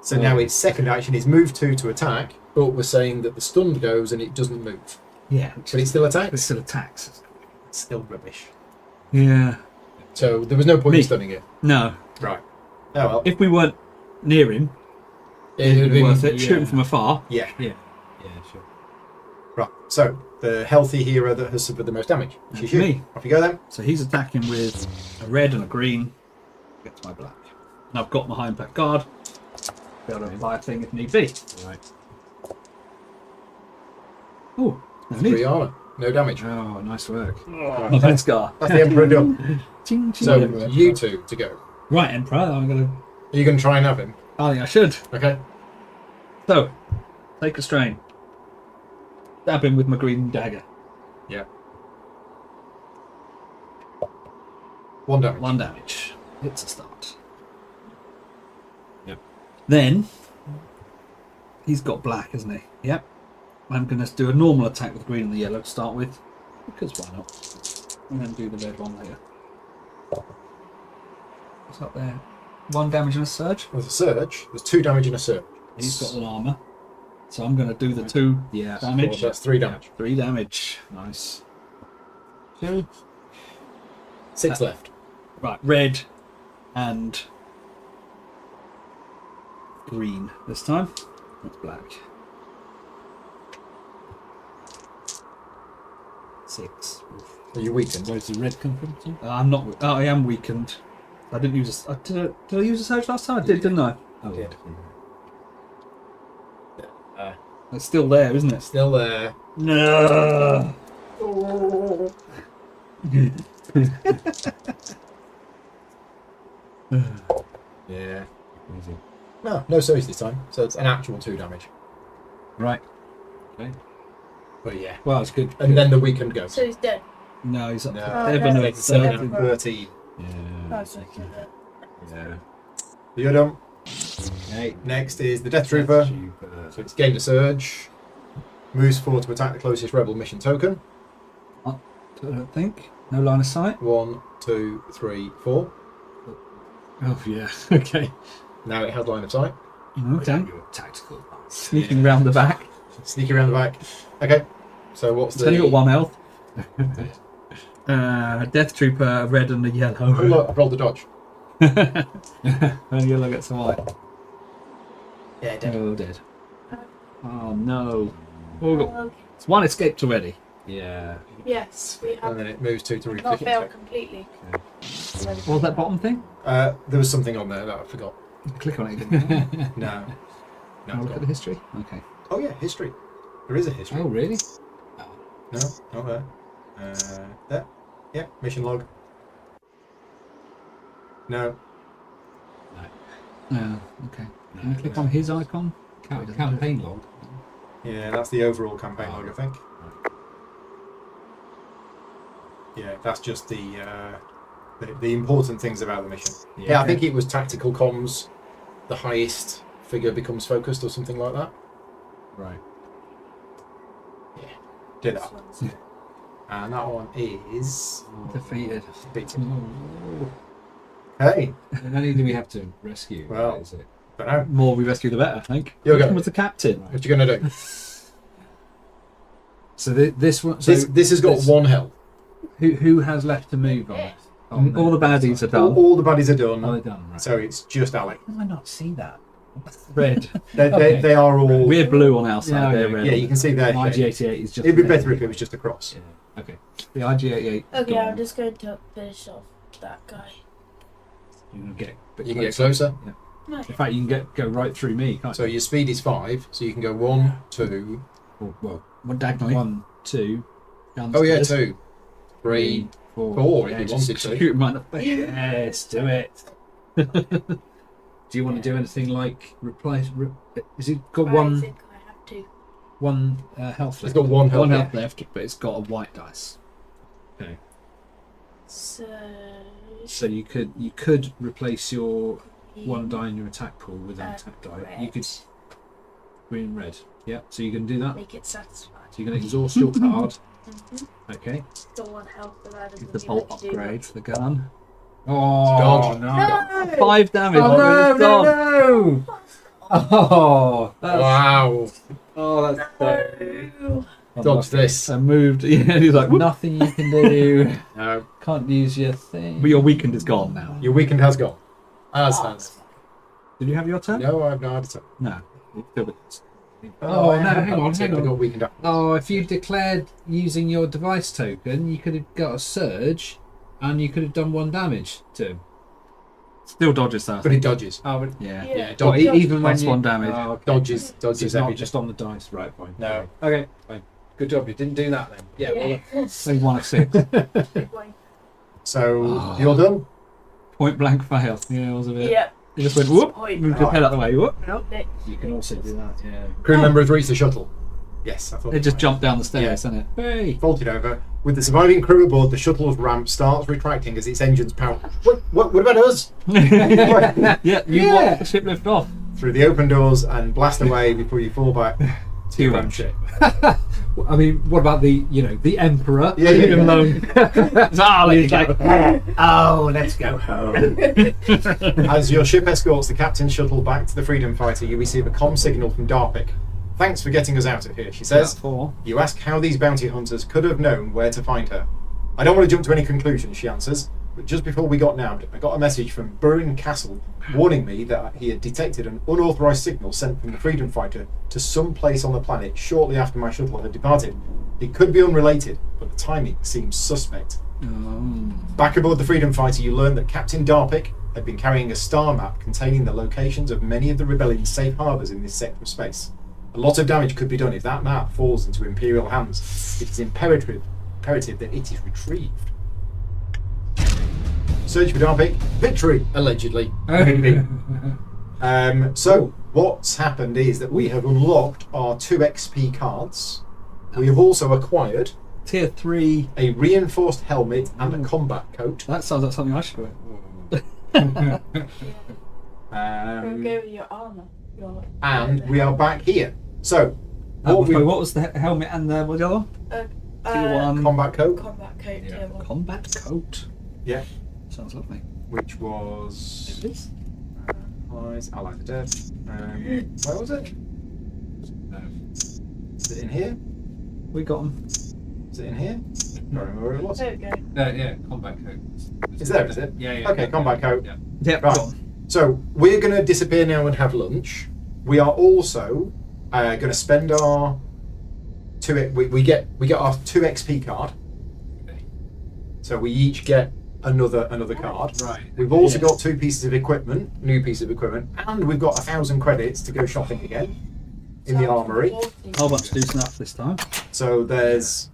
So now its second action is move 2 to attack, but we're saying that the stunned goes and it doesn't move. Yeah. But it still It attacks. still attacks. It's still rubbish. Yeah. So there was no point Me. in stunning it. No. Right. Oh well. If we weren't near him, It would have been worth it. Shoot him yeah. from afar. Yeah. Yeah, sure. Right. So the healthy hero that has suffered the most damage. That's Shoot. me. Off you go then. So he's attacking with a red and a green. Gets my black. And I've got my high impact guard. Be able to apply a thing if need be. Right. Oh, no 3 need. armor. No damage. Oh, nice work. My best guard. That's the Emperor done. Ching, ching. So Yeah. you 2 to go. Right, Emperor. I'm gonna. Are you going to try and have him? I think I should. Okay. So, take a strain. Stab him with my green dagger. Yeah. 1 damage. 1 damage. It's a start. Yep. Then he's got black, hasn't he? Yep. I'm going to do a normal attack with green and the yellow to start with, because why not? And then do the red one later. What's up there? 1 damage and a surge. There's a surge. There's 2 damage and a surge. He's got an armor, so I'm going to do the 2 Yeah. damage. So that's 3 damage. 3 damage. Nice. 2. 6 left. Right, red and green this time. That's black. 6. Are you weakened? Where's the red come from? Too? I'm not. Oh, I am weakened. I didn't use a. Did I use a surge last time? I did, didn't I? Oh, Did. It's still there, isn't it? Still there. No. Yeah. Easy. No surge this time. So it's an actual 2 damage. Right. Okay. But yeah. Well, it's good. And then the weakened go. So he's dead. No, he's up No. to Oh, 7 no. or It's 7 Yeah. and 13. Oh, Yeah. so he's dead. Yeah. You're done. Okay. Next is the Death Trooper. So it's gained a surge. Moves forward to attack the closest rebel mission token. I don't think. No line of sight. 1, 2, 3, 4. Oh, yeah. Okay. Now it has line of sight. Okay. Your tactical advance. Sneaking round the back. Sneaky around the back. Okay. So what's It's the... only got 1 health. Death Trooper, red and a Oh, yellow. look, I've rolled the dodge. And yellow gets a white. Yeah, dead. Oh, dead. Oh, no. Oh, God. Okay. It's 1 escaped already. Yeah. Yes, we have And then it moves 2 to not reflect. failed completely. What was that bottom thing? There was something on there that I forgot. Click on it, didn't you? No. No, I'll it's look at gone. the history. Okay. Oh yeah, history. There is a history. Oh, really? No, not there. There. Yeah, mission log. No. Yeah, okay. Can you click on his icon? Campaign log. Yeah, that's the overall campaign log, I think. Yeah, that's just the important things about the mission. Yeah, I think it was tactical comms. The highest figure becomes focused or something like that. Right. Did that. This one's- And that one is Defeated. beaten. Hey, How many do we have to rescue? Well, Is it? don't know. The more we rescue, the better, I think. You'll Which go. one was the captain? What you gonna do? So this one. So This has got this- 1 health. Who has left to move on it? On All the baddies are All, done. all the baddies are Oh, done. they're done. Right. So it's just Alec. How did I not see that? Red. Okay. They are all. We're blue on our side, Yeah, they're yeah, red. Yeah, you can see there. IG-88 is just. It'd be better if it was just a cross. Yeah. Okay. The IG-88. Okay, gone. I'm just going to finish off that guy. You can get. a bit You can get closer. Yeah. No. In fact, you can go right through me, can't So you? your speed is 5, so you can go 1, 2. Well, One diagonally. 1, 2, Oh yeah, downstairs. 2, 3, 4. 4 if Yeah, you just wanted to. Shoot him right in the face. Yes, do it. Do you want to do anything like replace? Is it got I one think I have to. health It's left? got 1 health. One health left, but it's got a white dice. Okay. So. So you could replace your 1 die in your attack pool with an attack die. red. You could green red. Yeah. So you can do that. Make it satisfied. So you can exhaust your card. Mm-hmm. Okay. Still 1 health, but that Give doesn't the mean bolt I can do upgrade to the gun. Oh Dodge. no! 5 damage. Oh no! It's gone. No! Oh, that's, Wow. oh, that's that. No. Dodge this. I moved. Yeah, he's like, whoop. nothing you can do. No. Can't use your thing. But your weekend is gone now. Your weekend has gone. As has. Did you have your turn? No, I've not had it. No. Oh, I no, haven't hang on, got it. hang I've on. got weekend up. Oh, if you declared using your device token, you could have got a surge, and you could have done 1 damage to him. Still dodges that. But it dodges. Oh, but Yeah. Yeah. Yeah, oh, dodge, even when Plus you 1 damage. Oh, okay. dodges So dodges it's not everything. just on the dice, right? Fine. No. Okay, fine. Good job. You didn't do that then. Yeah. Well, So 1 of 6. Big one. So Oh. you're done. Point blank fail. Yeah, it was a bit. Yep. He just went whoop, Point. moved his head out the way. Whoop. Nick. you can also do that. Yeah. Crew member has reached the shuttle. Yes, I thought. It just might. jumped down the stairs, didn't it? Hey. Vaulted over. With the surviving crew aboard, the shuttle's ramp starts retracting as its engines power. What about us? Yeah, you Yeah. watched the ship lift off. Through the open doors and blast away before you fall back to your own ship. I mean, what about the Emperor? Yeah, Leave him yeah. alone. Charlie's like, Oh, let's go home. As your ship escorts the captain's shuttle back to the Freedom Fighter, you receive a comm signal from Darpic. Thanks for getting us out of here, she says. 4. You ask how these bounty hunters could have known where to find her. I don't want to jump to any conclusions, she answers, but just before we got nabbed, I got a message from Burin Castle warning me that he had detected an unauthorized signal sent from the Freedom Fighter to some place on the planet shortly after my shuttle had departed. It could be unrelated, but the timing seems suspect. Back aboard the Freedom Fighter, you learn that Captain Darpic had been carrying a star map containing the locations of many of the Rebellion's safe harbours in this sector of space. A lot of damage could be done if that map falls into Imperial hands. It is imperative that it is retrieved. Search for Darpic. Victory, allegedly. So what's happened is that we have unlocked our 2 XP cards. We have also acquired Tier 3. a reinforced helmet and a combat coat. That sounds like something I should go. Don't Um, go with your armour. and we are back here. So What what we was the helmet and the what the other one? Tier 1. combat coat, Combat coat, Yeah. tier 1. Combat coat. yeah, Sounds lovely. which was It is. Allies are dead. Where was it? Is it in here? We got them. Is it in here? I don't remember where it was. There we go. Yeah, combat coat. Is there, is it? Yeah. Okay, combat coat. Yeah. Yeah, Right. got 'em. So we're going to disappear now and have lunch. We are also going to spend our we get our 2 XP card. Okay. So we each get another card. Right. We've also Yeah. got 2 pieces of equipment, new piece of equipment, and we've got 1,000 credits to go shopping again in the armory. Whole bunch to do snap this time. So there's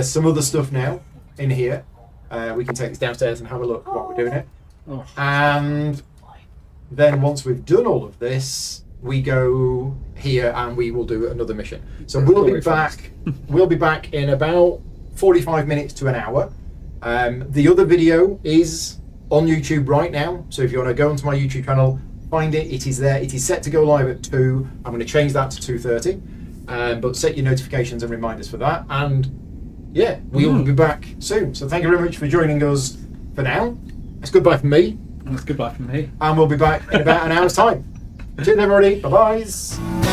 some other stuff now in here. We can take this downstairs and have a look while we're doing it. Oh. And then once we've done all of this, we go here and we will do another mission. So we'll be Very fast. back. We'll be back in about 45 minutes to an hour. The other video is on YouTube right now. So if you want to go onto my YouTube channel, find it. It is there. It is set to go live at 2. I'm going to change that to 2:30. But set your notifications and reminders for that. And yeah, we will be back soon. So thank you very much for joining us for now. It's goodbye from me. And that's goodbye from me. And we'll be back in about an hour's time. Cheers, everybody. Bye-bye.